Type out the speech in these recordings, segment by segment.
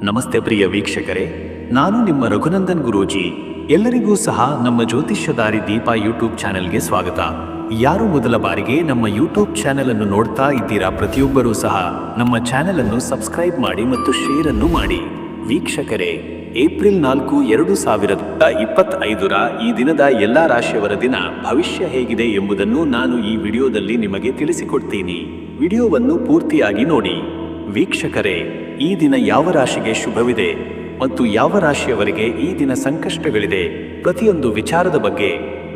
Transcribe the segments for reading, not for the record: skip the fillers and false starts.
ನಮಸ್ತೆ ಪ್ರಿಯ ವೀಕ್ಷಕರೇ, ನಾನು ನಿಮ್ಮ ರಘುನಂದನ್ ಗುರೂಜಿ. ಎಲ್ಲರಿಗೂ ಸಹ ನಮ್ಮ ಜ್ಯೋತಿಷ್ಯದಾರಿ ದೀಪ ಯೂಟ್ಯೂಬ್ ಚಾನೆಲ್ಗೆ ಸ್ವಾಗತ. ಯಾರು ಮೊದಲ ಬಾರಿಗೆ ನಮ್ಮ ಯೂಟ್ಯೂಬ್ ಚಾನೆಲ್ ಅನ್ನು ನೋಡ್ತಾ ಇದ್ದೀರಾ, ಪ್ರತಿಯೊಬ್ಬರೂ ಸಹ ನಮ್ಮ ಚಾನೆಲ್ ಅನ್ನು ಸಬ್ಸ್ಕ್ರೈಬ್ ಮಾಡಿ ಮತ್ತು ಶೇರ್ ಅನ್ನು ಮಾಡಿ. ವೀಕ್ಷಕರೇ, ಏಪ್ರಿಲ್ 4, 2025 ಈ ದಿನದ ಎಲ್ಲ ರಾಶಿಯವರ ದಿನ ಭವಿಷ್ಯ ಹೇಗಿದೆ ಎಂಬುದನ್ನು ನಾನು ಈ ವಿಡಿಯೋದಲ್ಲಿ ನಿಮಗೆ ತಿಳಿಸಿಕೊಡ್ತೀನಿ. ವಿಡಿಯೋವನ್ನು ಪೂರ್ತಿಯಾಗಿ ನೋಡಿ. ವೀಕ್ಷಕರೇ, ಈ ದಿನ ಯಾವ ರಾಶಿಗೆ ಶುಭವಿದೆ ಮತ್ತು ಯಾವ ರಾಶಿಯವರಿಗೆ ಈ ದಿನ ಸಂಕಷ್ಟಗಳಿದೆ, ಪ್ರತಿಯೊಂದು ವಿಚಾರದ ಬಗ್ಗೆ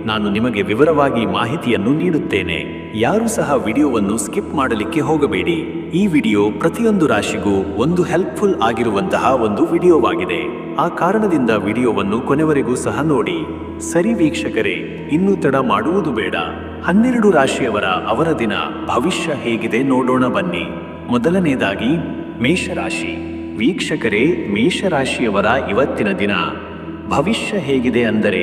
ನಾನು ನಿಮಗೆ ವಿವರವಾಗಿ ಮಾಹಿತಿಯನ್ನು ನೀಡುತ್ತೇನೆ. ಯಾರೂ ಸಹ ವಿಡಿಯೋವನ್ನು ಸ್ಕಿಪ್ ಮಾಡಲಿಕ್ಕೆ ಹೋಗಬೇಡಿ. ಈ ವಿಡಿಯೋ ಪ್ರತಿಯೊಂದು ರಾಶಿಗೂ ಒಂದು ಹೆಲ್ಪ್ಫುಲ್ ಆಗಿರುವಂತಹ ಒಂದು ವಿಡಿಯೋವಾಗಿದೆ. ಆ ಕಾರಣದಿಂದ ವಿಡಿಯೋವನ್ನು ಕೊನೆವರೆಗೂ ಸಹ ನೋಡಿ. ಸರಿ ವೀಕ್ಷಕರೇ, ಇನ್ನೂ ತಡ ಮಾಡುವುದು ಬೇಡ. 12 ರಾಶಿಯವರ ಅವರ ದಿನ ಭವಿಷ್ಯ ಹೇಗಿದೆ ನೋಡೋಣ ಬನ್ನಿ. ಮೊದಲನೇದಾಗಿ ಮೇಷರಾಶಿ. ವೀಕ್ಷಕರೇ, ಮೇಷರಾಶಿಯವರ ಇವತ್ತಿನ ದಿನ ಭವಿಷ್ಯ ಹೇಗಿದೆ ಅಂದರೆ,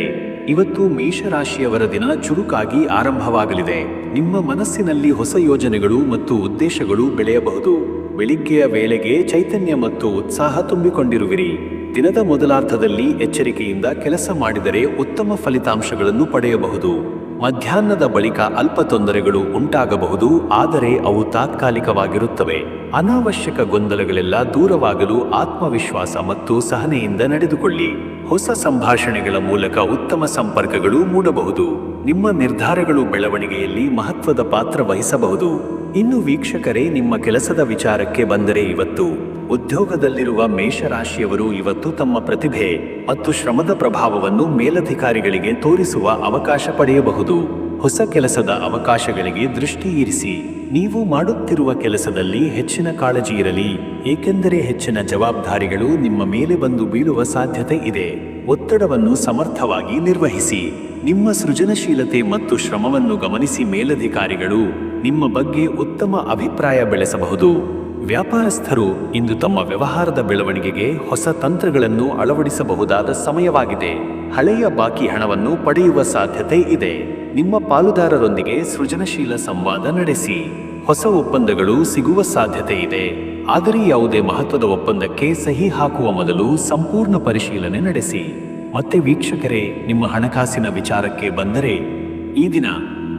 ಇವತ್ತು ಮೇಷರಾಶಿಯವರ ದಿನ ಚುರುಕಾಗಿ ಆರಂಭವಾಗಲಿದೆ. ನಿಮ್ಮ ಮನಸ್ಸಿನಲ್ಲಿ ಹೊಸ ಯೋಜನೆಗಳು ಮತ್ತು ಉದ್ದೇಶಗಳು ಬೆಳೆಯಬಹುದು. ಬೆಳಿಗ್ಗೆಯ ವೇಳೆಗೆ ಚೈತನ್ಯ ಮತ್ತು ಉತ್ಸಾಹ ತುಂಬಿಕೊಂಡಿರುವಿರಿ. ದಿನದ ಮೊದಲಾರ್ಧದಲ್ಲಿ ಎಚ್ಚರಿಕೆಯಿಂದ ಕೆಲಸ ಮಾಡಿದರೆ ಉತ್ತಮ ಫಲಿತಾಂಶಗಳನ್ನು ಪಡೆಯಬಹುದು. ಮಧ್ಯಾಹ್ನದ ಬಳಿಕ ಅಲ್ಪ ತೊಂದರೆಗಳು ಉಂಟಾಗಬಹುದು, ಆದರೆ ಅವು ತಾತ್ಕಾಲಿಕವಾಗಿರುತ್ತವೆ. ಅನಾವಶ್ಯಕ ಗೊಂದಲಗಳೆಲ್ಲ ದೂರವಾಗಲು ಆತ್ಮವಿಶ್ವಾಸ ಮತ್ತು ಸಹನೆಯಿಂದ ನಡೆದುಕೊಳ್ಳಿ. ಹೊಸ ಸಂಭಾಷಣೆಗಳ ಮೂಲಕ ಉತ್ತಮ ಸಂಪರ್ಕಗಳು ಮೂಡಬಹುದು. ನಿಮ್ಮ ನಿರ್ಧಾರಗಳು ಬೆಳವಣಿಗೆಯಲ್ಲಿ ಮಹತ್ವದ ಪಾತ್ರ ವಹಿಸಬಹುದು. ಇನ್ನು ವೀಕ್ಷಕರೇ, ನಿಮ್ಮ ಕೆಲಸದ ವಿಚಾರಕ್ಕೆ ಬಂದರೆ, ಇವತ್ತು ಉದ್ಯೋಗದಲ್ಲಿರುವ ಮೇಷರಾಶಿಯವರು ಇವತ್ತು ತಮ್ಮ ಪ್ರತಿಭೆ ಮತ್ತು ಶ್ರಮದ ಪ್ರಭಾವವನ್ನು ಮೇಲಧಿಕಾರಿಗಳಿಗೆ ತೋರಿಸುವ ಅವಕಾಶ ಪಡೆಯಬಹುದು. ಹೊಸ ಕೆಲಸದ ಅವಕಾಶಗಳಿಗೆ ದೃಷ್ಟಿ ಇರಿಸಿ. ನೀವು ಮಾಡುತ್ತಿರುವ ಕೆಲಸದಲ್ಲಿ ಹೆಚ್ಚಿನ ಕಾಳಜಿ ಇರಲಿ, ಏಕೆಂದರೆ ಹೆಚ್ಚಿನ ಜವಾಬ್ದಾರಿಗಳು ನಿಮ್ಮ ಮೇಲೆ ಬಂದು ಬೀಳುವ ಸಾಧ್ಯತೆ ಇದೆ. ಒತ್ತಡವನ್ನು ಸಮರ್ಥವಾಗಿ ನಿರ್ವಹಿಸಿ. ನಿಮ್ಮ ಸೃಜನಶೀಲತೆ ಮತ್ತು ಶ್ರಮವನ್ನು ಗಮನಿಸಿ ಮೇಲಧಿಕಾರಿಗಳು ನಿಮ್ಮ ಬಗ್ಗೆ ಉತ್ತಮ ಅಭಿಪ್ರಾಯ ಬೆಳೆಸಬಹುದು. ವ್ಯಾಪಾರಸ್ಥರು ಇಂದು ತಮ್ಮ ವ್ಯವಹಾರದ ಬೆಳವಣಿಗೆಗೆ ಹೊಸ ತಂತ್ರಗಳನ್ನು ಅಳವಡಿಸಬಹುದಾದ ಸಮಯವಾಗಿದೆ. ಹಳೆಯ ಬಾಕಿ ಹಣವನ್ನು ಪಡೆಯುವ ಸಾಧ್ಯತೆ ಇದೆ. ನಿಮ್ಮ ಪಾಲುದಾರರೊಂದಿಗೆ ಸೃಜನಶೀಲ ಸಂವಾದ ನಡೆಸಿ. ಹೊಸ ಒಪ್ಪಂದಗಳು ಸಿಗುವ ಸಾಧ್ಯತೆ ಇದೆ, ಆದರೆ ಯಾವುದೇ ಮಹತ್ವದ ಒಪ್ಪಂದಕ್ಕೆ ಸಹಿ ಹಾಕುವ ಮೊದಲು ಸಂಪೂರ್ಣ ಪರಿಶೀಲನೆ ನಡೆಸಿ. ಮತ್ತೆ ವೀಕ್ಷಕರೇ, ನಿಮ್ಮ ಹಣಕಾಸಿನ ವಿಚಾರಕ್ಕೆ ಬಂದರೆ, ಈ ದಿನ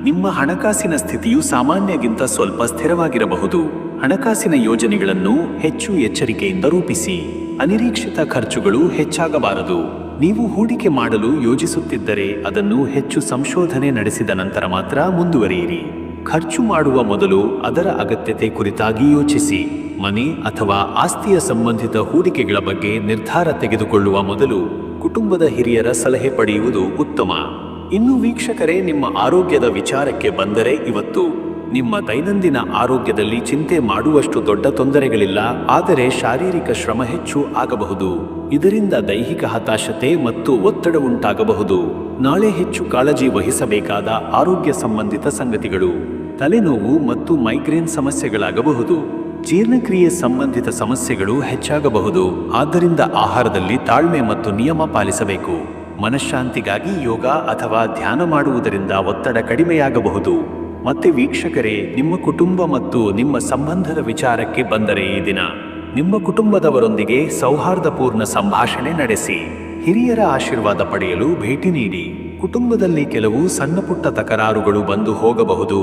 ನಿಮ್ಮ ಹಣಕಾಸಿನ ಸ್ಥಿತಿಯು ಸಾಮಾನ್ಯಕ್ಕಿಂತ ಸ್ವಲ್ಪ ಸ್ಥಿರವಾಗಿರಬಹುದು. ಹಣಕಾಸಿನ ಯೋಜನೆಗಳನ್ನು ಹೆಚ್ಚು ಎಚ್ಚರಿಕೆಯಿಂದ ರೂಪಿಸಿ. ಅನಿರೀಕ್ಷಿತ ಖರ್ಚುಗಳು ಹೆಚ್ಚಾಗಬಾರದು. ನೀವು ಹೂಡಿಕೆ ಮಾಡಲು ಯೋಜಿಸುತ್ತಿದ್ದರೆ ಅದನ್ನು ಹೆಚ್ಚು ಸಂಶೋಧನೆ ನಡೆಸಿದ ನಂತರ ಮಾತ್ರ ಮುಂದುವರಿಯಿರಿ. ಖರ್ಚು ಮಾಡುವ ಮೊದಲು ಅದರ ಅಗತ್ಯತೆ ಕುರಿತಾಗಿ ಯೋಚಿಸಿ. ಮನೆ ಅಥವಾ ಆಸ್ತಿಯ ಸಂಬಂಧಿತ ಹೂಡಿಕೆಗಳ ಬಗ್ಗೆ ನಿರ್ಧಾರ ತೆಗೆದುಕೊಳ್ಳುವ ಮೊದಲು ಕುಟುಂಬದ ಹಿರಿಯರ ಸಲಹೆ ಪಡೆಯುವುದು ಉತ್ತಮ. ಇನ್ನು ವೀಕ್ಷಕರೇ, ನಿಮ್ಮ ಆರೋಗ್ಯದ ವಿಚಾರಕ್ಕೆ ಬಂದರೆ, ಇವತ್ತು ನಿಮ್ಮ ದೈನಂದಿನ ಆರೋಗ್ಯದಲ್ಲಿ ಚಿಂತೆ ಮಾಡುವಷ್ಟು ದೊಡ್ಡ ತೊಂದರೆಗಳಿಲ್ಲ, ಆದರೆ ಶಾರೀರಿಕ ಶ್ರಮ ಹೆಚ್ಚು ಆಗಬಹುದು. ಇದರಿಂದ ದೈಹಿಕ ಹತಾಶತೆ ಮತ್ತು ಒತ್ತಡ ಉಂಟಾಗಬಹುದು. ನಾಳೆ ಹೆಚ್ಚು ಕಾಳಜಿ ವಹಿಸಬೇಕಾದ ಆರೋಗ್ಯ ಸಂಬಂಧಿತ ಸಂಗತಿಗಳು: ತಲೆನೋವು ಮತ್ತು ಮೈಗ್ರೇನ್ ಸಮಸ್ಯೆಗಳಾಗಬಹುದು. ಜೀರ್ಣಕ್ರಿಯೆ ಸಂಬಂಧಿತ ಸಮಸ್ಯೆಗಳು ಹೆಚ್ಚಾಗಬಹುದು. ಆದ್ದರಿಂದ ಆಹಾರದಲ್ಲಿ ತಾಳ್ಮೆ ಮತ್ತು ನಿಯಮ ಪಾಲಿಸಬೇಕು. ಮನಃಶಾಂತಿಗಾಗಿ ಯೋಗ ಅಥವಾ ಧ್ಯಾನ ಮಾಡುವುದರಿಂದ ಒತ್ತಡ ಕಡಿಮೆಯಾಗಬಹುದು. ಮತ್ತೆ ವೀಕ್ಷಕರೇ, ನಿಮ್ಮ ಕುಟುಂಬ ಮತ್ತು ನಿಮ್ಮ ಸಂಬಂಧದ ವಿಚಾರಕ್ಕೆ ಬಂದರೆ, ಈ ದಿನ ನಿಮ್ಮ ಕುಟುಂಬದವರೊಂದಿಗೆ ಸೌಹಾರ್ದಪೂರ್ಣ ಸಂಭಾಷಣೆ ನಡೆಸಿ. ಹಿರಿಯರ ಆಶೀರ್ವಾದ ಪಡೆಯಲು ಭೇಟಿ ನೀಡಿ. ಕುಟುಂಬದಲ್ಲಿ ಕೆಲವು ಸಣ್ಣಪುಟ್ಟ ತಕರಾರುಗಳು ಬಂದು ಹೋಗಬಹುದು,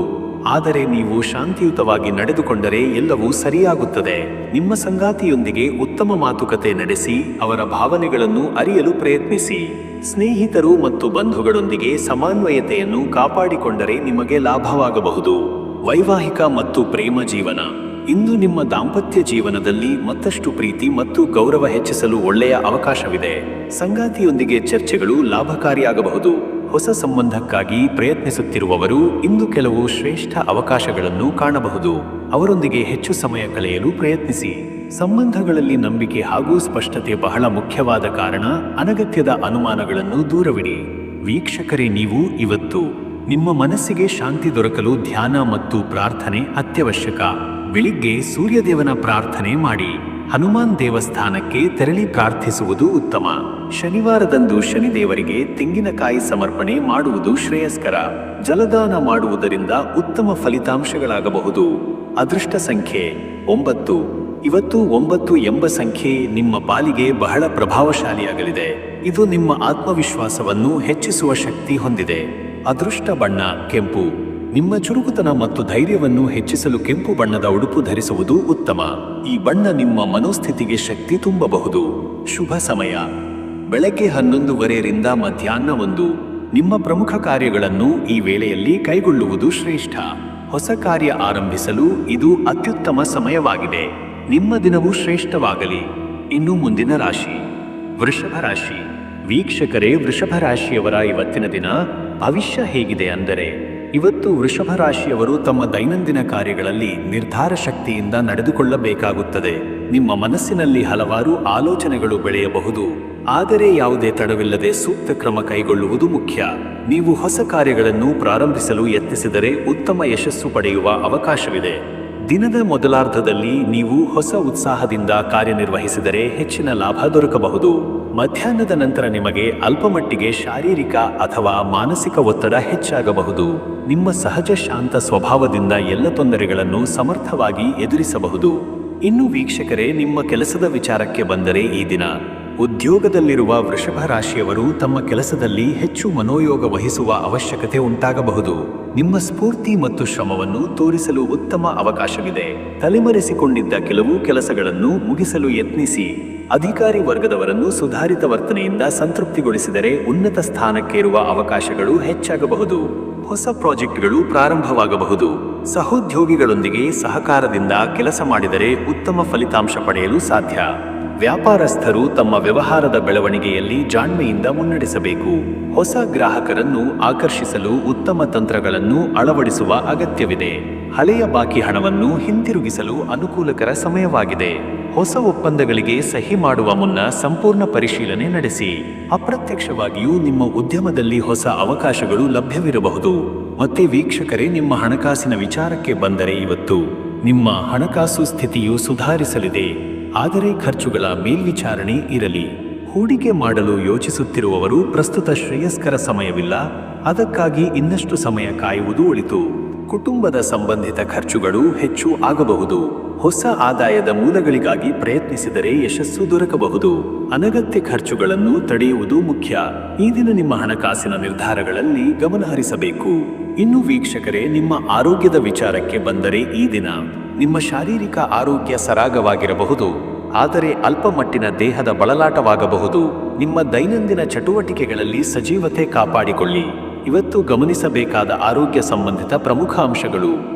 ಆದರೆ ನೀವು ಶಾಂತಿಯುತವಾಗಿ ನಡೆದುಕೊಂಡರೆ ಎಲ್ಲವೂ ಸರಿಯಾಗುತ್ತದೆ. ನಿಮ್ಮ ಸಂಗಾತಿಯೊಂದಿಗೆ ಉತ್ತಮ ಮಾತುಕತೆ ನಡೆಸಿ ಅವರ ಭಾವನೆಗಳನ್ನು ಅರಿಯಲು ಪ್ರಯತ್ನಿಸಿ. ಸ್ನೇಹಿತರು ಮತ್ತು ಬಂಧುಗಳೊಂದಿಗೆ ಸಮನ್ವಯತೆಯನ್ನು ಕಾಪಾಡಿಕೊಂಡರೆ ನಿಮಗೆ ಲಾಭವಾಗಬಹುದು. ವೈವಾಹಿಕ ಮತ್ತು ಪ್ರೇಮ ಜೀವನ: ಇಂದು ನಿಮ್ಮ ದಾಂಪತ್ಯ ಜೀವನದಲ್ಲಿ ಮತ್ತಷ್ಟು ಪ್ರೀತಿ ಮತ್ತು ಗೌರವ ಹೆಚ್ಚಿಸಲು ಒಳ್ಳೆಯ ಅವಕಾಶವಿದೆ. ಸಂಗಾತಿಯೊಂದಿಗೆ ಚರ್ಚೆಗಳು ಲಾಭಕಾರಿಯಾಗಬಹುದು. ಹೊಸ ಸಂಬಂಧಕ್ಕಾಗಿ ಪ್ರಯತ್ನಿಸುತ್ತಿರುವವರು ಇಂದು ಕೆಲವು ಶ್ರೇಷ್ಠ ಅವಕಾಶಗಳನ್ನು ಕಾಣಬಹುದು. ಅವರೊಂದಿಗೆ ಹೆಚ್ಚು ಸಮಯ ಕಳೆಯಲು ಪ್ರಯತ್ನಿಸಿ. ಸಂಬಂಧಗಳಲ್ಲಿ ನಂಬಿಕೆ ಹಾಗೂ ಸ್ಪಷ್ಟತೆ ಬಹಳ ಮುಖ್ಯವಾದ ಕಾರಣ ಅನಗತ್ಯದ ಅನುಮಾನಗಳನ್ನು ದೂರವಿಡಿ. ವೀಕ್ಷಕರೇ, ನೀವು ಇವತ್ತು ನಿಮ್ಮ ಮನಸ್ಸಿಗೆ ಶಾಂತಿ ದೊರಕಲು ಧ್ಯಾನ ಮತ್ತು ಪ್ರಾರ್ಥನೆ ಅತ್ಯವಶ್ಯಕ. ಬೆಳಿಗ್ಗೆ ಸೂರ್ಯದೇವನ ಪ್ರಾರ್ಥನೆ ಮಾಡಿ. ಹನುಮಾನ್ ದೇವಸ್ಥಾನಕ್ಕೆ ತೆರಳಿ ಪ್ರಾರ್ಥಿಸುವುದು ಉತ್ತಮ. ಶನಿವಾರದಂದು ಶನಿದೇವರಿಗೆ ತೆಂಗಿನಕಾಯಿ ಸಮರ್ಪಣೆ ಮಾಡುವುದು ಶ್ರೇಯಸ್ಕರ. ಜಲದಾನ ಮಾಡುವುದರಿಂದ ಉತ್ತಮ ಫಲಿತಾಂಶಗಳಾಗಬಹುದು. ಅದೃಷ್ಟ ಸಂಖ್ಯೆ 9. ಇವತ್ತು 9 ಎಂಬ ಸಂಖ್ಯೆ ನಿಮ್ಮ ಪಾಲಿಗೆ ಬಹಳ ಪ್ರಭಾವಶಾಲಿಯಾಗಲಿದೆ. ಇದು ನಿಮ್ಮ ಆತ್ಮವಿಶ್ವಾಸವನ್ನು ಹೆಚ್ಚಿಸುವ ಶಕ್ತಿ ಹೊಂದಿದೆ. ಅದೃಷ್ಟ ಬಣ್ಣ ಕೆಂಪು. ನಿಮ್ಮ ಚುರುಕುತನ ಮತ್ತು ಧೈರ್ಯವನ್ನು ಹೆಚ್ಚಿಸಲು ಕೆಂಪು ಬಣ್ಣದ ಉಡುಪು ಧರಿಸುವುದು ಉತ್ತಮ. ಈ ಬಣ್ಣ ನಿಮ್ಮ ಮನೋಸ್ಥಿತಿಗೆ ಶಕ್ತಿ ತುಂಬಬಹುದು. ಶುಭ ಸಮಯ ಬೆಳಗ್ಗೆ 11:30 ಮಧ್ಯಾಹ್ನ 1. ನಿಮ್ಮ ಪ್ರಮುಖ ಕಾರ್ಯಗಳನ್ನು ಈ ವೇಳೆಯಲ್ಲಿ ಕೈಗೊಳ್ಳುವುದು ಶ್ರೇಷ್ಠ. ಹೊಸ ಕಾರ್ಯ ಆರಂಭಿಸಲು ಇದು ಅತ್ಯುತ್ತಮ ಸಮಯವಾಗಿದೆ. ನಿಮ್ಮ ದಿನವೂ ಶ್ರೇಷ್ಠವಾಗಲಿ. ಇನ್ನು ಮುಂದಿನ ರಾಶಿ ವೃಷಭ ರಾಶಿ. ವೀಕ್ಷಕರೇ, ವೃಷಭ ರಾಶಿಯವರ ಇವತ್ತಿನ ದಿನ ಭವಿಷ್ಯ ಹೇಗಿದೆ ಅಂದರೆ, ಇವತ್ತು ವೃಷಭ ರಾಶಿಯವರು ತಮ್ಮ ದೈನಂದಿನ ಕಾರ್ಯಗಳಲ್ಲಿ ನಿರ್ಧಾರ ಶಕ್ತಿಯಿಂದ ನಡೆದುಕೊಳ್ಳಬೇಕಾಗುತ್ತದೆ. ನಿಮ್ಮ ಮನಸ್ಸಿನಲ್ಲಿ ಹಲವಾರು ಆಲೋಚನೆಗಳು ಬೆಳೆಯಬಹುದು, ಆದರೆ ಯಾವುದೇ ತಡವಿಲ್ಲದೆ ಸೂಕ್ತ ಕ್ರಮ ಕೈಗೊಳ್ಳುವುದು ಮುಖ್ಯ. ನೀವು ಹೊಸ ಕಾರ್ಯಗಳನ್ನು ಪ್ರಾರಂಭಿಸಲು ಯತ್ನಿಸಿದರೆ ಉತ್ತಮ ಯಶಸ್ಸು ಪಡೆಯುವ ಅವಕಾಶವಿದೆ. ದಿನದ ಮೊದಲಾರ್ಧದಲ್ಲಿ ನೀವು ಹೊಸ ಉತ್ಸಾಹದಿಂದ ಕಾರ್ಯನಿರ್ವಹಿಸಿದರೆ ಹೆಚ್ಚಿನ ಲಾಭ ದೊರಕಬಹುದು. ಮಧ್ಯಾಹ್ನದ ನಂತರ ನಿಮಗೆ ಅಲ್ಪಮಟ್ಟಿಗೆ ಶಾರೀರಿಕ ಅಥವಾ ಮಾನಸಿಕ ಒತ್ತಡ ಹೆಚ್ಚಾಗಬಹುದು. ನಿಮ್ಮ ಸಹಜ ಶಾಂತ ಸ್ವಭಾವದಿಂದ ಎಲ್ಲ ತೊಂದರೆಗಳನ್ನು ಸಮರ್ಥವಾಗಿ ಎದುರಿಸಬಹುದು. ಇನ್ನು ವೀಕ್ಷಕರೇ, ನಿಮ್ಮ ಕೆಲಸದ ವಿಚಾರಕ್ಕೆ ಬಂದರೆ ಈ ದಿನ ಉದ್ಯೋಗದಲ್ಲಿರುವ ವೃಷಭ ರಾಶಿಯವರು ತಮ್ಮ ಕೆಲಸದಲ್ಲಿ ಹೆಚ್ಚು ಮನೋಯೋಗ ವಹಿಸುವ ಅವಶ್ಯಕತೆ ಉಂಟಾಗಬಹುದು. ನಿಮ್ಮ ಸ್ಫೂರ್ತಿ ಮತ್ತು ಶ್ರಮವನ್ನು ತೋರಿಸಲು ಉತ್ತಮ ಅವಕಾಶವಿದೆ. ತಲೆಮರೆಸಿಕೊಂಡಿದ್ದ ಕೆಲವು ಕೆಲಸಗಳನ್ನು ಮುಗಿಸಲು ಯತ್ನಿಸಿ. ಅಧಿಕಾರಿ ವರ್ಗದವರನ್ನು ಸುಧಾರಿತ ವರ್ತನೆಯಿಂದ ಸಂತೃಪ್ತಿಗೊಳಿಸಿದರೆ ಉನ್ನತ ಸ್ಥಾನಕ್ಕೇರುವ ಅವಕಾಶಗಳು ಹೆಚ್ಚಾಗಬಹುದು. ಹೊಸ ಪ್ರಾಜೆಕ್ಟ್ಗಳು ಪ್ರಾರಂಭವಾಗಬಹುದು. ಸಹೋದ್ಯೋಗಿಗಳೊಂದಿಗೆ ಸಹಕಾರದಿಂದ ಕೆಲಸ ಮಾಡಿದರೆ ಉತ್ತಮ ಫಲಿತಾಂಶ ಪಡೆಯಲು ಸಾಧ್ಯ. ವ್ಯಾಪಾರಸ್ಥರು ತಮ್ಮ ವ್ಯವಹಾರದ ಬೆಳವಣಿಗೆಯಲ್ಲಿ ಜಾಣ್ಮೆಯಿಂದ ಮುನ್ನಡೆಸಬೇಕು. ಹೊಸ ಗ್ರಾಹಕರನ್ನು ಆಕರ್ಷಿಸಲು ಉತ್ತಮ ತಂತ್ರಗಳನ್ನು ಅಳವಡಿಸುವ ಅಗತ್ಯವಿದೆ. ಹಳೆಯ ಬಾಕಿ ಹಣವನ್ನು ಹಿಂತಿರುಗಿಸಲು ಅನುಕೂಲಕರ ಸಮಯವಾಗಿದೆ. ಹೊಸ ಒಪ್ಪಂದಗಳಿಗೆ ಸಹಿ ಮಾಡುವ ಮುನ್ನ ಸಂಪೂರ್ಣ ಪರಿಶೀಲನೆ ನಡೆಸಿ. ಅಪ್ರತ್ಯಕ್ಷವಾಗಿಯೂ ನಿಮ್ಮ ಉದ್ಯಮದಲ್ಲಿ ಹೊಸ ಅವಕಾಶಗಳು ಲಭ್ಯವಿರಬಹುದು. ಮತ್ತೆ ವೀಕ್ಷಕರೇ, ನಿಮ್ಮ ಹಣಕಾಸಿನ ವಿಚಾರಕ್ಕೆ ಬಂದರೆ ಇವತ್ತು ನಿಮ್ಮ ಹಣಕಾಸು ಸ್ಥಿತಿಯು ಸುಧಾರಿಸಲಿದೆ. ಆದರೆ ಖರ್ಚುಗಳ ಮೇಲ್ವಿಚಾರಣೆ ಇರಲಿ. ಹೂಡಿಕೆ ಮಾಡಲು ಯೋಚಿಸುತ್ತಿರುವವರು ಪ್ರಸ್ತುತ ಶ್ರೇಯಸ್ಕರ ಸಮಯವಿಲ್ಲ. ಅದಕ್ಕಾಗಿ ಇನ್ನಷ್ಟು ಸಮಯ ಕಾಯುವುದು ಒಳಿತು. ಕುಟುಂಬದ ಸಂಬಂಧಿತ ಖರ್ಚುಗಳು ಹೆಚ್ಚು ಆಗಬಹುದು. ಹೊಸ ಆದಾಯದ ಮೂಲಗಳಿಗಾಗಿ ಪ್ರಯತ್ನಿಸಿದರೆ ಯಶಸ್ಸು ದೊರಕಬಹುದು. ಅನಗತ್ಯ ಖರ್ಚುಗಳನ್ನು ತಡೆಯುವುದು ಮುಖ್ಯ. ಈ ದಿನ ನಿಮ್ಮ ಹಣಕಾಸಿನ ನಿರ್ಧಾರಗಳಲ್ಲಿ ಗಮನಹರಿಸಬೇಕು. ಇನ್ನು ವೀಕ್ಷಕರೇ, ನಿಮ್ಮ ಆರೋಗ್ಯದ ವಿಚಾರಕ್ಕೆ ಬಂದರೆ ಈ ದಿನ ನಿಮ್ಮ ಶಾರೀರಿಕ ಆರೋಗ್ಯ ಸರಾಗವಾಗಿರಬಹುದು, ಆದರೆ ಅಲ್ಪಮಟ್ಟಿನ ದೇಹದ ಬಳಲಾಟವಾಗಬಹುದು. ನಿಮ್ಮ ದೈನಂದಿನ ಚಟುವಟಿಕೆಗಳಲ್ಲಿ ಸಜೀವತೆ ಕಾಪಾಡಿಕೊಳ್ಳಿ. ಇವತ್ತು ಗಮನಿಸಬೇಕಾದ ಆರೋಗ್ಯ ಸಂಬಂಧಿತ ಪ್ರಮುಖ ಅಂಶಗಳು: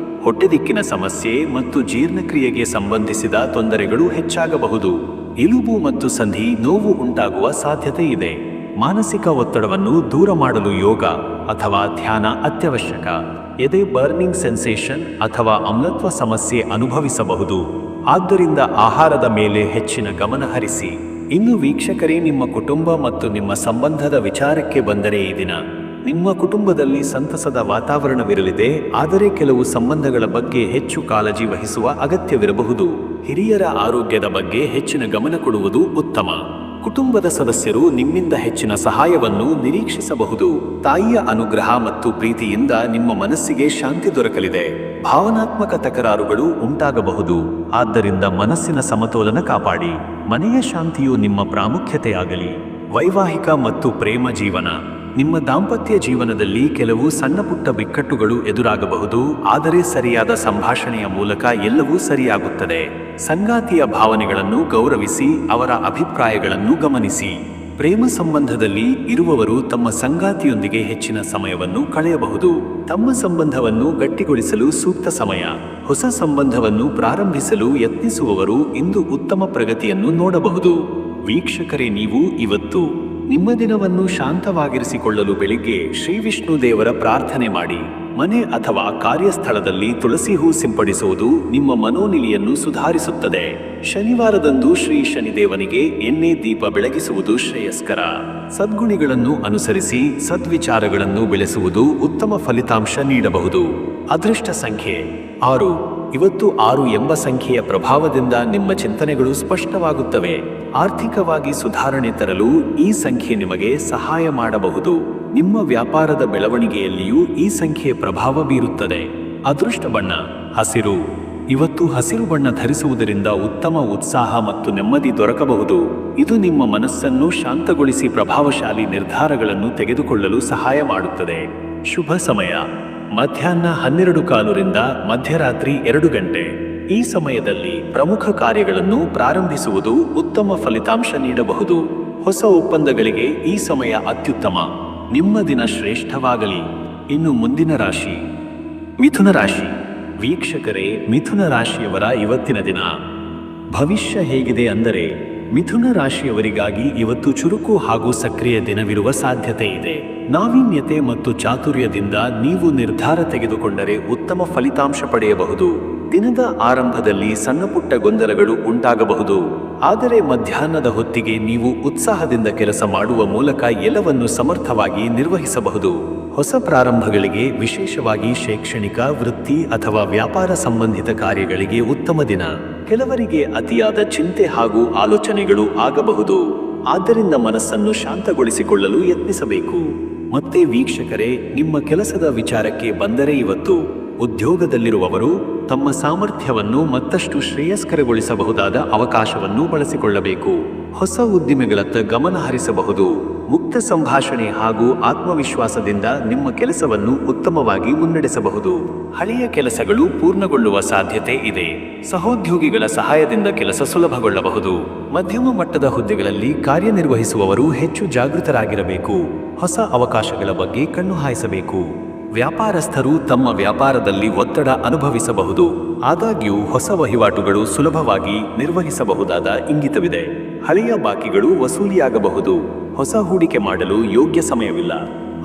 ಹೊಟ್ಟೆದಿಕ್ಕಿನ ಸಮಸ್ಯೆ ಮತ್ತು ಜೀರ್ಣಕ್ರಿಯೆಗೆ ಸಂಬಂಧಿಸಿದ ತೊಂದರೆಗಳು ಹೆಚ್ಚಾಗಬಹುದು. ಎಲುಬು ಮತ್ತು ಸಂಧಿ ನೋವು ಉಂಟಾಗುವ ಸಾಧ್ಯತೆ ಇದೆ. ಮಾನಸಿಕ ಒತ್ತಡವನ್ನು ದೂರ ಮಾಡಲು ಯೋಗ ಅಥವಾ ಧ್ಯಾನ ಅತ್ಯವಶ್ಯಕ. ಎದೆ ಬರ್ನಿಂಗ್ ಸೆನ್ಸೇಷನ್ ಅಥವಾ ಅಮ್ಲತ್ವ ಸಮಸ್ಯೆ ಅನುಭವಿಸಬಹುದು. ಆದ್ದರಿಂದ ಆಹಾರದ ಮೇಲೆ ಹೆಚ್ಚಿನ ಗಮನ ಹರಿಸಿ. ಇನ್ನು ವೀಕ್ಷಕರೇ, ನಿಮ್ಮ ಕುಟುಂಬ ಮತ್ತು ನಿಮ್ಮ ಸಂಬಂಧದ ವಿಚಾರಕ್ಕೆ ಬಂದರೆ ಈ ದಿನ ನಿಮ್ಮ ಕುಟುಂಬದಲ್ಲಿ ಸಂತಸದ ವಾತಾವರಣವಿರಲಿದೆ, ಆದರೆ ಕೆಲವು ಸಂಬಂಧಗಳ ಬಗ್ಗೆ ಹೆಚ್ಚು ಕಾಳಜಿ ವಹಿಸುವ ಅಗತ್ಯವಿರಬಹುದು. ಹಿರಿಯರ ಆರೋಗ್ಯದ ಬಗ್ಗೆ ಹೆಚ್ಚಿನ ಗಮನ ಕೊಡುವುದು ಉತ್ತಮ. ಕುಟುಂಬದ ಸದಸ್ಯರು ನಿಮ್ಮಿಂದ ಹೆಚ್ಚಿನ ಸಹಾಯವನ್ನು ನಿರೀಕ್ಷಿಸಬಹುದು. ತಾಯಿಯ ಅನುಗ್ರಹ ಮತ್ತು ಪ್ರೀತಿಯಿಂದ ನಿಮ್ಮ ಮನಸ್ಸಿಗೆ ಶಾಂತಿ ದೊರಕಲಿದೆ. ಭಾವನಾತ್ಮಕ ತಕರಾರುಗಳು ಉಂಟಾಗಬಹುದು, ಆದ್ದರಿಂದ ಮನಸ್ಸಿನ ಸಮತೋಲನ ಕಾಪಾಡಿ. ಮನೆಯ ಶಾಂತಿಯು ನಿಮ್ಮ ಪ್ರಾಮುಖ್ಯತೆಯಾಗಲಿ. ವೈವಾಹಿಕ ಮತ್ತು ಪ್ರೇಮ ಜೀವನ. ನಿಮ್ಮ ದಾಂಪತ್ಯ ಜೀವನದಲ್ಲಿ ಕೆಲವು ಸಣ್ಣ ಪುಟ್ಟ ಬಿಕ್ಕಟ್ಟುಗಳು ಎದುರಾಗಬಹುದು, ಆದರೆ ಸರಿಯಾದ ಸಂಭಾಷಣೆಯ ಮೂಲಕ ಎಲ್ಲವೂ ಸರಿಯಾಗುತ್ತದೆ. ಸಂಗಾತಿಯ ಭಾವನೆಗಳನ್ನು ಗೌರವಿಸಿ, ಅವರ ಅಭಿಪ್ರಾಯಗಳನ್ನು ಗಮನಿಸಿ. ಪ್ರೇಮ ಸಂಬಂಧದಲ್ಲಿ ಇರುವವರು ತಮ್ಮ ಸಂಗಾತಿಯೊಂದಿಗೆ ಹೆಚ್ಚಿನ ಸಮಯವನ್ನು ಕಳೆಯಬಹುದು. ತಮ್ಮ ಸಂಬಂಧವನ್ನು ಗಟ್ಟಿಗೊಳಿಸಲು ಸೂಕ್ತ ಸಮಯ. ಹೊಸ ಸಂಬಂಧವನ್ನು ಪ್ರಾರಂಭಿಸಲು ಯತ್ನಿಸುವವರು ಇಂದು ಉತ್ತಮ ಪ್ರಗತಿಯನ್ನು ನೋಡಬಹುದು. ವೀಕ್ಷಕರೇ, ನೀವು ಇವತ್ತು ನಿಮ್ಮ ದಿನವನ್ನು ಶಾಂತವಾಗಿರಿಸಿಕೊಳ್ಳಲು ಬೆಳಿಗ್ಗೆ ಶ್ರೀ ವಿಷ್ಣು ದೇವರ ಪ್ರಾರ್ಥನೆ ಮಾಡಿ. ಮನೆ ಅಥವಾ ಕಾರ್ಯಸ್ಥಳದಲ್ಲಿ ತುಳಸಿ ಹೂ ಸಿಂಪಡಿಸುವುದು ನಿಮ್ಮ ಮನೋನಿಲಿಯನ್ನು ಸುಧಾರಿಸುತ್ತದೆ. ಶನಿವಾರದಂದು ಶ್ರೀ ಶನಿದೇವನಿಗೆ ಎಣ್ಣೆ ದೀಪ ಬೆಳಗಿಸುವುದು ಶ್ರೇಯಸ್ಕರ. ಸದ್ಗುಣಿಗಳನ್ನು ಅನುಸರಿಸಿ ಸದ್ವಿಚಾರಗಳನ್ನು ಬೆಳೆಸುವುದು ಉತ್ತಮ ಫಲಿತಾಂಶ ನೀಡಬಹುದು. ಅದೃಷ್ಟ ಸಂಖ್ಯೆ 6. ಇವತ್ತು 6 ಎಂಬ ಸಂಖ್ಯೆಯ ಪ್ರಭಾವದಿಂದ ನಿಮ್ಮ ಚಿಂತನೆಗಳು ಸ್ಪಷ್ಟವಾಗುತ್ತವೆ. ಆರ್ಥಿಕವಾಗಿ ಸುಧಾರಣೆ ತರಲು ಈ ಸಂಖ್ಯೆ ನಿಮಗೆ ಸಹಾಯ ಮಾಡಬಹುದು. ನಿಮ್ಮ ವ್ಯಾಪಾರದ ಬೆಳವಣಿಗೆಯಲ್ಲಿಯೂ ಈ ಸಂಖ್ಯೆ ಪ್ರಭಾವ ಬೀರುತ್ತದೆ. ಅದೃಷ್ಟ ಬಣ್ಣ ಹಸಿರು. ಇವತ್ತು ಹಸಿರು ಬಣ್ಣ ಧರಿಸುವುದರಿಂದ ಉತ್ತಮ ಉತ್ಸಾಹ ಮತ್ತು ನೆಮ್ಮದಿ ದೊರಕಬಹುದು. ಇದು ನಿಮ್ಮ ಮನಸ್ಸನ್ನು ಶಾಂತಗೊಳಿಸಿ ಪ್ರಭಾವಶಾಲಿ ನಿರ್ಧಾರಗಳನ್ನು ತೆಗೆದುಕೊಳ್ಳಲು ಸಹಾಯ ಮಾಡುತ್ತದೆ. ಶುಭ ಸಮಯ ಮಧ್ಯಾಹ್ನ 12:15 ಮಧ್ಯರಾತ್ರಿ 2 ಗಂಟೆ. ಈ ಸಮಯದಲ್ಲಿ ಪ್ರಮುಖ ಕಾರ್ಯಗಳನ್ನು ಪ್ರಾರಂಭಿಸುವುದು ಉತ್ತಮ ಫಲಿತಾಂಶ ನೀಡಬಹುದು. ಹೊಸ ಒಪ್ಪಂದಗಳಿಗೆ ಈ ಸಮಯ ಅತ್ಯುತ್ತಮ. ನಿಮ್ಮ ದಿನ ಶ್ರೇಷ್ಠವಾಗಲಿ. ಇನ್ನು ಮುಂದಿನ ರಾಶಿ ಮಿಥುನ ರಾಶಿ. ವೀಕ್ಷಕರೇ, ಮಿಥುನ ರಾಶಿಯವರ ಇವತ್ತಿನ ದಿನ ಭವಿಷ್ಯ ಹೇಗಿದೆ ಅಂದರೆ, ಮಿಥುನ ರಾಶಿಯವರಿಗಾಗಿ ಇವತ್ತು ಚುರುಕು ಹಾಗೂ ಸಕ್ರಿಯ ದಿನವಿರುವ ಸಾಧ್ಯತೆ ಇದೆ. ನಾವೀನ್ಯತೆ ಮತ್ತು ಚಾತುರ್ಯದಿಂದ ನೀವು ನಿರ್ಧಾರ ತೆಗೆದುಕೊಂಡರೆ ಉತ್ತಮ ಫಲಿತಾಂಶ ಪಡೆಯಬಹುದು. ದಿನದ ಆರಂಭದಲ್ಲಿ ಸಣ್ಣಪುಟ್ಟ ಗೊಂದಲಗಳು ಉಂಟಾಗಬಹುದು, ಆದರೆ ಮಧ್ಯಾಹ್ನದ ಹೊತ್ತಿಗೆ ನೀವು ಉತ್ಸಾಹದಿಂದ ಕೆಲಸ ಮಾಡುವ ಮೂಲಕ ಎಲ್ಲವನ್ನು ಸಮರ್ಥವಾಗಿ ನಿರ್ವಹಿಸಬಹುದು. ಹೊಸ ಪ್ರಾರಂಭಗಳಿಗೆ, ವಿಶೇಷವಾಗಿ ಶೈಕ್ಷಣಿಕ, ವೃತ್ತಿ ಅಥವಾ ವ್ಯಾಪಾರ ಸಂಬಂಧಿತ ಕಾರ್ಯಗಳಿಗೆ ಉತ್ತಮ ದಿನ. ಕೆಲವರಿಗೆ ಅತಿಯಾದ ಚಿಂತೆ ಹಾಗೂ ಆಲೋಚನೆಗಳು ಆಗಬಹುದು, ಆದ್ದರಿಂದ ಮನಸ್ಸನ್ನು ಶಾಂತಗೊಳಿಸಿಕೊಳ್ಳಲು ಯತ್ನಿಸಬೇಕು. ಮತ್ತೆ ವೀಕ್ಷಕರೇ, ನಿಮ್ಮ ಕೆಲಸದ ವಿಚಾರಕ್ಕೆ ಬಂದರೆ ಇವತ್ತು ಉದ್ಯೋಗದಲ್ಲಿರುವವರು ತಮ್ಮ ಸಾಮರ್ಥ್ಯವನ್ನು ಮತ್ತಷ್ಟು ಶ್ರೇಯಸ್ಕರಗೊಳಿಸಬಹುದಾದ ಅವಕಾಶವನ್ನು ಬಳಸಿಕೊಳ್ಳಬೇಕು. ಹೊಸ ಉದ್ದಿಮೆಗಳತ್ತ ಗಮನ ಹರಿಸಬಹುದು. ಮುಕ್ತ ಸಂಭಾಷಣೆ ಹಾಗೂ ಆತ್ಮವಿಶ್ವಾಸದಿಂದ ನಿಮ್ಮ ಕೆಲಸವನ್ನು ಉತ್ತಮವಾಗಿ ಮುನ್ನಡೆಸಬಹುದು. ಹಳೆಯ ಕೆಲಸಗಳು ಪೂರ್ಣಗೊಳ್ಳುವ ಸಾಧ್ಯತೆ ಇದೆ. ಸಹೋದ್ಯೋಗಿಗಳ ಸಹಾಯದಿಂದ ಕೆಲಸ ಸುಲಭಗೊಳ್ಳಬಹುದು. ಮಧ್ಯಮ ಮಟ್ಟದ ಹುದ್ದೆಗಳಲ್ಲಿ ಕಾರ್ಯನಿರ್ವಹಿಸುವವರು ಹೆಚ್ಚು ಜಾಗೃತರಾಗಿರಬೇಕು. ಹೊಸ ಅವಕಾಶಗಳ ಬಗ್ಗೆ ಕಣ್ಣು ಹಾಯಿಸಬೇಕು. ವ್ಯಾಪಾರಸ್ಥರು ತಮ್ಮ ವ್ಯಾಪಾರದಲ್ಲಿ ಒತ್ತಡ ಅನುಭವಿಸಬಹುದು, ಆದಾಗ್ಯೂ ಹೊಸ ವಹಿವಾಟುಗಳು ಸುಲಭವಾಗಿ ನಿರ್ವಹಿಸಬಹುದಾದ ಇಂಗಿತವಿದೆ. ಹಳೆಯ ಬಾಕಿಗಳು ವಸೂಲಿಯಾಗಬಹುದು. ಹೊಸ ಹೂಡಿಕೆ ಮಾಡಲು ಯೋಗ್ಯ ಸಮಯವಿಲ್ಲ,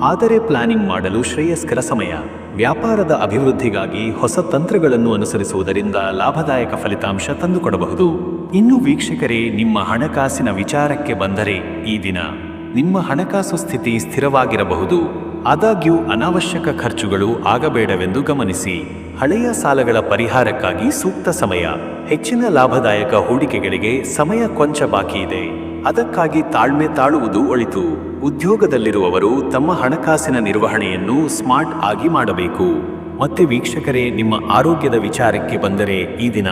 ಆದರೆ ಪ್ಲಾನಿಂಗ್ ಮಾಡಲು ಶ್ರೇಯಸ್ಕರ ಸಮಯ. ವ್ಯಾಪಾರದ ಅಭಿವೃದ್ಧಿಗಾಗಿ ಹೊಸ ತಂತ್ರಗಳನ್ನು ಅನುಸರಿಸುವುದರಿಂದ ಲಾಭದಾಯಕ ಫಲಿತಾಂಶ ತಂದುಕೊಡಬಹುದು. ಇನ್ನು ವೀಕ್ಷಕರೇ, ನಿಮ್ಮ ಹಣಕಾಸಿನ ವಿಚಾರಕ್ಕೆ ಬಂದರೆ ಈ ದಿನ ನಿಮ್ಮ ಹಣಕಾಸು ಸ್ಥಿತಿ ಸ್ಥಿರವಾಗಿರಬಹುದು, ಆದಾಗ್ಯೂ ಅನಾವಶ್ಯಕ ಖರ್ಚುಗಳು ಆಗಬೇಡವೆಂದು ಗಮನಿಸಿ. ಹಳೆಯ ಸಾಲಗಳ ಪರಿಹಾರಕ್ಕಾಗಿ ಸೂಕ್ತ ಸಮಯ. ಹೆಚ್ಚಿನ ಲಾಭದಾಯಕ ಹೂಡಿಕೆಗಳಿಗೆ ಸಮಯ ಕೊಂಚ ಬಾಕಿ ಇದೆ, ಅದಕ್ಕಾಗಿ ತಾಳ್ಮೆ ತಾಳುವುದು ಒಳಿತು. ಉದ್ಯೋಗದಲ್ಲಿರುವವರು ತಮ್ಮ ಹಣಕಾಸಿನ ನಿರ್ವಹಣೆಯನ್ನು ಸ್ಮಾರ್ಟ್ ಆಗಿ ಮಾಡಬೇಕು. ಮತ್ತೆ ವೀಕ್ಷಕರೇ, ನಿಮ್ಮ ಆರೋಗ್ಯದ ವಿಚಾರಕ್ಕೆ ಬಂದರೆ ಈ ದಿನ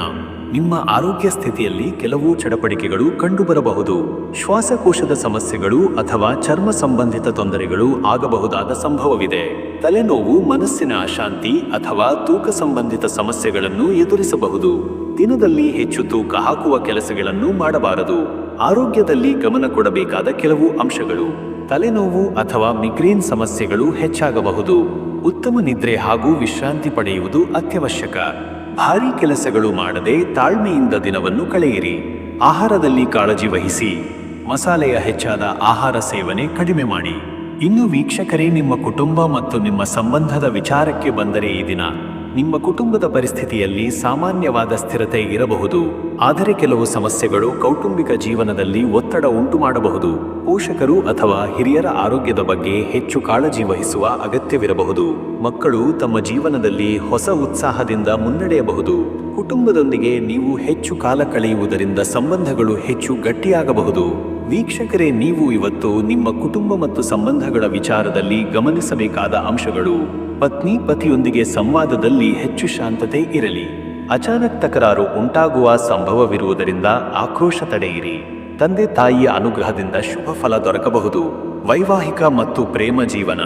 ನಿಮ್ಮ ಆರೋಗ್ಯ ಸ್ಥಿತಿಯಲ್ಲಿ ಕೆಲವು ಚಡಪಡಿಕೆಗಳು ಕಂಡುಬರಬಹುದು. ಶ್ವಾಸಕೋಶದ ಸಮಸ್ಯೆಗಳು ಅಥವಾ ಚರ್ಮ ಸಂಬಂಧಿತ ತೊಂದರೆಗಳು ಆಗಬಹುದಾದ ಸಂಭವವಿದೆ. ತಲೆನೋವು, ಮನಸ್ಸಿನ ಅಶಾಂತಿ ಅಥವಾ ತೂಕ ಸಂಬಂಧಿತ ಸಮಸ್ಯೆಗಳನ್ನು ಎದುರಿಸಬಹುದು. ದಿನದಲ್ಲಿ ಹೆಚ್ಚು ತೂಕ ಹಾಕುವ ಕೆಲಸಗಳನ್ನು ಮಾಡಬಾರದು. ಆರೋಗ್ಯದಲ್ಲಿ ಗಮನ ಕೊಡಬೇಕಾದ ಕೆಲವು ಅಂಶಗಳು: ತಲೆನೋವು ಅಥವಾ ಮಿಗ್ರೇನ್ ಸಮಸ್ಯೆಗಳು ಹೆಚ್ಚಾಗಬಹುದು. ಉತ್ತಮ ನಿದ್ರೆ ಹಾಗೂ ವಿಶ್ರಾಂತಿ ಪಡೆಯುವುದು ಅತ್ಯವಶ್ಯಕ. ಭಾರೀ ಕೆಲಸಗಳು ಮಾಡದೆ ತಾಳ್ಮೆಯಿಂದ ದಿನವನ್ನು ಕಳೆಯಿರಿ. ಆಹಾರದಲ್ಲಿ ಕಾಳಜಿ ವಹಿಸಿ. ಮಸಾಲೆಯ ಹೆಚ್ಚಾದ ಆಹಾರ ಸೇವನೆ ಕಡಿಮೆ ಮಾಡಿ. ಇನ್ನು ವೀಕ್ಷಕರೇ, ನಿಮ್ಮ ಕುಟುಂಬ ಮತ್ತು ನಿಮ್ಮ ಸಂಬಂಧದ ವಿಚಾರಕ್ಕೆ ಬಂದರೆ ಈ ದಿನ ನಿಮ್ಮ ಕುಟುಂಬದ ಪರಿಸ್ಥಿತಿಯಲ್ಲಿ ಸಾಮಾನ್ಯವಾದ ಸ್ಥಿರತೆ ಇರಬಹುದು, ಆದರೆ ಕೆಲವು ಸಮಸ್ಯೆಗಳು ಕೌಟುಂಬಿಕ ಜೀವನದಲ್ಲಿ ಒತ್ತಡ ಉಂಟು ಮಾಡಬಹುದು. ಪೋಷಕರು ಅಥವಾ ಹಿರಿಯರ ಆರೋಗ್ಯದ ಬಗ್ಗೆ ಹೆಚ್ಚು ಕಾಳಜಿ ವಹಿಸುವ ಅಗತ್ಯವಿರಬಹುದು. ಮಕ್ಕಳು ತಮ್ಮ ಜೀವನದಲ್ಲಿ ಹೊಸ ಉತ್ಸಾಹದಿಂದ ಮುನ್ನಡೆಯಬಹುದು. ಕುಟುಂಬದೊಂದಿಗೆ ನೀವು ಹೆಚ್ಚು ಕಾಲ ಕಳೆಯುವುದರಿಂದ ಸಂಬಂಧಗಳು ಹೆಚ್ಚು ಗಟ್ಟಿಯಾಗಬಹುದು. ವೀಕ್ಷಕರೇ, ನೀವು ಇವತ್ತು ನಿಮ್ಮ ಕುಟುಂಬ ಮತ್ತು ಸಂಬಂಧಗಳ ವಿಚಾರದಲ್ಲಿ ಗಮನಿಸಬೇಕಾದ ಅಂಶಗಳು: ಪತಿಯೊಂದಿಗೆ ಸಂವಾದದಲ್ಲಿ ಹೆಚ್ಚು ಶಾಂತತೆ ಇರಲಿ. ಅಚಾನಕ್ ತಕರಾರು ಉಂಟಾಗುವ ಸಂಭವವಿರುವುದರಿಂದ ಆಕ್ರೋಶ ತಡೆಯಿರಿ. ತಂದೆ ತಾಯಿಯ ಅನುಗ್ರಹದಿಂದ ಶುಭ ಫಲ ದೊರಕಬಹುದು. ವೈವಾಹಿಕ ಮತ್ತು ಪ್ರೇಮ ಜೀವನ: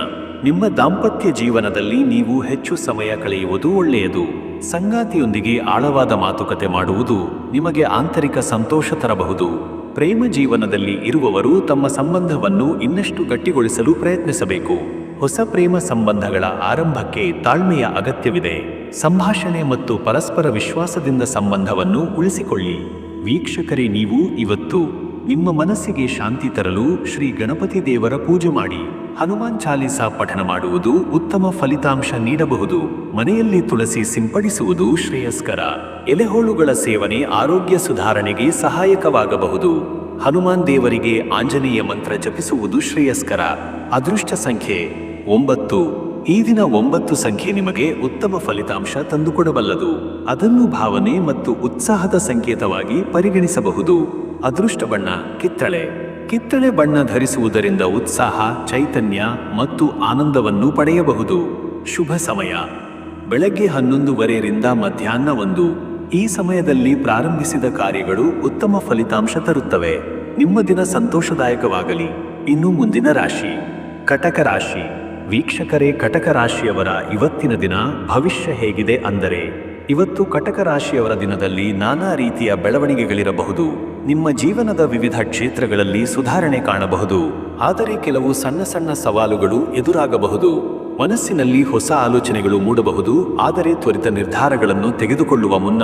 ನಿಮ್ಮ ದಾಂಪತ್ಯ ಜೀವನದಲ್ಲಿ ನೀವು ಹೆಚ್ಚು ಸಮಯ ಕಳೆಯುವುದು ಒಳ್ಳೆಯದು. ಸಂಗಾತಿಯೊಂದಿಗೆ ಆಳವಾದ ಮಾತುಕತೆ ಮಾಡುವುದು ನಿಮಗೆ ಆಂತರಿಕ ಸಂತೋಷ ತರಬಹುದು. ಪ್ರೇಮ ಜೀವನದಲ್ಲಿ ಇರುವವರು ತಮ್ಮ ಸಂಬಂಧವನ್ನು ಇನ್ನಷ್ಟು ಗಟ್ಟಿಗೊಳಿಸಲು ಪ್ರಯತ್ನಿಸಬೇಕು. ಹೊಸ ಪ್ರೇಮ ಸಂಬಂಧಗಳ ಆರಂಭಕ್ಕೆ ತಾಳ್ಮೆಯ ಅಗತ್ಯವಿದೆ. ಸಂಭಾಷಣೆ ಮತ್ತು ಪರಸ್ಪರ ವಿಶ್ವಾಸದಿಂದ ಸಂಬಂಧವನ್ನು ಉಳಿಸಿಕೊಳ್ಳಿ. ವೀಕ್ಷಕರೇ, ನೀವು ಇವತ್ತು ನಿಮ್ಮ ಮನಸ್ಸಿಗೆ ಶಾಂತಿ ತರಲು ಶ್ರೀ ಗಣಪತಿ ದೇವರ ಪೂಜೆ ಮಾಡಿ. ಹನುಮಾನ್ ಚಾಲೀಸಾ ಪಠನ ಮಾಡುವುದು ಉತ್ತಮ ಫಲಿತಾಂಶ ನೀಡಬಹುದು. ಮನೆಯಲ್ಲಿ ತುಳಸಿ ಸಿಂಪಡಿಸುವುದು ಶ್ರೇಯಸ್ಕರ. ಎಲೆಹೋಳುಗಳ ಸೇವನೆ ಆರೋಗ್ಯ ಸುಧಾರಣೆಗೆ ಸಹಾಯಕವಾಗಬಹುದು. ಹನುಮಾನ್ ದೇವರಿಗೆ ಆಂಜನೇಯ ಮಂತ್ರ ಜಪಿಸುವುದು ಶ್ರೇಯಸ್ಕರ. ಅದೃಷ್ಟ ಸಂಖ್ಯೆ 9. ಈ ದಿನ 9 ಸಂಖ್ಯೆ ನಿಮಗೆ ಉತ್ತಮ ಫಲಿತಾಂಶ ತಂದುಕೊಡಬಲ್ಲದು. ಅದನ್ನು ಭಾವನೆ ಮತ್ತು ಉತ್ಸಾಹದ ಸಂಕೇತವಾಗಿ ಪರಿಗಣಿಸಬಹುದು. ಅದೃಷ್ಟ ಬಣ್ಣ ಕಿತ್ತಳೆ. ಕಿತ್ತಳೆ ಬಣ್ಣ ಧರಿಸುವುದರಿಂದ ಉತ್ಸಾಹ, ಚೈತನ್ಯ ಮತ್ತು ಆನಂದವನ್ನು ಪಡೆಯಬಹುದು. ಶುಭ ಸಮಯ: ಬೆಳಗ್ಗೆ 11:30 ರಿಂದ ಮಧ್ಯಾಹ್ನ 1. ಈ ಸಮಯದಲ್ಲಿ ಪ್ರಾರಂಭಿಸಿದ ಕಾರ್ಯಗಳು ಉತ್ತಮ ಫಲಿತಾಂಶ ತರುತ್ತವೆ. ನಿಮ್ಮ ದಿನ ಸಂತೋಷದಾಯಕವಾಗಲಿ. ಇನ್ನು ಮುಂದಿನ ರಾಶಿ ಕಟಕ ರಾಶಿ. ವೀಕ್ಷಕರೇ, ಕಟಕ ರಾಶಿಯವರ ಇವತ್ತಿನ ದಿನ ಭವಿಷ್ಯ ಹೇಗಿದೆ ಅಂದರೆ, ಇವತ್ತು ಕಟಕ ರಾಶಿಯವರ ದಿನದಲ್ಲಿ ನಾನಾ ರೀತಿಯ ಬೆಳವಣಿಗೆಗಳಿರಬಹುದು. ನಿಮ್ಮ ಜೀವನದ ವಿವಿಧ ಕ್ಷೇತ್ರಗಳಲ್ಲಿ ಸುಧಾರಣೆ ಕಾಣಬಹುದು. ಆದರೆ ಕೆಲವು ಸಣ್ಣ ಸಣ್ಣ ಸವಾಲುಗಳು ಎದುರಾಗಬಹುದು. ಮನಸ್ಸಿನಲ್ಲಿ ಹೊಸ ಆಲೋಚನೆಗಳು ಮೂಡಬಹುದು. ಆದರೆ ತ್ವರಿತ ನಿರ್ಧಾರಗಳನ್ನು ತೆಗೆದುಕೊಳ್ಳುವ ಮುನ್ನ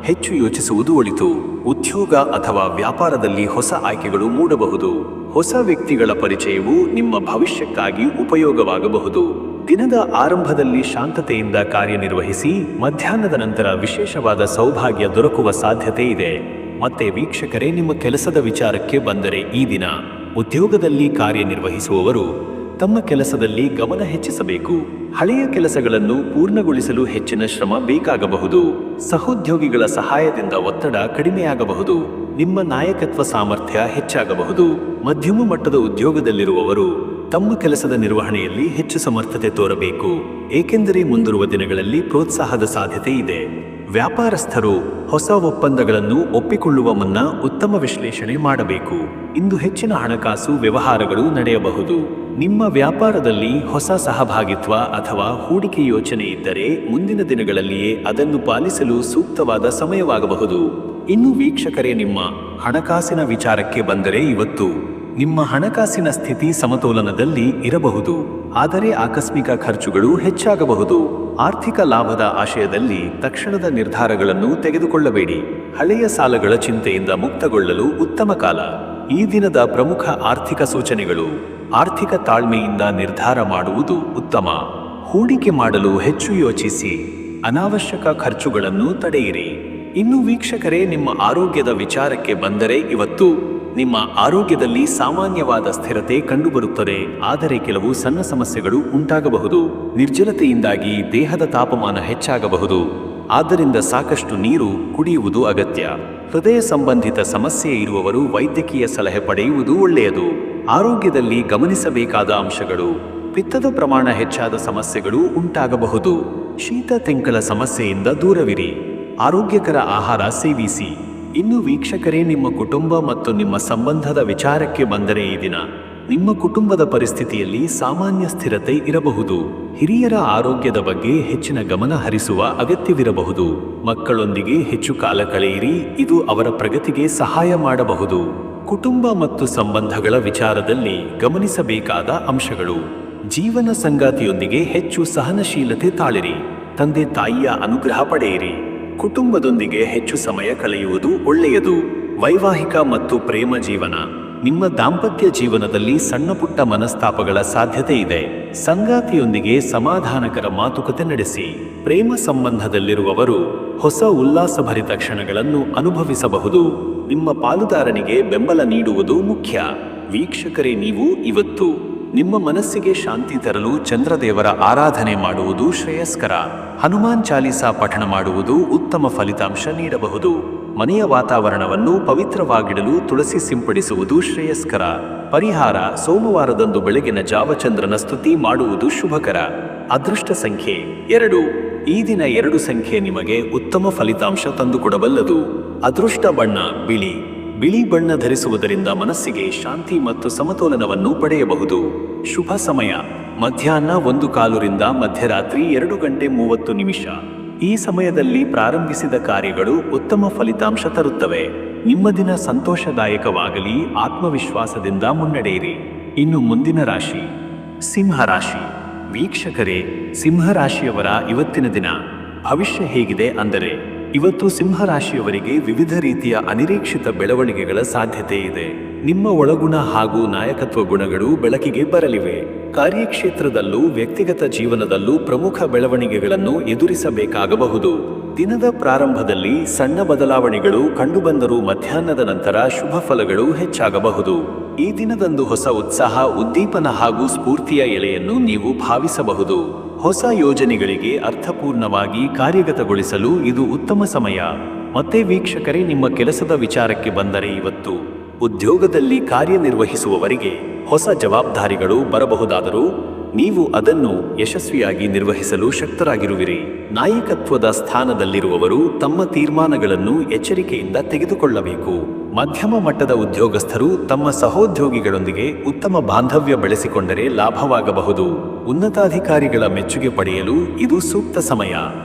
ಹೆಚ್ಚು ಯೋಚಿಸುವುದು ಒಳಿತು. ಉದ್ಯೋಗ ಅಥವಾ ವ್ಯಾಪಾರದಲ್ಲಿ ಹೊಸ ಆಯ್ಕೆಗಳು ಮೂಡಬಹುದು. ಹೊಸ ವ್ಯಕ್ತಿಗಳ ಪರಿಚಯವು ನಿಮ್ಮ ಭವಿಷ್ಯಕ್ಕಾಗಿ ಉಪಯೋಗವಾಗಬಹುದು. ದಿನದ ಆರಂಭದಲ್ಲಿ ಶಾಂತತೆಯಿಂದ ಕಾರ್ಯನಿರ್ವಹಿಸಿ. ಮಧ್ಯಾಹ್ನದ ನಂತರ ವಿಶೇಷವಾದ ಸೌಭಾಗ್ಯ ದೊರಕುವ ಸಾಧ್ಯತೆ ಇದೆ. ಮತ್ತೆ ವೀಕ್ಷಕರೇ, ನಿಮ್ಮ ಕೆಲಸದ ವಿಚಾರಕ್ಕೆ ಬಂದರೆ, ಈ ದಿನ ಉದ್ಯೋಗದಲ್ಲಿ ಕಾರ್ಯನಿರ್ವಹಿಸುವವರು ತಮ್ಮ ಕೆಲಸದಲ್ಲಿ ಗಮನ ಹೆಚ್ಚಿಸಬೇಕು. ಹಳೆಯ ಕೆಲಸಗಳನ್ನು ಪೂರ್ಣಗೊಳಿಸಲು ಹೆಚ್ಚಿನ ಶ್ರಮ ಬೇಕಾಗಬಹುದು. ಸಹೋದ್ಯೋಗಿಗಳ ಸಹಾಯದಿಂದ ಒತ್ತಡ ಕಡಿಮೆಯಾಗಬಹುದು. ನಿಮ್ಮ ನಾಯಕತ್ವ ಸಾಮರ್ಥ್ಯ ಹೆಚ್ಚಾಗಬಹುದು. ಮಧ್ಯಮ ಮಟ್ಟದ ಉದ್ಯೋಗದಲ್ಲಿರುವವರು ತಮ್ಮ ಕೆಲಸದ ನಿರ್ವಹಣೆಯಲ್ಲಿ ಹೆಚ್ಚು ಸಮರ್ಥತೆ ತೋರಬೇಕು, ಏಕೆಂದರೆ ಮುಂದಿರುವ ದಿನಗಳಲ್ಲಿ ಪ್ರೋತ್ಸಾಹದ ಸಾಧ್ಯತೆ ಇದೆ. ವ್ಯಾಪಾರಸ್ಥರು ಹೊಸ ಒಪ್ಪಂದಗಳನ್ನು ಒಪ್ಪಿಕೊಳ್ಳುವ ಮುನ್ನ ಉತ್ತಮ ವಿಶ್ಲೇಷಣೆ ಮಾಡಬೇಕು. ಇಂದು ಹೆಚ್ಚಿನ ಹಣಕಾಸು ವ್ಯವಹಾರಗಳು ನಡೆಯಬಹುದು. ನಿಮ್ಮ ವ್ಯಾಪಾರದಲ್ಲಿ ಹೊಸ ಸಹಭಾಗಿತ್ವ ಅಥವಾ ಹೂಡಿಕೆ ಯೋಚನೆ ಇದ್ದರೆ ಮುಂದಿನ ದಿನಗಳಲ್ಲಿಯೇ ಅದನ್ನು ಪಾಲಿಸಲು ಸೂಕ್ತವಾದ ಸಮಯವಾಗಬಹುದು. ಇನ್ನು ವೀಕ್ಷಕರೇ, ನಿಮ್ಮ ಹಣಕಾಸಿನ ವಿಚಾರಕ್ಕೆ ಬಂದರೆ, ಇವತ್ತು ನಿಮ್ಮ ಹಣಕಾಸಿನ ಸ್ಥಿತಿ ಸಮತೋಲನದಲ್ಲಿ ಇರಬಹುದು. ಆದರೆ ಆಕಸ್ಮಿಕ ಖರ್ಚುಗಳು ಹೆಚ್ಚಾಗಬಹುದು. ಆರ್ಥಿಕ ಲಾಭದ ಆಶಯದಲ್ಲಿ ತಕ್ಷಣದ ನಿರ್ಧಾರಗಳನ್ನು ತೆಗೆದುಕೊಳ್ಳಬೇಡಿ. ಹಳೆಯ ಸಾಲಗಳ ಚಿಂತೆಯಿಂದ ಮುಕ್ತಗೊಳ್ಳಲು ಉತ್ತಮ ಕಾಲ. ಈ ದಿನದ ಪ್ರಮುಖ ಆರ್ಥಿಕ ಸೂಚನೆಗಳು: ಆರ್ಥಿಕ ತಾಳ್ಮೆಯಿಂದ ನಿರ್ಧಾರ ಮಾಡುವುದು ಉತ್ತಮ. ಹೂಡಿಕೆ ಮಾಡಲು ಹೆಚ್ಚು ಯೋಚಿಸಿ. ಅನಾವಶ್ಯಕ ಖರ್ಚುಗಳನ್ನು ತಡೆಯಿರಿ. ಇನ್ನು ವೀಕ್ಷಕರೇ, ನಿಮ್ಮ ಆರೋಗ್ಯದ ವಿಚಾರಕ್ಕೆ ಬಂದರೆ, ಇವತ್ತು ನಿಮ್ಮ ಆರೋಗ್ಯದಲ್ಲಿ ಸಾಮಾನ್ಯವಾದ ಸ್ಥಿರತೆ ಕಂಡುಬರುತ್ತದೆ. ಆದರೆ ಕೆಲವು ಸಣ್ಣ ಸಮಸ್ಯೆಗಳು ಉಂಟಾಗಬಹುದು. ನಿರ್ಜಲತೆಯಿಂದಾಗಿ ದೇಹದ ತಾಪಮಾನ ಹೆಚ್ಚಾಗಬಹುದು. ಆದ್ದರಿಂದ ಸಾಕಷ್ಟು ನೀರು ಕುಡಿಯುವುದು ಅಗತ್ಯ. ಹೃದಯ ಸಂಬಂಧಿತ ಸಮಸ್ಯೆ ಇರುವವರು ವೈದ್ಯಕೀಯ ಸಲಹೆ ಪಡೆಯುವುದು ಒಳ್ಳೆಯದು. ಆರೋಗ್ಯದಲ್ಲಿ ಗಮನಿಸಬೇಕಾದ ಅಂಶಗಳು: ಪಿತ್ತದ ಪ್ರಮಾಣ ಹೆಚ್ಚಾದ ಸಮಸ್ಯೆಗಳು ಉಂಟಾಗಬಹುದು. ಶೀತ ತೆಂಕಲ ಸಮಸ್ಯೆಯಿಂದ ದೂರವಿರಿ. ಆರೋಗ್ಯಕರ ಆಹಾರ ಸೇವಿಸಿ. ಇನ್ನು ವೀಕ್ಷಕರೇ, ನಿಮ್ಮ ಕುಟುಂಬ ಮತ್ತು ನಿಮ್ಮ ಸಂಬಂಧದ ವಿಚಾರಕ್ಕೆ ಬಂದರೆ, ಈ ದಿನ ನಿಮ್ಮ ಕುಟುಂಬದ ಪರಿಸ್ಥಿತಿಯಲ್ಲಿ ಸಾಮಾನ್ಯ ಸ್ಥಿರತೆ ಇರಬಹುದು. ಹಿರಿಯರ ಆರೋಗ್ಯದ ಬಗ್ಗೆ ಹೆಚ್ಚಿನ ಗಮನ ಹರಿಸುವ ಅಗತ್ಯವಿರಬಹುದು. ಮಕ್ಕಳೊಂದಿಗೆ ಹೆಚ್ಚು ಕಾಲ ಕಳೆಯಿರಿ, ಇದು ಅವರ ಪ್ರಗತಿಗೆ ಸಹಾಯ ಮಾಡಬಹುದು. ಕುಟುಂಬ ಮತ್ತು ಸಂಬಂಧಗಳ ವಿಚಾರದಲ್ಲಿ ಗಮನಿಸಬೇಕಾದ ಅಂಶಗಳು: ಜೀವನ ಸಂಗಾತಿಯೊಂದಿಗೆ ಹೆಚ್ಚು ಸಹನಶೀಲತೆ ತಾಳಿರಿ. ತಂದೆ ತಾಯಿಯ ಅನುಗ್ರಹ ಪಡೆಯಿರಿ. ಕುಟುಂಬದೊಂದಿಗೆ ಹೆಚ್ಚು ಸಮಯ ಕಳೆಯುವುದು ಒಳ್ಳೆಯದು. ವೈವಾಹಿಕ ಮತ್ತು ಪ್ರೇಮ ಜೀವನ: ನಿಮ್ಮ ದಾಂಪತ್ಯ ಜೀವನದಲ್ಲಿ ಸಣ್ಣ ಪುಟ್ಟ ಮನಸ್ತಾಪಗಳ ಸಾಧ್ಯತೆ ಇದೆ. ಸಂಗಾತಿಯೊಂದಿಗೆ ಸಮಾಧಾನಕರ ಮಾತುಕತೆ ನಡೆಸಿ. ಪ್ರೇಮ ಸಂಬಂಧದಲ್ಲಿರುವವರು ಹೊಸ ಉಲ್ಲಾಸಭರಿತ ಕ್ಷಣಗಳನ್ನು ಅನುಭವಿಸಬಹುದು. ನಿಮ್ಮ ಪಾಲುದಾರನಿಗೆ ಬೆಂಬಲ ನೀಡುವುದು ಮುಖ್ಯ. ವೀಕ್ಷಕರೇ, ನೀವು ಇವತ್ತು ನಿಮ್ಮ ಮನಸ್ಸಿಗೆ ಶಾಂತಿ ತರಲು ಚಂದ್ರದೇವರ ಆರಾಧನೆ ಮಾಡುವುದು ಶ್ರೇಯಸ್ಕರ. ಹನುಮಾನ್ ಚಾಲೀಸಾ ಪಠಣ ಮಾಡುವುದು ಉತ್ತಮ ಫಲಿತಾಂಶ ನೀಡಬಹುದು. ಮನೆಯ ವಾತಾವರಣವನ್ನು ಪವಿತ್ರವಾಗಿಡಲು ತುಳಸಿ ಸಿಂಪಡಿಸುವುದು ಶ್ರೇಯಸ್ಕರ. ಪರಿಹಾರ: ಸೋಮವಾರದಂದು ಬೆಳಗಿನ ಜಾವ ಚಂದ್ರನ ಸ್ತುತಿ ಮಾಡುವುದು ಶುಭಕರ. ಅದೃಷ್ಟ ಸಂಖ್ಯೆ 2. ಈ ದಿನ 2 ಸಂಖ್ಯೆ ನಿಮಗೆ ಉತ್ತಮ ಫಲಿತಾಂಶ ತಂದುಕೊಡಬಲ್ಲದು. ಅದೃಷ್ಟ ಬಣ್ಣ ಬಿಳಿ. ಬಿಳಿ ಬಣ್ಣ ಧರಿಸುವುದರಿಂದ ಮನಸ್ಸಿಗೆ ಶಾಂತಿ ಮತ್ತು ಸಮತೋಲನವನ್ನು ಪಡೆಯಬಹುದು. ಶುಭ ಸಮಯ: ಮಧ್ಯಾಹ್ನ 1:15 ಮಧ್ಯರಾತ್ರಿ 2:30. ಈ ಸಮಯದಲ್ಲಿ ಪ್ರಾರಂಭಿಸಿದ ಕಾರ್ಯಗಳು ಉತ್ತಮ ಫಲಿತಾಂಶ ತರುತ್ತವೆ. ನಿಮ್ಮ ದಿನ ಸಂತೋಷದಾಯಕವಾಗಲಿ. ಆತ್ಮವಿಶ್ವಾಸದಿಂದ ಮುನ್ನಡೆಯಿರಿ. ಇನ್ನು ಮುಂದಿನ ರಾಶಿ ಸಿಂಹರಾಶಿ. ವೀಕ್ಷಕರೇ, ಸಿಂಹರಾಶಿಯವರ ಇವತ್ತಿನ ದಿನ ಭವಿಷ್ಯ ಹೇಗಿದೆ ಅಂದರೆ, ಇವತ್ತು ಸಿಂಹರಾಶಿಯವರಿಗೆ ವಿವಿಧ ರೀತಿಯ ಅನಿರೀಕ್ಷಿತ ಬೆಳವಣಿಗೆಗಳ ಸಾಧ್ಯತೆ ಇದೆ. ನಿಮ್ಮ ಒಳಗುಣ ಹಾಗೂ ನಾಯಕತ್ವ ಗುಣಗಳು ಬೆಳಕಿಗೆ ಬರಲಿವೆ. ಕಾರ್ಯಕ್ಷೇತ್ರದಲ್ಲೂ ವ್ಯಕ್ತಿಗತ ಜೀವನದಲ್ಲೂ ಪ್ರಮುಖ ಬೆಳವಣಿಗೆಗಳನ್ನು ಎದುರಿಸಬೇಕಾಗಬಹುದು. ದಿನದ ಪ್ರಾರಂಭದಲ್ಲಿ ಸಣ್ಣ ಬದಲಾವಣೆಗಳು ಕಂಡುಬಂದರೂ ಮಧ್ಯಾಹ್ನದ ನಂತರ ಶುಭ ಫಲಗಳು ಹೆಚ್ಚಾಗಬಹುದು. ಈ ದಿನದಂದು ಹೊಸ ಉತ್ಸಾಹ, ಉದ್ದೀಪನ ಹಾಗೂ ಸ್ಫೂರ್ತಿಯ ಎಳೆಯನ್ನು ನೀವು ಭಾವಿಸಬಹುದು. ಹೊಸ ಯೋಜನೆಗಳಿಗೆ ಅರ್ಥಪೂರ್ಣವಾಗಿ ಕಾರ್ಯಗತಗೊಳಿಸಲು ಇದು ಉತ್ತಮ ಸಮಯ. ಮತ್ತೆ ವೀಕ್ಷಕರೇ, ನಿಮ್ಮ ಕೆಲಸದ ವಿಚಾರಕ್ಕೆ ಬಂದರೆ, ಇವತ್ತು ಉದ್ಯೋಗದಲ್ಲಿ ಕಾರ್ಯನಿರ್ವಹಿಸುವವರಿಗೆ ಹೊಸ ಜವಾಬ್ದಾರಿಗಳು ಬರಬಹುದಾದರೂ ನೀವು ಅದನ್ನು ಯಶಸ್ವಿಯಾಗಿ ನಿರ್ವಹಿಸಲು ಶಕ್ತರಾಗಿರುವಿರಿ. ನಾಯಕತ್ವದ ಸ್ಥಾನದಲ್ಲಿರುವವರು ತಮ್ಮ ತೀರ್ಮಾನಗಳನ್ನು ಎಚ್ಚರಿಕೆಯಿಂದ ತೆಗೆದುಕೊಳ್ಳಬೇಕು. ಮಧ್ಯಮ ಮಟ್ಟದ ಉದ್ಯೋಗಸ್ಥರು ತಮ್ಮ ಸಹೋದ್ಯೋಗಿಗಳೊಂದಿಗೆ ಉತ್ತಮ ಬಾಂಧವ್ಯ ಬೆಳೆಸಿಕೊಂಡರೆ ಲಾಭವಾಗಬಹುದು. ಉನ್ನತಾಧಿಕಾರಿಗಳ ಮೆಚ್ಚುಗೆ ಪಡೆಯಲು ಇದು ಸೂಕ್ತ ಸಮಯ.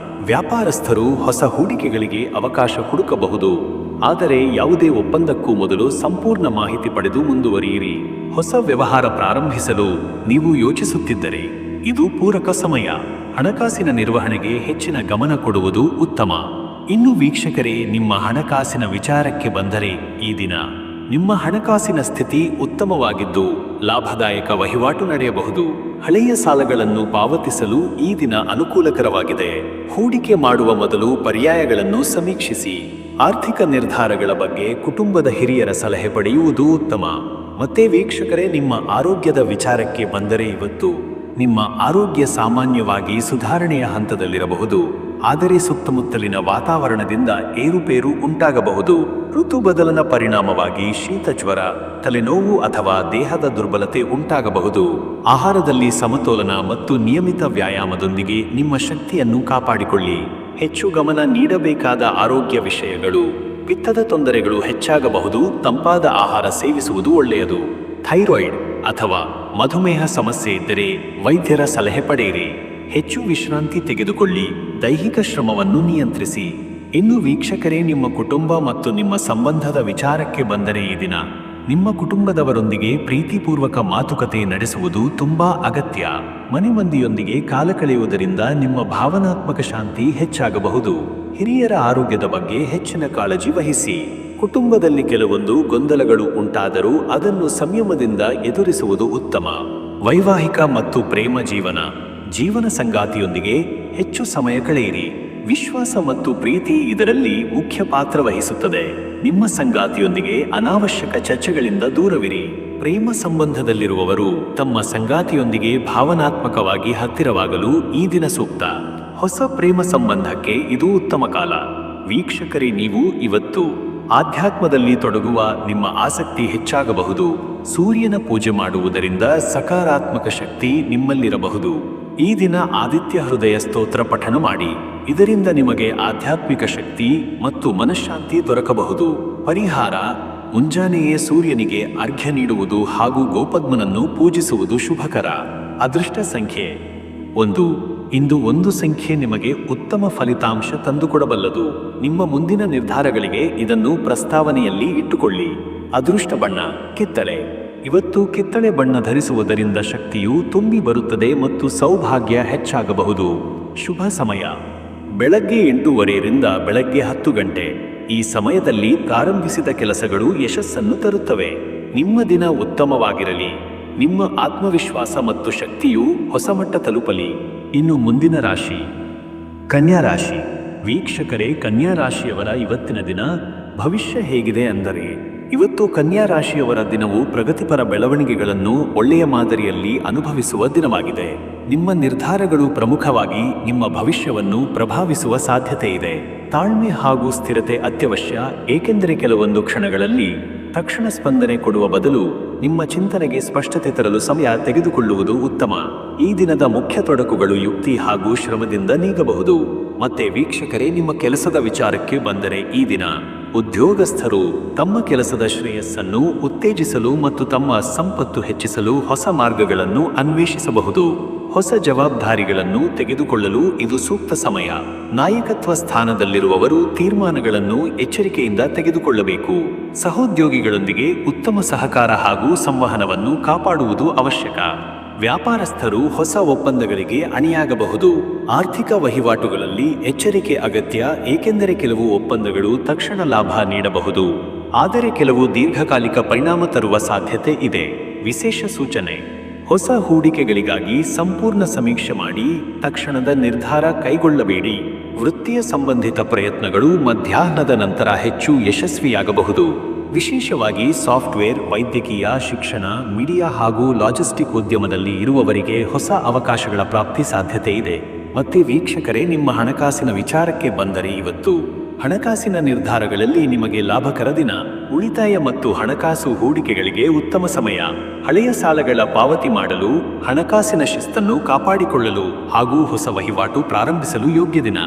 ವ್ಯಾಪಾರಸ್ಥರು ಹೊಸ ಹೂಡಿಕೆಗಳಿಗೆ ಅವಕಾಶ ಹುಡುಕಬಹುದು. ಆದರೆ ಯಾವುದೇ ಒಪ್ಪಂದಕ್ಕೂ ಮೊದಲು ಸಂಪೂರ್ಣ ಮಾಹಿತಿ ಪಡೆದು ಮುಂದುವರಿಯಿರಿ. ಹೊಸ ವ್ಯವಹಾರ ಪ್ರಾರಂಭಿಸಲು ನೀವು ಯೋಚಿಸುತ್ತಿದ್ದರೆ ಇದು ಪೂರಕ ಸಮಯ. ಹಣಕಾಸಿನ ನಿರ್ವಹಣೆಗೆ ಹೆಚ್ಚಿನ ಗಮನ ಕೊಡುವುದು ಉತ್ತಮ. ಇನ್ನು ವೀಕ್ಷಕರೇ, ನಿಮ್ಮ ಹಣಕಾಸಿನ ವಿಚಾರಕ್ಕೆ ಬಂದರೆ ಈ ದಿನ ನಿಮ್ಮ ಹಣಕಾಸಿನ ಸ್ಥಿತಿ ಉತ್ತಮವಾಗಿದ್ದು ಲಾಭದಾಯಕ ವಹಿವಾಟು ನಡೆಯಬಹುದು. ಹಳೆಯ ಸಾಲಗಳನ್ನು ಪಾವತಿಸಲು ಈ ದಿನ ಅನುಕೂಲಕರವಾಗಿದೆ. ಹೂಡಿಕೆ ಮಾಡುವ ಮೊದಲು ಪರ್ಯಾಯಗಳನ್ನು ಸಮೀಕ್ಷಿಸಿ. ಆರ್ಥಿಕ ನಿರ್ಧಾರಗಳ ಬಗ್ಗೆ ಕುಟುಂಬದ ಹಿರಿಯರ ಸಲಹೆ ಪಡೆಯುವುದು ಉತ್ತಮ. ಮತ್ತೆ ವೀಕ್ಷಕರೇ, ನಿಮ್ಮ ಆರೋಗ್ಯದ ವಿಚಾರಕ್ಕೆ ಬಂದರೆ ಇವತ್ತು ನಿಮ್ಮ ಆರೋಗ್ಯ ಸಾಮಾನ್ಯವಾಗಿ ಸುಧಾರಣೆಯ ಹಂತದಲ್ಲಿರಬಹುದು. ಆದರೆ ಸುತ್ತಮುತ್ತಲಿನ ವಾತಾವರಣದಿಂದ ಏರುಪೇರು ಉಂಟಾಗಬಹುದು. ಋತು ಬದಲನ ಪರಿಣಾಮವಾಗಿ ಶೀತ, ಜ್ವರ, ತಲೆನೋವು ಅಥವಾ ದೇಹದ ದುರ್ಬಲತೆ ಉಂಟಾಗಬಹುದು. ಆಹಾರದಲ್ಲಿ ಸಮತೋಲನ ಮತ್ತು ನಿಯಮಿತ ವ್ಯಾಯಾಮದೊಂದಿಗೆ ನಿಮ್ಮ ಶಕ್ತಿಯನ್ನು ಕಾಪಾಡಿಕೊಳ್ಳಿ. ಹೆಚ್ಚು ಗಮನ ನೀಡಬೇಕಾದ ಆರೋಗ್ಯ ವಿಷಯಗಳು. ಪಿತ್ತದ ತೊಂದರೆಗಳು ಹೆಚ್ಚಾಗಬಹುದು. ತಂಪಾದ ಆಹಾರ ಸೇವಿಸುವುದು ಒಳ್ಳೆಯದು. ಥೈರಾಯ್ಡ್ ಅಥವಾ ಮಧುಮೇಹ ಸಮಸ್ಯೆ ಇದ್ದರೆ ವೈದ್ಯರ ಸಲಹೆ ಪಡೆಯಿರಿ. ಹೆಚ್ಚು ವಿಶ್ರಾಂತಿ ತೆಗೆದುಕೊಳ್ಳಿ. ದೈಹಿಕ ಶ್ರಮವನ್ನು ನಿಯಂತ್ರಿಸಿ. ಇನ್ನು ವೀಕ್ಷಕರೇ, ನಿಮ್ಮ ಕುಟುಂಬ ಮತ್ತು ನಿಮ್ಮ ಸಂಬಂಧದ ವಿಚಾರಕ್ಕೆ ಬಂದರೆ ಈ ದಿನ ನಿಮ್ಮ ಕುಟುಂಬದವರೊಂದಿಗೆ ಪ್ರೀತಿಪೂರ್ವಕ ಮಾತುಕತೆ ನಡೆಸುವುದು ತುಂಬಾ ಅಗತ್ಯ. ಮನೆ ಮಂದಿಯೊಂದಿಗೆ ಕಾಲ ಕಳೆಯುವುದರಿಂದ ನಿಮ್ಮ ಭಾವನಾತ್ಮಕ ಶಾಂತಿ ಹೆಚ್ಚಾಗಬಹುದು. ಹಿರಿಯರ ಆರೋಗ್ಯದ ಬಗ್ಗೆ ಹೆಚ್ಚಿನ ಕಾಳಜಿ ವಹಿಸಿ. ಕುಟುಂಬದಲ್ಲಿ ಕೆಲವೊಂದು ಗೊಂದಲಗಳು ಉಂಟಾದರೂ ಅದನ್ನು ಸಂಯಮದಿಂದ ಎದುರಿಸುವುದು ಉತ್ತಮ. ವೈವಾಹಿಕ ಮತ್ತು ಪ್ರೇಮ ಜೀವನ ಸಂಗಾತಿಯೊಂದಿಗೆ ಹೆಚ್ಚು ಸಮಯ ಕಳೆಯಿರಿ. ವಿಶ್ವಾಸ ಮತ್ತು ಪ್ರೀತಿ ಇದರಲ್ಲಿ ಮುಖ್ಯ ಪಾತ್ರ ವಹಿಸುತ್ತದೆ. ನಿಮ್ಮ ಸಂಗಾತಿಯೊಂದಿಗೆ ಅನಾವಶ್ಯಕ ಚರ್ಚೆಗಳಿಂದ ದೂರವಿರಿ. ಪ್ರೇಮ ಸಂಬಂಧದಲ್ಲಿರುವವರು ತಮ್ಮ ಸಂಗಾತಿಯೊಂದಿಗೆ ಭಾವನಾತ್ಮಕವಾಗಿ ಹತ್ತಿರವಾಗಲು ಈ ದಿನ ಸೂಕ್ತ. ಹೊಸ ಪ್ರೇಮ ಸಂಬಂಧಕ್ಕೆ ಇದು ಉತ್ತಮ ಕಾಲ. ವೀಕ್ಷಕರೇ, ನೀವು ಇವತ್ತು ಆಧ್ಯಾತ್ಮದಲ್ಲಿ ತೊಡಗುವ ನಿಮ್ಮ ಆಸಕ್ತಿ ಹೆಚ್ಚಾಗಬಹುದು. ಸೂರ್ಯನ ಪೂಜೆ ಮಾಡುವುದರಿಂದ ಸಕಾರಾತ್ಮಕ ಶಕ್ತಿ ನಿಮ್ಮಲ್ಲಿರಬಹುದು. ಈ ದಿನ ಆದಿತ್ಯ ಹೃದಯ ಸ್ತೋತ್ರ ಪಠಣ ಮಾಡಿ. ಇದರಿಂದ ನಿಮಗೆ ಆಧ್ಯಾತ್ಮಿಕ ಶಕ್ತಿ ಮತ್ತು ಮನಃಶಾಂತಿ ದೊರಕಬಹುದು. ಪರಿಹಾರ: ಮುಂಜಾನೆಯೇ ಸೂರ್ಯನಿಗೆ ಅರ್ಘ್ಯ ನೀಡುವುದು ಹಾಗೂ ಗೋಪದ್ಮನನ್ನು ಪೂಜಿಸುವುದು ಶುಭಕರ. ಅದೃಷ್ಟ ಸಂಖ್ಯೆ 1. ಇಂದು ಒಂದು ಸಂಖ್ಯೆ ನಿಮಗೆ ಉತ್ತಮ ಫಲಿತಾಂಶ ತಂದುಕೊಡಬಲ್ಲದು. ನಿಮ್ಮ ಮುಂದಿನ ನಿರ್ಧಾರಗಳಿಗೆ ಇದನ್ನು ಪ್ರಸ್ತಾವನೆಯಲ್ಲಿ ಇಟ್ಟುಕೊಳ್ಳಿ. ಅದೃಷ್ಟ ಬಣ್ಣ ಕಿತ್ತಳೆ. ಇವತ್ತು ಕಿತ್ತಳೆ ಬಣ್ಣ ಧರಿಸುವುದರಿಂದ ಶಕ್ತಿಯು ತುಂಬಿ ಬರುತ್ತದೆ ಮತ್ತು ಸೌಭಾಗ್ಯ ಹೆಚ್ಚಾಗಬಹುದು. ಶುಭ ಸಮಯ: ಬೆಳಗ್ಗೆ 8:30 ರಿಂದ ಬೆಳಗ್ಗೆ 10 ಗಂಟೆ. ಈ ಸಮಯದಲ್ಲಿ ಪ್ರಾರಂಭಿಸಿದ ಕೆಲಸಗಳು ಯಶಸ್ಸನ್ನು ತರುತ್ತವೆ. ನಿಮ್ಮ ದಿನ ಉತ್ತಮವಾಗಿರಲಿ. ನಿಮ್ಮ ಆತ್ಮವಿಶ್ವಾಸ ಮತ್ತು ಶಕ್ತಿಯು ಹೊಸ ಮಟ್ಟ ತಲುಪಲಿ. ಇನ್ನು ಮುಂದಿನ ರಾಶಿ ಕನ್ಯಾ ರಾಶಿ. ವೀಕ್ಷಕರೇ, ಕನ್ಯಾ ರಾಶಿಯವರ ಇವತ್ತಿನ ದಿನ ಭವಿಷ್ಯ ಹೇಗಿದೆ ಅಂದರೆ, ಇವತ್ತು ಕನ್ಯಾ ರಾಶಿಯವರ ದಿನವು ಪ್ರಗತಿಪರ ಬೆಳವಣಿಗೆಗಳನ್ನು ಒಳ್ಳೆಯ ಮಾದರಿಯಲ್ಲಿ ಅನುಭವಿಸುವ ದಿನವಾಗಿದೆ. ನಿಮ್ಮ ನಿರ್ಧಾರಗಳು ಪ್ರಮುಖವಾಗಿ ನಿಮ್ಮ ಭವಿಷ್ಯವನ್ನು ಪ್ರಭಾವಿಸುವ ಸಾಧ್ಯತೆ ಇದೆ. ತಾಳ್ಮೆ ಹಾಗೂ ಸ್ಥಿರತೆ ಅತ್ಯವಶ್ಯ, ಏಕೆಂದರೆ ಕೆಲವೊಂದು ಕ್ಷಣಗಳಲ್ಲಿ ತಕ್ಷಣ ಸ್ಪಂದನೆ ಕೊಡುವ ಬದಲು ನಿಮ್ಮ ಚಿಂತನೆಗೆ ಸ್ಪಷ್ಟತೆ ತರಲು ಸಮಯ ತೆಗೆದುಕೊಳ್ಳುವುದು ಉತ್ತಮ. ಈ ದಿನದ ಮುಖ್ಯ ತೊಡಕುಗಳು ಯುಕ್ತಿ ಹಾಗೂ ಶ್ರಮದಿಂದ ನೀಗಬಹುದು. ಮತ್ತೆ ವೀಕ್ಷಕರೇ, ನಿಮ್ಮ ಕೆಲಸದ ವಿಚಾರಕ್ಕೆ ಬಂದರೆ ಈ ದಿನ ಉದ್ಯೋಗಸ್ಥರು ತಮ್ಮ ಕೆಲಸದ ಶ್ರೇಯಸ್ಸನ್ನು ಉತ್ತೇಜಿಸಲು ಮತ್ತು ತಮ್ಮ ಸಂಪತ್ತು ಹೆಚ್ಚಿಸಲು ಹೊಸ ಮಾರ್ಗಗಳನ್ನು ಅನ್ವೇಷಿಸಬಹುದು. ಹೊಸ ಜವಾಬ್ದಾರಿಗಳನ್ನು ತೆಗೆದುಕೊಳ್ಳಲು ಇದು ಸೂಕ್ತ ಸಮಯ. ನಾಯಕತ್ವ ಸ್ಥಾನದಲ್ಲಿರುವವರು ತೀರ್ಮಾನಗಳನ್ನು ಎಚ್ಚರಿಕೆಯಿಂದ ತೆಗೆದುಕೊಳ್ಳಬೇಕು. ಸಹೋದ್ಯೋಗಿಗಳೊಂದಿಗೆ ಉತ್ತಮ ಸಹಕಾರ ಹಾಗೂ ಸಂವಹನವನ್ನು ಕಾಪಾಡುವುದು ಅವಶ್ಯಕ. ವ್ಯಾಪಾರಸ್ಥರು ಹೊಸ ಒಪ್ಪಂದಗಳಿಗೆ ಅಣಿಯಾಗಬಹುದು. ಆರ್ಥಿಕ ವಹಿವಾಟುಗಳಲ್ಲಿ ಎಚ್ಚರಿಕೆ ಅಗತ್ಯ, ಏಕೆಂದರೆ ಕೆಲವು ಒಪ್ಪಂದಗಳು ತಕ್ಷಣ ಲಾಭ ನೀಡಬಹುದು, ಆದರೆ ಕೆಲವು ದೀರ್ಘಕಾಲಿಕ ಪರಿಣಾಮ ತರುವ ಸಾಧ್ಯತೆ ಇದೆ. ವಿಶೇಷ ಸೂಚನೆ: ಹೊಸ ಹೂಡಿಕೆಗಳಿಗಾಗಿ ಸಂಪೂರ್ಣ ಸಮೀಕ್ಷೆ ಮಾಡಿ ತಕ್ಷಣದ ನಿರ್ಧಾರ ಕೈಗೊಳ್ಳಬೇಡಿ. ವೃತ್ತಿಯ ಸಂಬಂಧಿತ ಪ್ರಯತ್ನಗಳು ಮಧ್ಯಾಹ್ನದ ನಂತರ ಹೆಚ್ಚು ಯಶಸ್ವಿಯಾಗಬಹುದು. ವಿಶೇಷವಾಗಿ ಸಾಫ್ಟ್ವೇರ್, ವೈದ್ಯಕೀಯ, ಶಿಕ್ಷಣ, ಮೀಡಿಯಾ ಹಾಗೂ ಲಾಜಿಸ್ಟಿಕ್ ಉದ್ಯಮದಲ್ಲಿ ಇರುವವರಿಗೆ ಹೊಸ ಅವಕಾಶಗಳ ಪ್ರಾಪ್ತಿ ಸಾಧ್ಯತೆ ಇದೆ. ಮತ್ತೆ ವೀಕ್ಷಕರೇ, ನಿಮ್ಮ ಹಣಕಾಸಿನ ವಿಚಾರಕ್ಕೆ ಬಂದರೆ ಇವತ್ತು ಹಣಕಾಸಿನ ನಿರ್ಧಾರಗಳಲ್ಲಿ ನಿಮಗೆ ಲಾಭಕರ ದಿನ. ಉಳಿತಾಯ ಮತ್ತು ಹಣಕಾಸು ಹೂಡಿಕೆಗಳಿಗೆ ಉತ್ತಮ ಸಮಯ. ಹಳೆಯ ಸಾಲಗಳ ಪಾವತಿ ಮಾಡಲು, ಹಣಕಾಸಿನ ಶಿಸ್ತನ್ನು ಕಾಪಾಡಿಕೊಳ್ಳಲು ಹಾಗೂ ಹೊಸ ವಹಿವಾಟು ಪ್ರಾರಂಭಿಸಲು ಯೋಗ್ಯ ದಿನ.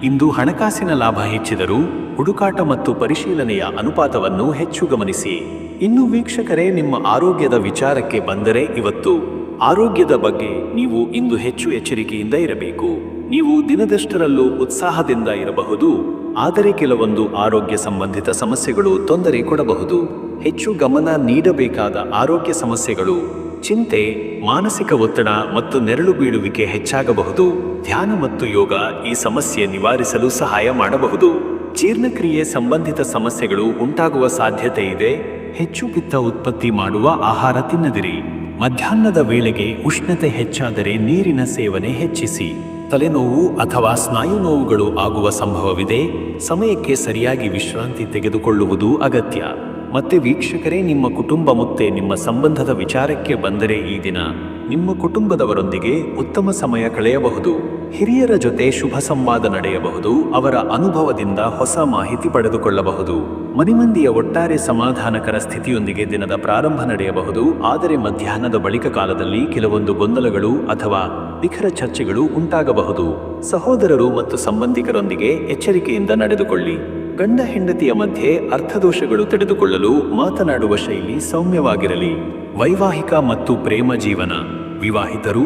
ಇಂದು ಹಣಕಾಸಿನ ಲಾಭ ಹೆಚ್ಚಿದರೂ ಹುಡುಕಾಟ ಮತ್ತು ಪರಿಶೀಲನೆಯ ಅನುಪಾತವನ್ನು ಹೆಚ್ಚು ಗಮನಿಸಿ. ಇನ್ನು ವೀಕ್ಷಕರೇ, ನಿಮ್ಮ ಆರೋಗ್ಯದ ವಿಚಾರಕ್ಕೆ ಬಂದರೆ ಇವತ್ತು ಆರೋಗ್ಯದ ಬಗ್ಗೆ ನೀವು ಇಂದು ಹೆಚ್ಚು ಎಚ್ಚರಿಕೆಯಿಂದ ಇರಬೇಕು. ನೀವು ದಿನದಷ್ಟರಲ್ಲೂ ಉತ್ಸಾಹದಿಂದ ಇರಬಹುದು, ಆದರೆ ಕೆಲವೊಂದು ಆರೋಗ್ಯ ಸಂಬಂಧಿತ ಸಮಸ್ಯೆಗಳು ತೊಂದರೆ ಕೊಡಬಹುದು. ಹೆಚ್ಚು ಗಮನ ನೀಡಬೇಕಾದ ಆರೋಗ್ಯ ಸಮಸ್ಯೆಗಳು: ಚಿಂತೆ, ಮಾನಸಿಕ ಒತ್ತಡ ಮತ್ತು ನೆರಳು ಬೀಳುವಿಕೆ ಹೆಚ್ಚಾಗಬಹುದು. ಧ್ಯಾನ ಮತ್ತು ಯೋಗ ಈ ಸಮಸ್ಯೆ ನಿವಾರಿಸಲು ಸಹಾಯ ಮಾಡಬಹುದು. ಜೀರ್ಣಕ್ರಿಯೆ ಸಂಬಂಧಿತ ಸಮಸ್ಯೆಗಳು ಉಂಟಾಗುವ ಸಾಧ್ಯತೆ ಇದೆ. ಹೆಚ್ಚು ಪಿತ್ತ ಉತ್ಪತ್ತಿ ಮಾಡುವ ಆಹಾರ ತಿನ್ನದಿರಿ. ಮಧ್ಯಾಹ್ನದ ವೇಳೆಗೆ ಉಷ್ಣತೆ ಹೆಚ್ಚಾದರೆ ನೀರಿನ ಸೇವನೆ ಹೆಚ್ಚಿಸಿ. ತಲೆನೋವು ಅಥವಾ ಸ್ನಾಯು ನೋವುಗಳು ಆಗುವ ಸಂಭವವಿದೆ. ಸಮಯಕ್ಕೆ ಸರಿಯಾಗಿ ವಿಶ್ರಾಂತಿ ತೆಗೆದುಕೊಳ್ಳುವುದು ಅಗತ್ಯ. ಮತ್ತೆ ವೀಕ್ಷಕರೇ, ನಿಮ್ಮ ಕುಟುಂಬ ಮತ್ತೆ ನಿಮ್ಮ ಸಂಬಂಧದ ವಿಚಾರಕ್ಕೆ ಬಂದರೆ ಈ ದಿನ ನಿಮ್ಮ ಕುಟುಂಬದವರೊಂದಿಗೆ ಉತ್ತಮ ಸಮಯ ಕಳೆಯಬಹುದು. ಹಿರಿಯರ ಜೊತೆ ಶುಭ ಸಂವಾದ ನಡೆಯಬಹುದು. ಅವರ ಅನುಭವದಿಂದ ಹೊಸ ಮಾಹಿತಿ ಪಡೆದುಕೊಳ್ಳಬಹುದು. ಮನೆಮಂದಿಯ ಒಟ್ಟಾರೆ ಸಮಾಧಾನಕರ ಸ್ಥಿತಿಯೊಂದಿಗೆ ದಿನದ ಪ್ರಾರಂಭ ನಡೆಯಬಹುದು. ಆದರೆ ಮಧ್ಯಾಹ್ನದ ಬಳಿಕ ಕಾಲದಲ್ಲಿ ಕೆಲವೊಂದು ಗೊಂದಲಗಳು ಅಥವಾ ನಿಖರ ಚರ್ಚೆಗಳು ಉಂಟಾಗಬಹುದು. ಸಹೋದರರು ಮತ್ತು ಸಂಬಂಧಿಕರೊಂದಿಗೆ ಎಚ್ಚರಿಕೆಯಿಂದ ನಡೆದುಕೊಳ್ಳಿ. ಗಂಡ ಹೆಂಡತಿಯ ಮಧ್ಯೆ ಅರ್ಥದೋಷಗಳು ತಡೆದುಕೊಳ್ಳಲು ಮಾತನಾಡುವ ಶೈಲಿ ಸೌಮ್ಯವಾಗಿರಲಿ. ವೈವಾಹಿಕ ಮತ್ತು ಪ್ರೇಮ ಜೀವನ: ವಿವಾಹಿತರು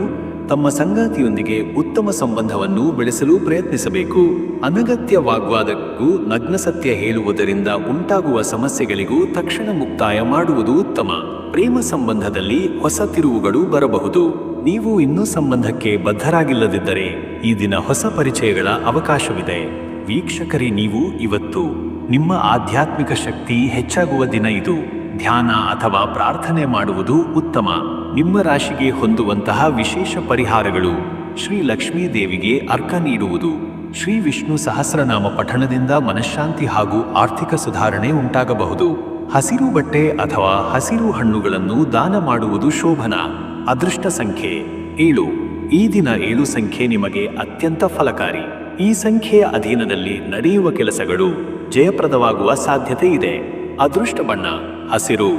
ತಮ್ಮ ಸಂಗಾತಿಯೊಂದಿಗೆ ಉತ್ತಮ ಸಂಬಂಧವನ್ನು ಬೆಳೆಸಲು ಪ್ರಯತ್ನಿಸಬೇಕು. ಅನಗತ್ಯ ವಾಗ್ವಾದಕ್ಕೂ ನಗ್ನ ಸತ್ಯ ಹೇಳುವುದರಿಂದ ಉಂಟಾಗುವ ಸಮಸ್ಯೆಗಳಿಗೂ ತಕ್ಷಣ ಮುಕ್ತಾಯ ಮಾಡುವುದು ಉತ್ತಮ. ಪ್ರೇಮ ಸಂಬಂಧದಲ್ಲಿ ಹೊಸ ತಿರುವುಗಳು ಬರಬಹುದು. ನೀವು ಇನ್ನೂ ಸಂಬಂಧಕ್ಕೆ ಬದ್ಧರಾಗಿಲ್ಲದಿದ್ದರೆ ಈ ದಿನ ಹೊಸ ಪರಿಚಯಗಳ ಅವಕಾಶವಿದೆ. ವೀಕ್ಷಕರೇ, ನೀವು ಇವತ್ತು ನಿಮ್ಮ ಆಧ್ಯಾತ್ಮಿಕ ಶಕ್ತಿ ಹೆಚ್ಚಾಗುವ ದಿನ ಇದು. ಧ್ಯಾನ ಅಥವಾ ಪ್ರಾರ್ಥನೆ ಮಾಡುವುದು ಉತ್ತಮ. ನಿಮ್ಮ ರಾಶಿಗೆ ಹೊಂದುವಂತಹ ವಿಶೇಷ ಪರಿಹಾರಗಳು: ಶ್ರೀ ಲಕ್ಷ್ಮೀ ದೇವಿಗೆ ಅರ್ಕ ನೀಡುವುದು. ಶ್ರೀ ವಿಷ್ಣು ಸಹಸ್ರನಾಮ ಪಠಣದಿಂದ ಮನಃಶಾಂತಿ ಹಾಗೂ ಆರ್ಥಿಕ ಸುಧಾರಣೆ ಉಂಟಾಗಬಹುದು. ಹಸಿರು ಬಟ್ಟೆ ಅಥವಾ ಹಸಿರು ಹಣ್ಣುಗಳನ್ನು ದಾನ ಮಾಡುವುದು ಶೋಭನ. ಅದೃಷ್ಟ ಸಂಖ್ಯೆ 7. ಈ ದಿನ 7 ಸಂಖ್ಯೆ ನಿಮಗೆ ಅತ್ಯಂತ ಫಲಕಾರಿ. ಈ ಸಂಖ್ಯೆಯ ಅಧೀನದಲ್ಲಿ ನಡೆಯುವ ಕೆಲಸಗಳು ಜಯಪ್ರದವಾಗುವ ಸಾಧ್ಯತೆ ಇದೆ. ಅದೃಷ್ಟ ಬಣ್ಣ ಹಸಿರು.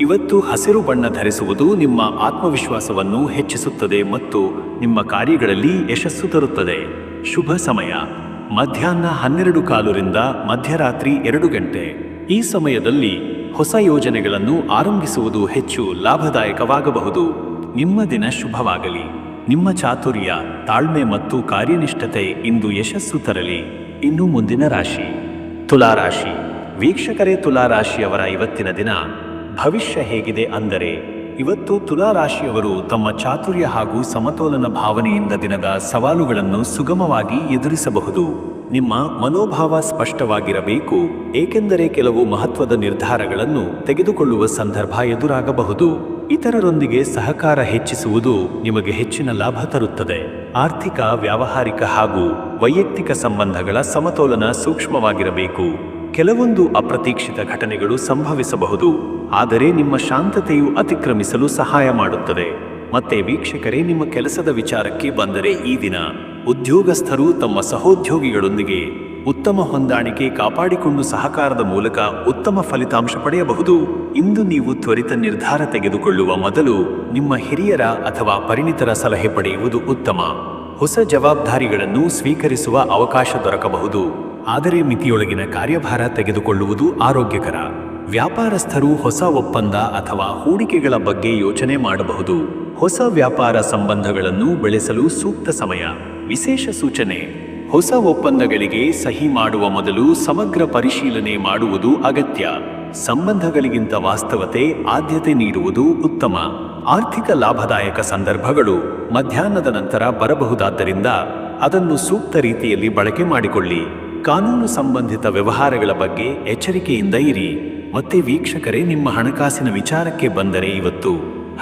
ಇವತ್ತು ಹಸಿರು ಬಣ್ಣ ಧರಿಸುವುದು ನಿಮ್ಮ ಆತ್ಮವಿಶ್ವಾಸವನ್ನು ಹೆಚ್ಚಿಸುತ್ತದೆ ಮತ್ತು ನಿಮ್ಮ ಕಾರ್ಯಗಳಲ್ಲಿ ಯಶಸ್ಸು ತರುತ್ತದೆ. ಶುಭ ಸಮಯ: ಮಧ್ಯಾಹ್ನ 12:15 ಮಧ್ಯರಾತ್ರಿ 2 ಗಂಟೆ. ಈ ಸಮಯದಲ್ಲಿ ಹೊಸ ಯೋಜನೆಗಳನ್ನು ಆರಂಭಿಸುವುದು ಹೆಚ್ಚು ಲಾಭದಾಯಕವಾಗಬಹುದು. ನಿಮ್ಮ ದಿನ ಶುಭವಾಗಲಿ. ನಿಮ್ಮ ಚಾತುರ್ಯ, ತಾಳ್ಮೆ ಮತ್ತು ಕಾರ್ಯನಿಷ್ಠತೆ ಇಂದು ಯಶಸ್ಸು ತರಲಿ. ಇನ್ನು ಮುಂದಿನ ರಾಶಿ ತುಲಾರಾಶಿ. ವೀಕ್ಷಕರೇ, ತುಲಾರಾಶಿಯವರ ಇವತ್ತಿನ ದಿನ ಭವಿಷ್ಯ ಹೇಗಿದೆ ಅಂದರೆ, ಇವತ್ತು ತುಲಾರಾಶಿಯವರು ತಮ್ಮ ಚಾತುರ್ಯ ಹಾಗೂ ಸಮತೋಲನ ಭಾವನೆಯಿಂದ ದಿನದ ಸವಾಲುಗಳನ್ನು ಸುಗಮವಾಗಿ ಎದುರಿಸಬಹುದು. ನಿಮ್ಮ ಮನೋಭಾವ ಸ್ಪಷ್ಟವಾಗಿರಬೇಕು, ಏಕೆಂದರೆ ಕೆಲವು ಮಹತ್ವದ ನಿರ್ಧಾರಗಳನ್ನು ತೆಗೆದುಕೊಳ್ಳುವ ಸಂದರ್ಭ ಎದುರಾಗಬಹುದು. ಇತರರೊಂದಿಗೆ ಸಹಕಾರ ಹೆಚ್ಚಿಸುವುದು ನಿಮಗೆ ಹೆಚ್ಚಿನ ಲಾಭ ತರುತ್ತದೆ. ಆರ್ಥಿಕ, ವ್ಯಾವಹಾರಿಕ ಹಾಗೂ ವೈಯಕ್ತಿಕ ಸಂಬಂಧಗಳ ಸಮತೋಲನ ಸೂಕ್ಷ್ಮವಾಗಿರಬೇಕು. ಕೆಲವೊಂದು ಅಪ್ರತೀಕ್ಷಿತ ಘಟನೆಗಳು ಸಂಭವಿಸಬಹುದು, ಆದರೆ ನಿಮ್ಮ ಶಾಂತತೆಯು ಅತಿಕ್ರಮಿಸಲು ಸಹಾಯ ಮಾಡುತ್ತದೆ. ಮತ್ತೆ ವೀಕ್ಷಕರೇ, ನಿಮ್ಮ ಕೆಲಸದ ವಿಚಾರಕ್ಕೆ ಬಂದರೆ ಈ ದಿನ ಉದ್ಯೋಗಸ್ಥರು ತಮ್ಮ ಸಹೋದ್ಯೋಗಿಗಳೊಂದಿಗೆ ಉತ್ತಮ ಹೊಂದಾಣಿಕೆ ಕಾಪಾಡಿಕೊಂಡು ಸಹಕಾರದ ಮೂಲಕ ಉತ್ತಮ ಫಲಿತಾಂಶ ಪಡೆಯಬಹುದು. ಇಂದು ನೀವು ತ್ವರಿತ ನಿರ್ಧಾರ ತೆಗೆದುಕೊಳ್ಳುವ ಮೊದಲು ನಿಮ್ಮ ಹಿರಿಯರ ಅಥವಾ ಪರಿಣಿತರ ಸಲಹೆ ಪಡೆಯುವುದು ಉತ್ತಮ. ಹೊಸ ಜವಾಬ್ದಾರಿಗಳನ್ನು ಸ್ವೀಕರಿಸುವ ಅವಕಾಶ ದೊರಕಬಹುದು, ಆದರೆ ಮಿತಿಯೊಳಗಿನ ಕಾರ್ಯಭಾರ ತೆಗೆದುಕೊಳ್ಳುವುದು ಆರೋಗ್ಯಕರ. ವ್ಯಾಪಾರಸ್ಥರು ಹೊಸ ಒಪ್ಪಂದ ಅಥವಾ ಹೂಡಿಕೆಗಳ ಬಗ್ಗೆ ಯೋಚನೆ ಮಾಡಬಹುದು. ಹೊಸ ವ್ಯಾಪಾರ ಸಂಬಂಧಗಳನ್ನು ಬೆಳೆಸಲು ಸೂಕ್ತ ಸಮಯ. ವಿಶೇಷ ಸೂಚನೆ: ಹೊಸ ಒಪ್ಪಂದಗಳಿಗೆ ಸಹಿ ಮಾಡುವ ಮೊದಲು ಸಮಗ್ರ ಪರಿಶೀಲನೆ ಮಾಡುವುದು ಅಗತ್ಯ. ಸಂಬಂಧಗಳಿಗಿಂತ ವಾಸ್ತವತೆ ಆದ್ಯತೆ ನೀಡುವುದು ಉತ್ತಮ. ಆರ್ಥಿಕ ಲಾಭದಾಯಕ ಸಂದರ್ಭಗಳು ಮಧ್ಯಾಹ್ನದ ನಂತರ ಬರಬಹುದಾದ್ದರಿಂದ ಅದನ್ನು ಸೂಕ್ತ ರೀತಿಯಲ್ಲಿ ಬಳಕೆ ಮಾಡಿಕೊಳ್ಳಿ. ಕಾನೂನು ಸಂಬಂಧಿತ ವ್ಯವಹಾರಗಳ ಬಗ್ಗೆ ಎಚ್ಚರಿಕೆಯಿಂದ ಇರಿ. ಮತ್ತೆ ವೀಕ್ಷಕರೇ, ನಿಮ್ಮ ಹಣಕಾಸಿನ ವಿಚಾರಕ್ಕೆ ಬಂದರೆ ಇವತ್ತು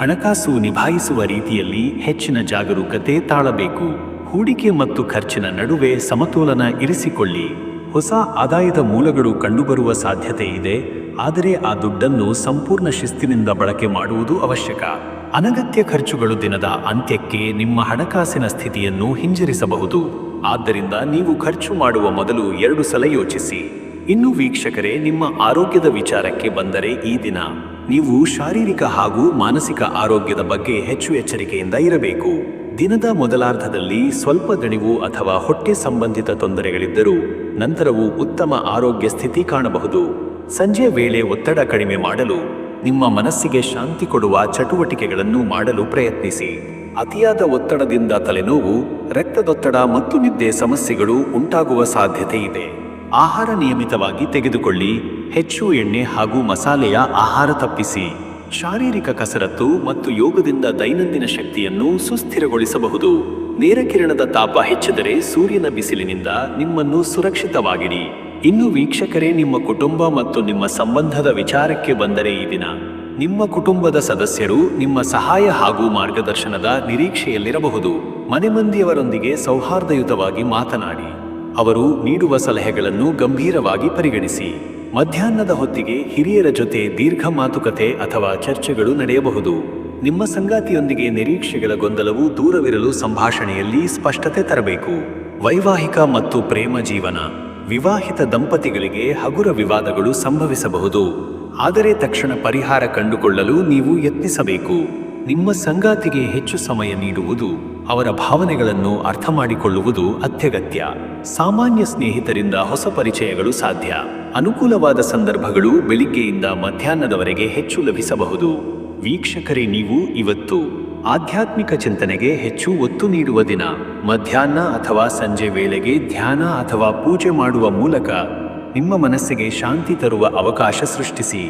ಹಣಕಾಸು ನಿಭಾಯಿಸುವ ರೀತಿಯಲ್ಲಿ ಹೆಚ್ಚಿನ ಜಾಗರೂಕತೆ ತಾಳಬೇಕು. ಹೂಡಿಕೆ ಮತ್ತು ಖರ್ಚಿನ ನಡುವೆ ಸಮತೋಲನ ಇರಿಸಿಕೊಳ್ಳಿ. ಹೊಸ ಆದಾಯದ ಮೂಲಗಳು ಕಂಡುಬರುವ ಸಾಧ್ಯತೆ ಇದೆ, ಆದರೆ ಆ ದುಡ್ಡನ್ನು ಸಂಪೂರ್ಣ ಶಿಸ್ತಿನಿಂದ ಬಳಕೆ ಮಾಡುವುದು ಅವಶ್ಯಕ. ಅನಗತ್ಯ ಖರ್ಚುಗಳು ದಿನದ ಅಂತ್ಯಕ್ಕೆ ನಿಮ್ಮ ಹಣಕಾಸಿನ ಸ್ಥಿತಿಯನ್ನು ಹಿಂಜರಿಸಬಹುದು. ಆದ್ದರಿಂದ ನೀವು ಖರ್ಚು ಮಾಡುವ ಮೊದಲು 2 ಸಲ ಯೋಚಿಸಿ. ಇನ್ನು ವೀಕ್ಷಕರೇ, ನಿಮ್ಮ ಆರೋಗ್ಯದ ವಿಚಾರಕ್ಕೆ ಬಂದರೆ ಈ ದಿನ ನೀವು ಶಾರೀರಿಕ ಹಾಗೂ ಮಾನಸಿಕ ಆರೋಗ್ಯದ ಬಗ್ಗೆ ಹೆಚ್ಚು ಎಚ್ಚರಿಕೆಯಿಂದ ಇರಬೇಕು. ದಿನದ ಮೊದಲಾರ್ಧದಲ್ಲಿ ಸ್ವಲ್ಪ ದಣಿವು ಅಥವಾ ಹೊಟ್ಟೆ ಸಂಬಂಧಿತ ತೊಂದರೆಗಳಿದ್ದರೂ ನಂತರವೂ ಉತ್ತಮ ಆರೋಗ್ಯ ಸ್ಥಿತಿ ಕಾಣಬಹುದು. ಸಂಜೆ ವೇಳೆ ಒತ್ತಡ ಕಡಿಮೆ ಮಾಡಲು ನಿಮ್ಮ ಮನಸ್ಸಿಗೆ ಶಾಂತಿ ಕೊಡುವ ಚಟುವಟಿಕೆಗಳನ್ನು ಮಾಡಲು ಪ್ರಯತ್ನಿಸಿ. ಅತಿಯಾದ ಒತ್ತಡದಿಂದ ತಲೆನೋವು, ರಕ್ತದೊತ್ತಡ ಮತ್ತು ನಿದ್ದೆ ಸಮಸ್ಯೆಗಳು ಉಂಟಾಗುವ ಸಾಧ್ಯತೆ ಇದೆ. ಆಹಾರ ನಿಯಮಿತವಾಗಿ ತೆಗೆದುಕೊಳ್ಳಿ. ಹೆಚ್ಚು ಎಣ್ಣೆ ಹಾಗೂ ಮಸಾಲೆಯ ಆಹಾರ ತಪ್ಪಿಸಿ. ಶಾರೀರಿಕ ಕಸರತ್ತು ಮತ್ತು ಯೋಗದಿಂದ ದೈನಂದಿನ ಶಕ್ತಿಯನ್ನು ಸುಸ್ಥಿರಗೊಳಿಸಬಹುದು. ನೇರ ಕಿರಣದ ತಾಪ ಹೆಚ್ಚಿದರೆ ಸೂರ್ಯನ ಬಿಸಿಲಿನಿಂದ ನಿಮ್ಮನ್ನು ಸುರಕ್ಷಿತವಾಗಿಡಿ. ಇನ್ನು ವೀಕ್ಷಕರೇ, ನಿಮ್ಮ ಕುಟುಂಬ ಮತ್ತು ನಿಮ್ಮ ಸಂಬಂಧದ ವಿಚಾರಕ್ಕೆ ಬಂದರೆ ಈ ದಿನ ನಿಮ್ಮ ಕುಟುಂಬದ ಸದಸ್ಯರು ನಿಮ್ಮ ಸಹಾಯ ಹಾಗೂ ಮಾರ್ಗದರ್ಶನದ ನಿರೀಕ್ಷೆಯಲ್ಲಿರಬಹುದು. ಮನೆ ಮಂದಿಯವರೊಂದಿಗೆ ಸೌಹಾರ್ದಯುತವಾಗಿ ಮಾತನಾಡಿ. ಅವರು ನೀಡುವ ಸಲಹೆಗಳನ್ನು ಗಂಭೀರವಾಗಿ ಪರಿಗಣಿಸಿ. ಮಧ್ಯಾಹ್ನದ ಹೊತ್ತಿಗೆ ಹಿರಿಯರ ಜೊತೆ ದೀರ್ಘ ಮಾತುಕತೆ ಅಥವಾ ಚರ್ಚೆಗಳು ನಡೆಯಬಹುದು. ನಿಮ್ಮ ಸಂಗಾತಿಯೊಂದಿಗೆ ನಿರೀಕ್ಷೆಗಳ ಗೊಂದಲವು ದೂರವಿರಲು ಸಂಭಾಷಣೆಯಲ್ಲಿ ಸ್ಪಷ್ಟತೆ ತರಬೇಕು. ವೈವಾಹಿಕ ಮತ್ತು ಪ್ರೇಮ ಜೀವನ. ವಿವಾಹಿತ ದಂಪತಿಗಳಿಗೆ ಹಗುರ ವಿವಾದಗಳು ಸಂಭವಿಸಬಹುದು, ಆದರೆ ತಕ್ಷಣ ಪರಿಹಾರ ಕಂಡುಕೊಳ್ಳಲು ನೀವು ಯತ್ನಿಸಬೇಕು. ನಿಮ್ಮ ಸಂಗಾತಿಗೆ ಹೆಚ್ಚು ಸಮಯ ನೀಡುವುದು, ಅವರ ಭಾವನೆಗಳನ್ನು ಅರ್ಥ ಮಾಡಿಕೊಳ್ಳುವುದು ಅತ್ಯಗತ್ಯ. ಸಾಮಾನ್ಯ ಸ್ನೇಹಿತರಿಂದ ಹೊಸ ಪರಿಚಯಗಳು ಸಾಧ್ಯ. ಅನುಕೂಲವಾದ ಸಂದರ್ಭಗಳು ಬೆಳಿಗ್ಗೆಯಿಂದ ಮಧ್ಯಾಹ್ನದವರೆಗೆ ಹೆಚ್ಚು ಲಭಿಸಬಹುದು. ವೀಕ್ಷಕರೇ, ನೀವು ಇವತ್ತು ಆಧ್ಯಾತ್ಮಿಕ ಚಿಂತನೆಗೆ ಹೆಚ್ಚು ಒತ್ತು ನೀಡುವ ದಿನ. ಮಧ್ಯಾಹ್ನ ಅಥವಾ ಸಂಜೆ ವೇಳೆಗೆ ಧ್ಯಾನ ಅಥವಾ ಪೂಜೆ ಮಾಡುವ ಮೂಲಕ ನಿಮ್ಮ ಮನಸ್ಸಿಗೆ ಶಾಂತಿ ತರುವ ಅವಕಾಶ ಸೃಷ್ಟಿಸಿ.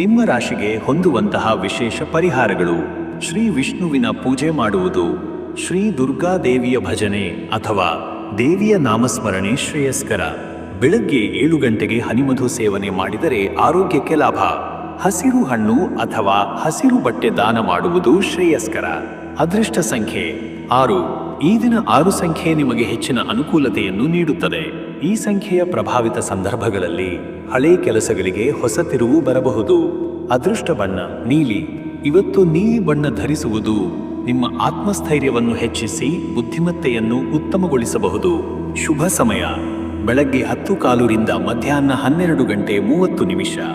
ನಿಮ್ಮ ರಾಶಿಗೆ ಹೊಂದುವಂತಹ ವಿಶೇಷ ಪರಿಹಾರಗಳು: ಶ್ರೀ ವಿಷ್ಣುವಿನ ಪೂಜೆ ಮಾಡುವುದು, ಶ್ರೀ ದುರ್ಗಾದೇವಿಯ ಭಜನೆ ಅಥವಾ ದೇವಿಯ ನಾಮಸ್ಮರಣೆ ಶ್ರೇಯಸ್ಕರ. ಬೆಳಗ್ಗೆ 7 ಗಂಟೆಗೆ ಹನಿಮಧು ಸೇವನೆ ಮಾಡಿದರೆ ಆರೋಗ್ಯಕ್ಕೆ ಲಾಭ. ಹಸಿರು ಹಣ್ಣು ಅಥವಾ ಹಸಿರು ಬಟ್ಟೆ ದಾನ ಮಾಡುವುದು ಶ್ರೇಯಸ್ಕರ. ಅದೃಷ್ಟ ಸಂಖ್ಯೆ 6. ಈ ದಿನ 6 ಸಂಖ್ಯೆ ನಿಮಗೆ ಹೆಚ್ಚಿನ ಅನುಕೂಲತೆಯನ್ನು ನೀಡುತ್ತದೆ. ಈ ಸಂಖ್ಯೆಯ ಪ್ರಭಾವಿತ ಸಂದರ್ಭಗಳಲ್ಲಿ ಹಳೆ ಕೆಲಸಗಳಿಗೆ ಹೊಸ ತಿರುವು ಬರಬಹುದು. ಅದೃಷ್ಟ ಬಣ್ಣ ನೀಲಿ. ಇವತ್ತು ನೀಲಿ ಬಣ್ಣ ಧರಿಸುವುದು ನಿಮ್ಮ ಆತ್ಮಸ್ಥೈರ್ಯವನ್ನು ಹೆಚ್ಚಿಸಿ ಬುದ್ಧಿಮತ್ತೆಯನ್ನು ಉತ್ತಮಗೊಳಿಸಬಹುದು. ಶುಭ ಸಮಯ: ಬೆಳಗ್ಗೆ 10:15 ರಿಂದ ಮಧ್ಯಾಹ್ನ 12:30.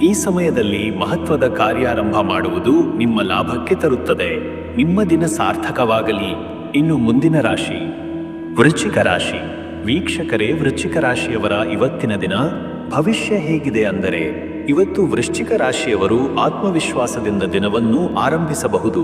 ಈ ಸಮಯದಲ್ಲಿ ಮಹತ್ವದ ಕಾರ್ಯಾರಂಭ ಮಾಡುವುದು ನಿಮ್ಮ ಲಾಭಕ್ಕೆ ತರುತ್ತದೆ. ನಿಮ್ಮ ದಿನ ಸಾರ್ಥಕವಾಗಲಿ. ಇನ್ನು ಮುಂದಿನ ರಾಶಿ ವೃಶ್ಚಿಕ ರಾಶಿ. ವೀಕ್ಷಕರೇ, ವೃಶ್ಚಿಕ ರಾಶಿಯವರ ಇವತ್ತಿನ ದಿನ ಭವಿಷ್ಯ ಹೇಗಿದೆ ಅಂದರೆ, ಇವತ್ತು ವೃಶ್ಚಿಕ ರಾಶಿಯವರು ಆತ್ಮವಿಶ್ವಾಸದಿಂದ ದಿನವನ್ನು ಆರಂಭಿಸಬಹುದು.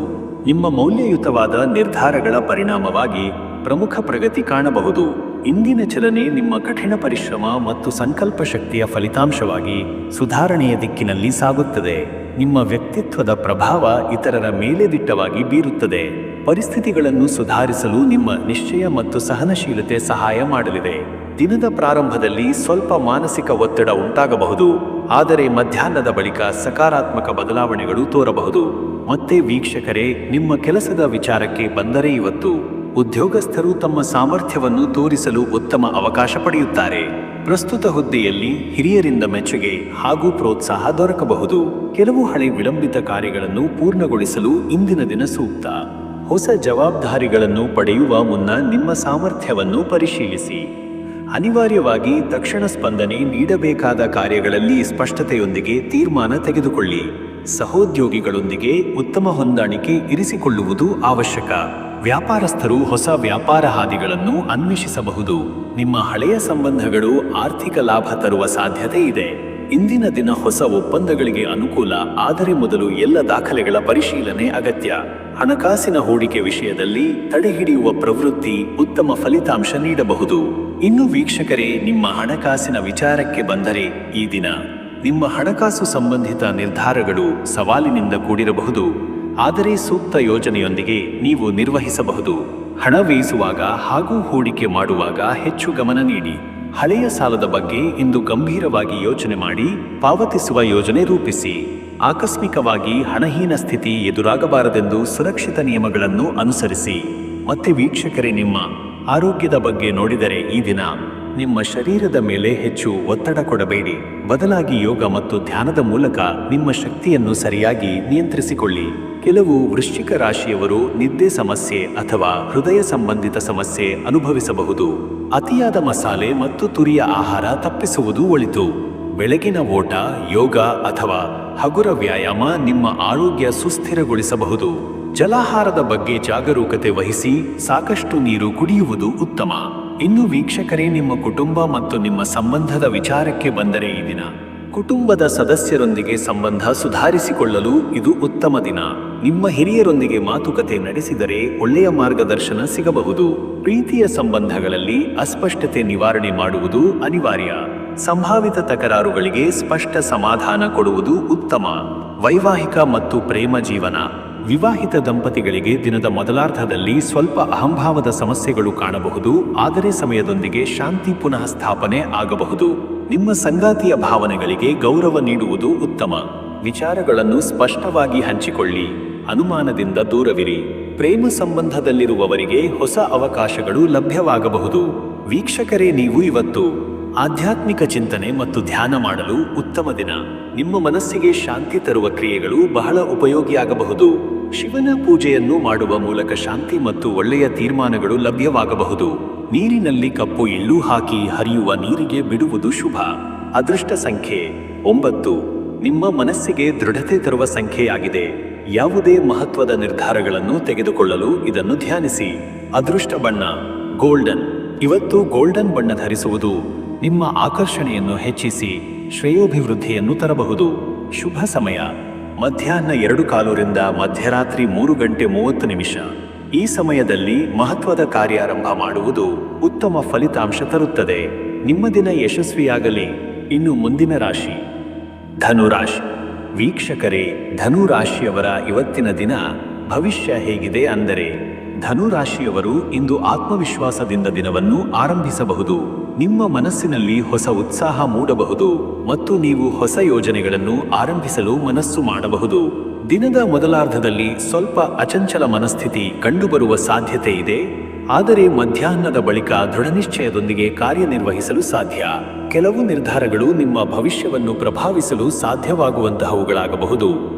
ನಿಮ್ಮ ಮೌಲ್ಯಯುತವಾದ ನಿರ್ಧಾರಗಳ ಪರಿಣಾಮವಾಗಿ ಪ್ರಮುಖ ಪ್ರಗತಿ ಕಾಣಬಹುದು. ಇಂದಿನ ಚಲನೆ ನಿಮ್ಮ ಕಠಿಣ ಪರಿಶ್ರಮ ಮತ್ತು ಸಂಕಲ್ಪ ಶಕ್ತಿಯ ಫಲಿತಾಂಶವಾಗಿ ಸುಧಾರಣೆಯ ದಿಕ್ಕಿನಲ್ಲಿ ಸಾಗುತ್ತದೆ. ನಿಮ್ಮ ವ್ಯಕ್ತಿತ್ವದ ಪ್ರಭಾವ ಇತರರ ಮೇಲೆ ದಿಟ್ಟವಾಗಿ ಬೀರುತ್ತದೆ. ಪರಿಸ್ಥಿತಿಗಳನ್ನು ಸುಧಾರಿಸಲು ನಿಮ್ಮ ನಿಶ್ಚಯ ಮತ್ತು ಸಹನಶೀಲತೆ ಸಹಾಯ ಮಾಡಲಿದೆ. ದಿನದ ಪ್ರಾರಂಭದಲ್ಲಿ ಸ್ವಲ್ಪ ಮಾನಸಿಕ ಒತ್ತಡ ಉಂಟಾಗಬಹುದು, ಆದರೆ ಮಧ್ಯಾಹ್ನದ ಬಳಿಕ ಸಕಾರಾತ್ಮಕ ಬದಲಾವಣೆಗಳು ತೋರಬಹುದು. ಮತ್ತೆ ವೀಕ್ಷಕರೇ, ನಿಮ್ಮ ಕೆಲಸದ ವಿಚಾರಕ್ಕೆ ಬಂದರೆ ಇವತ್ತು ಉದ್ಯೋಗಸ್ಥರು ತಮ್ಮ ಸಾಮರ್ಥ್ಯವನ್ನು ತೋರಿಸಲು ಉತ್ತಮ ಅವಕಾಶ ಪಡೆಯುತ್ತಾರೆ. ಪ್ರಸ್ತುತ ಹುದ್ದೆಯಲ್ಲಿ ಹಿರಿಯರಿಂದ ಮೆಚ್ಚುಗೆ ಹಾಗೂ ಪ್ರೋತ್ಸಾಹ ದೊರಕಬಹುದು. ಕೆಲವು ಹಳೆ ವಿಳಂಬಿತ ಕಾರ್ಯಗಳನ್ನು ಪೂರ್ಣಗೊಳಿಸಲು ಇಂದಿನ ದಿನ ಸೂಕ್ತ. ಹೊಸ ಜವಾಬ್ದಾರಿಗಳನ್ನು ಪಡೆಯುವ ಮುನ್ನ ನಿಮ್ಮ ಸಾಮರ್ಥ್ಯವನ್ನು ಪರಿಶೀಲಿಸಿ. ಅನಿವಾರ್ಯವಾಗಿ ತಕ್ಷಣ ಸ್ಪಂದನೆ ನೀಡಬೇಕಾದ ಕಾರ್ಯಗಳಲ್ಲಿ ಸ್ಪಷ್ಟತೆಯೊಂದಿಗೆ ತೀರ್ಮಾನ ತೆಗೆದುಕೊಳ್ಳಿ. ಸಹೋದ್ಯೋಗಿಗಳೊಂದಿಗೆ ಉತ್ತಮ ಹೊಂದಾಣಿಕೆ ಇರಿಸಿಕೊಳ್ಳುವುದು ಅವಶ್ಯಕ. ವ್ಯಾಪಾರಸ್ಥರು ಹೊಸ ವ್ಯಾಪಾರ ಹಾದಿಗಳನ್ನು ಅನ್ವೇಷಿಸಬಹುದು. ನಿಮ್ಮ ಹಳೆಯ ಸಂಬಂಧಗಳು ಆರ್ಥಿಕ ಲಾಭ ತರುವ ಸಾಧ್ಯತೆ ಇದೆ. ಇಂದಿನ ದಿನ ಹೊಸ ಒಪ್ಪಂದಗಳಿಗೆ ಅನುಕೂಲ, ಆದರೆ ಮೊದಲು ಎಲ್ಲ ದಾಖಲೆಗಳ ಪರಿಶೀಲನೆ ಅಗತ್ಯ. ಹಣಕಾಸಿನ ಹೂಡಿಕೆ ವಿಷಯದಲ್ಲಿ ತಡೆಹಿಡಿಯುವ ಪ್ರವೃತ್ತಿ ಉತ್ತಮ ಫಲಿತಾಂಶ ನೀಡಬಹುದು. ಇನ್ನು ವೀಕ್ಷಕರೇ, ನಿಮ್ಮ ಹಣಕಾಸಿನ ವಿಚಾರಕ್ಕೆ ಬಂದರೆ ಈ ದಿನ ನಿಮ್ಮ ಹಣಕಾಸು ಸಂಬಂಧಿತ ನಿರ್ಧಾರಗಳು ಸವಾಲಿನಿಂದ ಕೂಡಿರಬಹುದು, ಆದರೆ ಸೂಕ್ತ ಯೋಜನೆಯೊಂದಿಗೆ ನೀವು ನಿರ್ವಹಿಸಬಹುದು. ಹಣ ವ್ಯಯಿಸುವಾಗ ಹಾಗೂ ಹೂಡಿಕೆ ಮಾಡುವಾಗ ಹೆಚ್ಚು ಗಮನ ನೀಡಿ. ಹಳೆಯ ಸಾಲದ ಬಗ್ಗೆ ಇಂದು ಗಂಭೀರವಾಗಿ ಯೋಚನೆ ಮಾಡಿ ಪಾವತಿಸುವ ಯೋಜನೆ ರೂಪಿಸಿ. ಆಕಸ್ಮಿಕವಾಗಿ ಹಣಹೀನ ಸ್ಥಿತಿ ಎದುರಾಗಬಾರದೆಂದು ಸುರಕ್ಷಿತ ನಿಯಮಗಳನ್ನು ಅನುಸರಿಸಿ. ಮತ್ತೆ ವೀಕ್ಷಕರೇ, ನಿಮ್ಮ ಆರೋಗ್ಯದ ಬಗ್ಗೆ ನೋಡಿದರೆ ಈ ದಿನ ನಿಮ್ಮ ಶರೀರದ ಮೇಲೆ ಹೆಚ್ಚು ಒತ್ತಡ ಕೊಡಬೇಡಿ. ಬದಲಾಗಿ ಯೋಗ ಮತ್ತು ಧ್ಯಾನದ ಮೂಲಕ ನಿಮ್ಮ ಶಕ್ತಿಯನ್ನು ಸರಿಯಾಗಿ ನಿಯಂತ್ರಿಸಿಕೊಳ್ಳಿ. ಕೆಲವು ವೃಶ್ಚಿಕ ರಾಶಿಯವರು ನಿದ್ದೆ ಸಮಸ್ಯೆ ಅಥವಾ ಹೃದಯ ಸಂಬಂಧಿತ ಸಮಸ್ಯೆ ಅನುಭವಿಸಬಹುದು. ಅತಿಯಾದ ಮಸಾಲೆ ಮತ್ತು ತುರಿಯ ಆಹಾರ ತಪ್ಪಿಸುವುದು ಒಳಿತು. ಬೆಳಗಿನ ಓಟ, ಯೋಗ ಅಥವಾ ಹಗುರ ವ್ಯಾಯಾಮ ನಿಮ್ಮ ಆರೋಗ್ಯ ಸುಸ್ಥಿರಗೊಳಿಸಬಹುದು. ಜಲಾಹಾರದ ಬಗ್ಗೆ ಜಾಗರೂಕತೆ ವಹಿಸಿ ಸಾಕಷ್ಟು ನೀರು ಕುಡಿಯುವುದು ಉತ್ತಮ. ಇನ್ನು ವೀಕ್ಷಕರೇ, ನಿಮ್ಮ ಕುಟುಂಬ ಮತ್ತು ನಿಮ್ಮ ಸಂಬಂಧದ ವಿಚಾರಕ್ಕೆ ಬಂದರೆ ಈ ದಿನ ಕುಟುಂಬದ ಸದಸ್ಯರೊಂದಿಗೆ ಸಂಬಂಧ ಸುಧಾರಿಸಿಕೊಳ್ಳಲು ಇದು ಉತ್ತಮ ದಿನ. ನಿಮ್ಮ ಹಿರಿಯರೊಂದಿಗೆ ಮಾತುಕತೆ ನಡೆಸಿದರೆ ಒಳ್ಳೆಯ ಮಾರ್ಗದರ್ಶನ ಸಿಗಬಹುದು. ಪ್ರೀತಿಯ ಸಂಬಂಧಗಳಲ್ಲಿ ಅಸ್ಪಷ್ಟತೆ ನಿವಾರಣೆ ಮಾಡುವುದು ಅನಿವಾರ್ಯ. ಸಂಭಾವಿತ ತಕರಾರುಗಳಿಗೆ ಸ್ಪಷ್ಟ ಸಮಾಧಾನ ಕೊಡುವುದು ಉತ್ತಮ. ವೈವಾಹಿಕ ಮತ್ತು ಪ್ರೇಮ ಜೀವನ. ವಿವಾಹಿತ ದಂಪತಿಗಳಿಗೆ ದಿನದ ಮೊದಲಾರ್ಧದಲ್ಲಿ ಸ್ವಲ್ಪ ಅಹಂಭಾವದ ಸಮಸ್ಯೆಗಳು ಕಾಣಬಹುದು, ಆದರೆ ಸಮಯದೊಂದಿಗೆ ಶಾಂತಿ ಪುನಃ ಸ್ಥಾಪನೆ ಆಗಬಹುದು. ನಿಮ್ಮ ಸಂಗಾತಿಯ ಭಾವನೆಗಳಿಗೆ ಗೌರವ ನೀಡುವುದು ಉತ್ತಮ. ವಿಚಾರಗಳನ್ನು ಸ್ಪಷ್ಟವಾಗಿ ಹಂಚಿಕೊಳ್ಳಿ. ಅನುಮಾನದಿಂದ ದೂರವಿರಿ. ಪ್ರೇಮ ಸಂಬಂಧದಲ್ಲಿರುವವರಿಗೆ ಹೊಸ ಅವಕಾಶಗಳು ಲಭ್ಯವಾಗಬಹುದು. ವೀಕ್ಷಕರೇ, ನೀವು ಇವತ್ತು ಆಧ್ಯಾತ್ಮಿಕ ಚಿಂತನೆ ಮತ್ತು ಧ್ಯಾನ ಮಾಡಲು ಉತ್ತಮ ದಿನ. ನಿಮ್ಮ ಮನಸ್ಸಿಗೆ ಶಾಂತಿ ತರುವ ಕ್ರಿಯೆಗಳು ಬಹಳ ಉಪಯೋಗಿಯಾಗಬಹುದು. ಶಿವನ ಪೂಜೆಯನ್ನು ಮಾಡುವ ಮೂಲಕ ಶಾಂತಿ ಮತ್ತು ಒಳ್ಳೆಯ ತೀರ್ಮಾನಗಳು ಲಭ್ಯವಾಗಬಹುದು. ನೀರಿನಲ್ಲಿ ಕಪ್ಪು ಎಳ್ಳು ಹಾಕಿ ಹರಿಯುವ ನೀರಿಗೆ ಬಿಡುವುದು ಶುಭ. ಅದೃಷ್ಟ ಸಂಖ್ಯೆ 9. ನಿಮ್ಮ ಮನಸ್ಸಿಗೆ ದೃಢತೆ ತರುವ ಸಂಖ್ಯೆಯಾಗಿದೆ. ಯಾವುದೇ ಮಹತ್ವದ ನಿರ್ಧಾರಗಳನ್ನು ತೆಗೆದುಕೊಳ್ಳಲು ಇದನ್ನು ಧ್ಯಾನಿಸಿ. ಅದೃಷ್ಟ ಬಣ್ಣ ಗೋಲ್ಡನ್. ಇವತ್ತು ಗೋಲ್ಡನ್ ಬಣ್ಣ ಧರಿಸುವುದು ನಿಮ್ಮ ಆಕರ್ಷಣೆಯನ್ನು ಹೆಚ್ಚಿಸಿ ಶ್ರೇಯೋಭಿವೃದ್ಧಿಯನ್ನು ತರಬಹುದು. ಶುಭ ಸಮಯ ಮಧ್ಯಾಹ್ನ 2:15 ರಿಂದ ಮಧ್ಯರಾತ್ರಿ 3:30. ಈ ಸಮಯದಲ್ಲಿ ಮಹತ್ವದ ಕಾರ್ಯಾರಂಭ ಮಾಡುವುದು ಉತ್ತಮ ಫಲಿತಾಂಶ ತರುತ್ತದೆ. ನಿಮ್ಮ ದಿನ ಯಶಸ್ವಿಯಾಗಲಿ. ಇನ್ನು ಮುಂದಿನ ರಾಶಿ ಧನುರಾಶಿ. ವೀಕ್ಷಕರೇ, ಧನುರಾಶಿಯವರ ಇವತ್ತಿನ ದಿನ ಭವಿಷ್ಯ ಹೇಗಿದೆ ಅಂದರೆ, ಧನುರಾಶಿಯವರು ಇಂದು ಆತ್ಮವಿಶ್ವಾಸದಿಂದ ದಿನವನ್ನು ಆರಂಭಿಸಬಹುದು. ನಿಮ್ಮ ಮನಸ್ಸಿನಲ್ಲಿ ಹೊಸ ಉತ್ಸಾಹ ಮೂಡಬಹುದು ಮತ್ತು ನೀವು ಹೊಸ ಯೋಜನೆಗಳನ್ನು ಆರಂಭಿಸಲು ಮನಸ್ಸು ಮಾಡಬಹುದು. ದಿನದ ಮೊದಲಾರ್ಧದಲ್ಲಿ ಸ್ವಲ್ಪ ಅಚಂಚಲ ಮನಸ್ಥಿತಿ ಕಂಡುಬರುವ ಸಾಧ್ಯತೆ ಇದೆ, ಆದರೆ ಮಧ್ಯಾಹ್ನದ ಬಳಿಕ ದೃಢನಿಶ್ಚಯದೊಂದಿಗೆ ಕಾರ್ಯನಿರ್ವಹಿಸಲು ಸಾಧ್ಯ. ಕೆಲವು ನಿರ್ಧಾರಗಳು ನಿಮ್ಮ ಭವಿಷ್ಯವನ್ನು ಪ್ರಭಾವಿಸಲು ಸಾಧ್ಯವಾಗುವಂತಹವುಗಳಾಗಬಹುದು.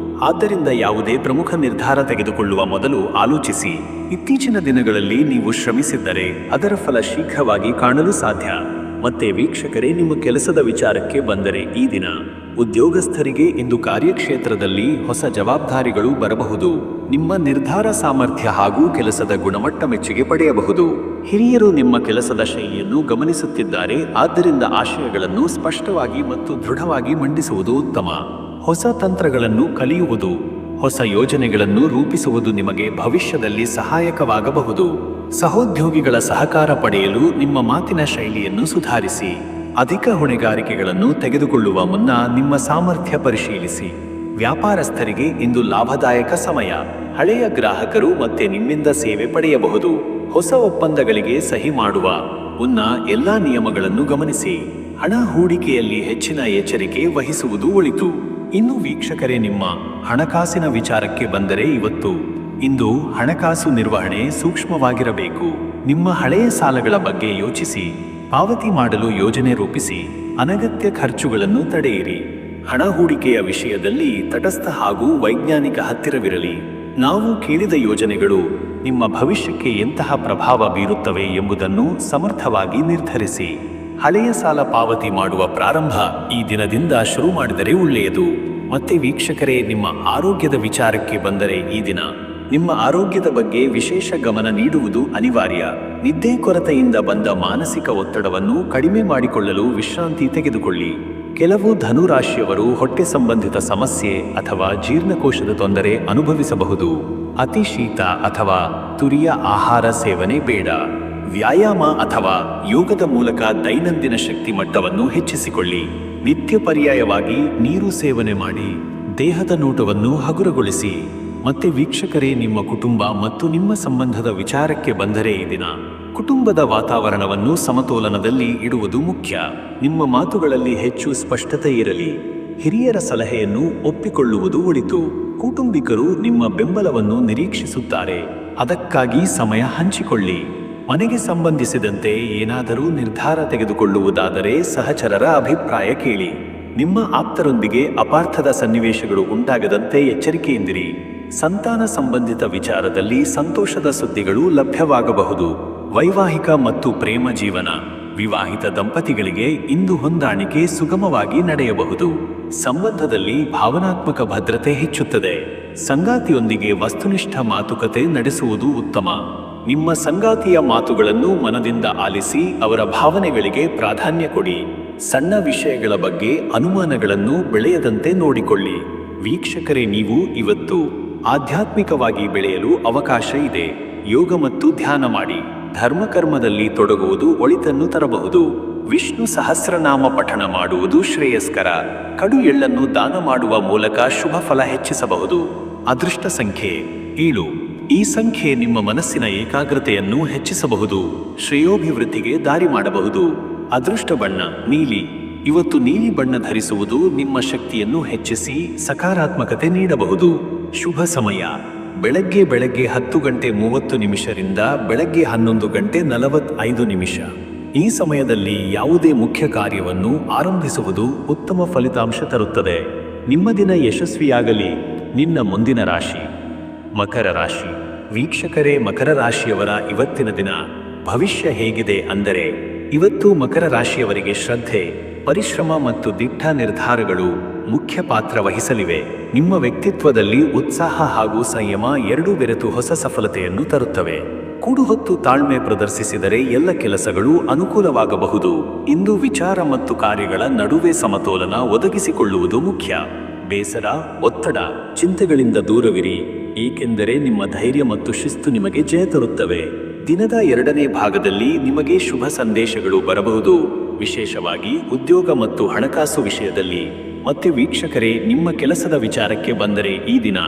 ಆದ್ದರಿಂದ ಯಾವುದೇ ಪ್ರಮುಖ ನಿರ್ಧಾರ ತೆಗೆದುಕೊಳ್ಳುವ ಮೊದಲು ಆಲೋಚಿಸಿ. ಇತ್ತೀಚಿನ ದಿನಗಳಲ್ಲಿ ನೀವು ಶ್ರಮಿಸಿದ್ದರೆ ಅದರ ಫಲ ಶೀಘ್ರವಾಗಿ ಕಾಣಲು ಸಾಧ್ಯ. ಮತ್ತೆ ವೀಕ್ಷಕರೇ, ನಿಮ್ಮ ಕೆಲಸದ ವಿಚಾರಕ್ಕೆ ಬಂದರೆ ಈ ದಿನ ಉದ್ಯೋಗಸ್ಥರಿಗೆ ಇಂದು ಕಾರ್ಯಕ್ಷೇತ್ರದಲ್ಲಿ ಹೊಸ ಜವಾಬ್ದಾರಿಗಳು ಬರಬಹುದು. ನಿಮ್ಮ ನಿರ್ಧಾರ ಸಾಮರ್ಥ್ಯ ಹಾಗೂ ಕೆಲಸದ ಗುಣಮಟ್ಟ ಮೆಚ್ಚುಗೆ ಪಡೆಯಬಹುದು. ಹಿರಿಯರು ನಿಮ್ಮ ಕೆಲಸದ ಶೈಲಿಯನ್ನು ಗಮನಿಸುತ್ತಿದ್ದಾರೆ, ಆದ್ದರಿಂದ ಆಶಯಗಳನ್ನು ಸ್ಪಷ್ಟವಾಗಿ ಮತ್ತು ದೃಢವಾಗಿ ಮಂಡಿಸುವುದು ಉತ್ತಮ. ಹೊಸ ತಂತ್ರಗಳನ್ನು ಕಲಿಯುವುದು, ಹೊಸ ಯೋಜನೆಗಳನ್ನು ರೂಪಿಸುವುದು ನಿಮಗೆ ಭವಿಷ್ಯದಲ್ಲಿ ಸಹಾಯಕವಾಗಬಹುದು. ಸಹೋದ್ಯೋಗಿಗಳ ಸಹಕಾರ ಪಡೆಯಲು ನಿಮ್ಮ ಮಾತಿನ ಶೈಲಿಯನ್ನು ಸುಧಾರಿಸಿ. ಅಧಿಕ ಹೊಣೆಗಾರಿಕೆಗಳನ್ನು ತೆಗೆದುಕೊಳ್ಳುವ ಮುನ್ನ ನಿಮ್ಮ ಸಾಮರ್ಥ್ಯ ಪರಿಶೀಲಿಸಿ. ವ್ಯಾಪಾರಸ್ಥರಿಗೆ ಇಂದು ಲಾಭದಾಯಕ ಸಮಯ. ಹಳೆಯ ಗ್ರಾಹಕರು ಮತ್ತೆ ನಿಮ್ಮಿಂದ ಸೇವೆ ಪಡೆಯಬಹುದು. ಹೊಸ ಒಪ್ಪಂದಗಳಿಗೆ ಸಹಿ ಮಾಡುವ ಮುನ್ನ ಎಲ್ಲಾ ನಿಯಮಗಳನ್ನು ಗಮನಿಸಿ. ಹಣ ಹೂಡಿಕೆಯಲ್ಲಿ ಹೆಚ್ಚಿನ ಎಚ್ಚರಿಕೆ ವಹಿಸುವುದು ಒಳಿತು. ಇನ್ನು ವೀಕ್ಷಕರೇ, ನಿಮ್ಮ ಹಣಕಾಸಿನ ವಿಚಾರಕ್ಕೆ ಬಂದರೆ ಇಂದು ಹಣಕಾಸು ನಿರ್ವಹಣೆ ಸೂಕ್ಷ್ಮವಾಗಿರಬೇಕು. ನಿಮ್ಮ ಹಳೆಯ ಸಾಲಗಳ ಬಗ್ಗೆ ಯೋಚಿಸಿ. ಪಾವತಿ ಮಾಡಲು ಯೋಜನೆ ರೂಪಿಸಿ. ಅನಗತ್ಯ ಖರ್ಚುಗಳನ್ನು ತಡೆಯಿರಿ. ಹಣ ಹೂಡಿಕೆಯ ವಿಷಯದಲ್ಲಿ ತಟಸ್ಥ ಹಾಗೂ ವೈಜ್ಞಾನಿಕ ಹತ್ತಿರವಿರಲಿ. ನಾವು ಕೇಳಿದ ಯೋಜನೆಗಳು ನಿಮ್ಮ ಭವಿಷ್ಯಕ್ಕೆ ಎಂತಹ ಪ್ರಭಾವ ಬೀರುತ್ತವೆ ಎಂಬುದನ್ನು ಸಮರ್ಥವಾಗಿ ನಿರ್ಧರಿಸಿ. ಹಳೆಯ ಸಾಲ ಪಾವತಿ ಮಾಡುವ ಪ್ರಾರಂಭ ಈ ದಿನದಿಂದ ಶುರು ಮಾಡಿದರೆ ಒಳ್ಳೆಯದು. ಮತ್ತೆ ವೀಕ್ಷಕರೇ, ನಿಮ್ಮ ಆರೋಗ್ಯದ ವಿಚಾರಕ್ಕೆ ಬಂದರೆ ಈ ದಿನ ನಿಮ್ಮ ಆರೋಗ್ಯದ ಬಗ್ಗೆ ವಿಶೇಷ ಗಮನ ನೀಡುವುದು ಅನಿವಾರ್ಯ. ನಿದ್ದೆ ಕೊರತೆಯಿಂದ ಬಂದ ಮಾನಸಿಕ ಒತ್ತಡವನ್ನು ಕಡಿಮೆ ಮಾಡಿಕೊಳ್ಳಲು ವಿಶ್ರಾಂತಿ ತೆಗೆದುಕೊಳ್ಳಿ. ಕೆಲವು ಧನುರಾಶಿಯವರು ಹೊಟ್ಟೆ ಸಂಬಂಧಿತ ಸಮಸ್ಯೆ ಅಥವಾ ಜೀರ್ಣಕೋಶದ ತೊಂದರೆ ಅನುಭವಿಸಬಹುದು. ಅತಿ ಶೀತ ಅಥವಾ ತುರಿಯ ಆಹಾರ ಸೇವನೆ ಬೇಡ. ವ್ಯಾಯಾಮ ಅಥವಾ ಯೋಗದ ಮೂಲಕ ದೈನಂದಿನ ಶಕ್ತಿ ಮಟ್ಟವನ್ನು ಹೆಚ್ಚಿಸಿಕೊಳ್ಳಿ. ನಿತ್ಯ ಪರ್ಯಾಯವಾಗಿ ನೀರು ಸೇವನೆ ಮಾಡಿ. ದೇಹದ ನೋಟವನ್ನು ಹಗುರಗೊಳಿಸಿ. ಮತ್ತೆ ವೀಕ್ಷಕರೇ, ನಿಮ್ಮ ಕುಟುಂಬ ಮತ್ತು ನಿಮ್ಮ ಸಂಬಂಧದ ವಿಚಾರಕ್ಕೆ ಬಂದರೆ ಈ ದಿನ ಕುಟುಂಬದ ವಾತಾವರಣವನ್ನು ಸಮತೋಲನದಲ್ಲಿ ಇಡುವುದು ಮುಖ್ಯ. ನಿಮ್ಮ ಮಾತುಗಳಲ್ಲಿ ಹೆಚ್ಚು ಸ್ಪಷ್ಟತೆ ಇರಲಿ. ಹಿರಿಯರ ಸಲಹೆಯನ್ನು ಒಪ್ಪಿಕೊಳ್ಳುವುದು ಒಳಿತು. ಕುಟುಂಬಿಕರು ನಿಮ್ಮ ಬೆಂಬಲವನ್ನು ನಿರೀಕ್ಷಿಸುತ್ತಾರೆ, ಅದಕ್ಕಾಗಿ ಸಮಯ ಹಂಚಿಕೊಳ್ಳಿ. ಮನೆಗೆ ಸಂಬಂಧಿಸಿದಂತೆ ಏನಾದರೂ ನಿರ್ಧಾರ ತೆಗೆದುಕೊಳ್ಳುವುದಾದರೆ ಸಹಚರರ ಅಭಿಪ್ರಾಯ ಕೇಳಿ. ನಿಮ್ಮ ಆಪ್ತರೊಂದಿಗೆ ಅಪಾರ್ಥದ ಸನ್ನಿವೇಶಗಳು ಉಂಟಾಗದಂತೆ ಎಚ್ಚರಿಕೆಯಿಂದಿರಿ. ಸಂತಾನ ಸಂಬಂಧಿತ ವಿಚಾರದಲ್ಲಿ ಸಂತೋಷದ ಸುದ್ದಿಗಳು ಲಭ್ಯವಾಗಬಹುದು. ವೈವಾಹಿಕ ಮತ್ತು ಪ್ರೇಮ ಜೀವನ. ವಿವಾಹಿತ ದಂಪತಿಗಳಿಗೆ ಇಂದು ಹೊಂದಾಣಿಕೆ ಸುಗಮವಾಗಿ ನಡೆಯಬಹುದು. ಸಂಬಂಧದಲ್ಲಿ ಭಾವನಾತ್ಮಕ ಭದ್ರತೆ ಹೆಚ್ಚುತ್ತದೆ. ಸಂಗಾತಿಯೊಂದಿಗೆ ವಸ್ತುನಿಷ್ಠ ಮಾತುಕತೆ ನಡೆಸುವುದು ಉತ್ತಮ. ನಿಮ್ಮ ಸಂಗಾತಿಯ ಮಾತುಗಳನ್ನು ಮನದಿಂದ ಆಲಿಸಿ ಅವರ ಭಾವನೆಗಳಿಗೆ ಪ್ರಾಧಾನ್ಯ ಕೊಡಿ. ಸಣ್ಣ ವಿಷಯಗಳ ಬಗ್ಗೆ ಅನುಮಾನಗಳನ್ನು ಬೆಳೆಯದಂತೆ ನೋಡಿಕೊಳ್ಳಿ. ವೀಕ್ಷಕರೇ, ನೀವು ಇವತ್ತು ಆಧ್ಯಾತ್ಮಿಕವಾಗಿ ಬೆಳೆಯಲು ಅವಕಾಶ ಇದೆ. ಯೋಗ ಮತ್ತು ಧ್ಯಾನ ಮಾಡಿ. ಧರ್ಮಕರ್ಮದಲ್ಲಿ ತೊಡಗುವುದು ಒಳಿತನ್ನು ತರಬಹುದು. ವಿಷ್ಣು ಸಹಸ್ರನಾಮ ಪಠಣ ಮಾಡುವುದು ಶ್ರೇಯಸ್ಕರ. ಕಡು ಎಳ್ಳನ್ನು ದಾನ ಮಾಡುವ ಮೂಲಕ ಶುಭ ಫಲ ಹೆಚ್ಚಿಸಬಹುದು. ಅದೃಷ್ಟ ಸಂಖ್ಯೆ 7. ಈ ಸಂಖ್ಯೆ ನಿಮ್ಮ ಮನಸ್ಸಿನ ಏಕಾಗ್ರತೆಯನ್ನು ಹೆಚ್ಚಿಸಬಹುದು. ಶ್ರೇಯೋಭಿವೃದ್ಧಿಗೆ ದಾರಿ ಮಾಡಬಹುದು. ಅದೃಷ್ಟ ಬಣ್ಣ ನೀಲಿ. ಇವತ್ತು ನೀಲಿ ಬಣ್ಣ ಧರಿಸುವುದು ನಿಮ್ಮ ಶಕ್ತಿಯನ್ನು ಹೆಚ್ಚಿಸಿ ಸಕಾರಾತ್ಮಕತೆ ನೀಡಬಹುದು. ಶುಭ ಸಮಯ ಬೆಳಗ್ಗೆ 10:30 ರಿಂದ ಬೆಳಗ್ಗೆ 11:45. ಈ ಸಮಯದಲ್ಲಿ ಯಾವುದೇ ಮುಖ್ಯ ಕಾರ್ಯವನ್ನು ಆರಂಭಿಸುವುದು ಉತ್ತಮ ಫಲಿತಾಂಶ ತರುತ್ತದೆ. ನಿಮ್ಮ ದಿನ ಯಶಸ್ವಿಯಾಗಲಿ. ನಿನ್ನ ಮುಂದಿನ ರಾಶಿ ಮಕರ ರಾಶಿ. ವೀಕ್ಷಕರೇ, ಮಕರ ರಾಶಿಯವರ ಇವತ್ತಿನ ದಿನ ಭವಿಷ್ಯ ಹೇಗಿದೆ ಅಂದರೆ, ಇವತ್ತು ಮಕರ ರಾಶಿಯವರಿಗೆ ಶ್ರದ್ಧೆ, ಪರಿಶ್ರಮ ಮತ್ತು ದಿಟ್ಟ ನಿರ್ಧಾರಗಳು ಮುಖ್ಯ ಪಾತ್ರ ವಹಿಸಲಿವೆ. ನಿಮ್ಮ ವ್ಯಕ್ತಿತ್ವದಲ್ಲಿ ಉತ್ಸಾಹ ಹಾಗೂ ಸಂಯಮ ಎರಡೂ ಬೆರೆತು ಹೊಸ ಸಫಲತೆಯನ್ನು ತರುತ್ತವೆ. ಕೂಡು ಹೊತ್ತು ತಾಳ್ಮೆ ಪ್ರದರ್ಶಿಸಿದರೆ ಎಲ್ಲ ಕೆಲಸಗಳು ಅನುಕೂಲವಾಗಬಹುದು. ಇಂದು ವಿಚಾರ ಮತ್ತು ಕಾರ್ಯಗಳ ನಡುವೆ ಸಮತೋಲನ ಒದಗಿಸಿಕೊಳ್ಳುವುದು ಮುಖ್ಯ. ಬೇಸರ, ಒತ್ತಡ, ಚಿಂತೆಗಳಿಂದ ದೂರವಿರಿ, ಏಕೆಂದರೆ ನಿಮ್ಮ ಧೈರ್ಯ ಮತ್ತು ಶಿಸ್ತು ನಿಮಗೆ ಜಯ ತರುತ್ತವೆ. ದಿನದ 2ನೇ ಭಾಗದಲ್ಲಿ ನಿಮಗೆ ಶುಭ ಸಂದೇಶಗಳು ಬರಬಹುದು, ವಿಶೇಷವಾಗಿ ಉದ್ಯೋಗ ಮತ್ತು ಹಣಕಾಸು ವಿಷಯದಲ್ಲಿ. ಮತ್ತೆ ವೀಕ್ಷಕರೇ, ನಿಮ್ಮ ಕೆಲಸದ ವಿಚಾರಕ್ಕೆ ಬಂದರೆ ಈ ದಿನ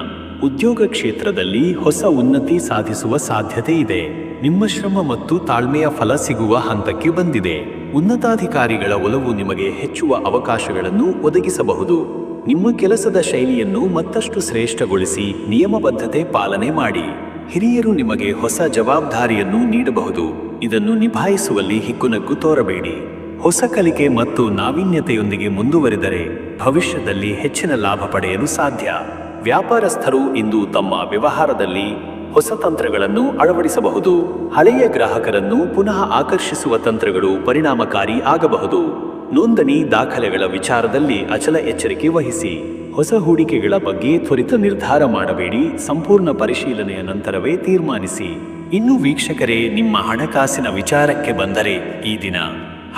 ಉದ್ಯೋಗ ಕ್ಷೇತ್ರದಲ್ಲಿ ಹೊಸ ಉನ್ನತಿ ಸಾಧಿಸುವ ಸಾಧ್ಯತೆ ಇದೆ. ನಿಮ್ಮ ಶ್ರಮ ಮತ್ತು ತಾಳ್ಮೆಯ ಫಲ ಸಿಗುವ ಹಂತಕ್ಕೆ ಬಂದಿದೆ. ಉನ್ನತಾಧಿಕಾರಿಗಳ ಒಲವು ನಿಮಗೆ ಹೆಚ್ಚುವ ಅವಕಾಶಗಳನ್ನು ಒದಗಿಸಬಹುದು. ನಿಮ್ಮ ಕೆಲಸದ ಶೈಲಿಯನ್ನು ಮತ್ತಷ್ಟು ಶ್ರೇಷ್ಠಗೊಳಿಸಿ ನಿಯಮಬದ್ಧತೆ ಪಾಲನೆ ಮಾಡಿ. ಹಿರಿಯರು ನಿಮಗೆ ಹೊಸ ಜವಾಬ್ದಾರಿಯನ್ನು ನೀಡಬಹುದು. ಇದನ್ನು ನಿಭಾಯಿಸುವಲ್ಲಿ ಹಿಕ್ಕುನಗ್ಗು ತೋರಬೇಡಿ. ಹೊಸ ಕಲಿಕೆ ಮತ್ತು ನಾವೀನ್ಯತೆಯೊಂದಿಗೆ ಮುಂದುವರಿದರೆ ಭವಿಷ್ಯದಲ್ಲಿ ಹೆಚ್ಚಿನ ಲಾಭ ಪಡೆಯಲು ಸಾಧ್ಯ. ವ್ಯಾಪಾರಸ್ಥರು ಇಂದು ತಮ್ಮ ವ್ಯವಹಾರದಲ್ಲಿ ಹೊಸ ತಂತ್ರಗಳನ್ನು ಅಳವಡಿಸಬಹುದು. ಹಳೆಯ ಗ್ರಾಹಕರನ್ನು ಪುನಃ ಆಕರ್ಷಿಸುವ ತಂತ್ರಗಳು ಪರಿಣಾಮಕಾರಿ ಆಗಬಹುದು. ನೋಂದಣಿ ದಾಖಲೆಗಳ ವಿಚಾರದಲ್ಲಿ ಅಚಲ ಎಚ್ಚರಿಕೆ ವಹಿಸಿ. ಹೊಸ ಹೂಡಿಕೆಗಳ ಬಗ್ಗೆ ತ್ವರಿತ ನಿರ್ಧಾರ ಮಾಡಬೇಡಿ. ಸಂಪೂರ್ಣ ಪರಿಶೀಲನೆಯ ನಂತರವೇ ತೀರ್ಮಾನಿಸಿ. ಇನ್ನು ವೀಕ್ಷಕರೇ, ನಿಮ್ಮ ಹಣಕಾಸಿನ ವಿಚಾರಕ್ಕೆ ಬಂದರೆ ಈ ದಿನ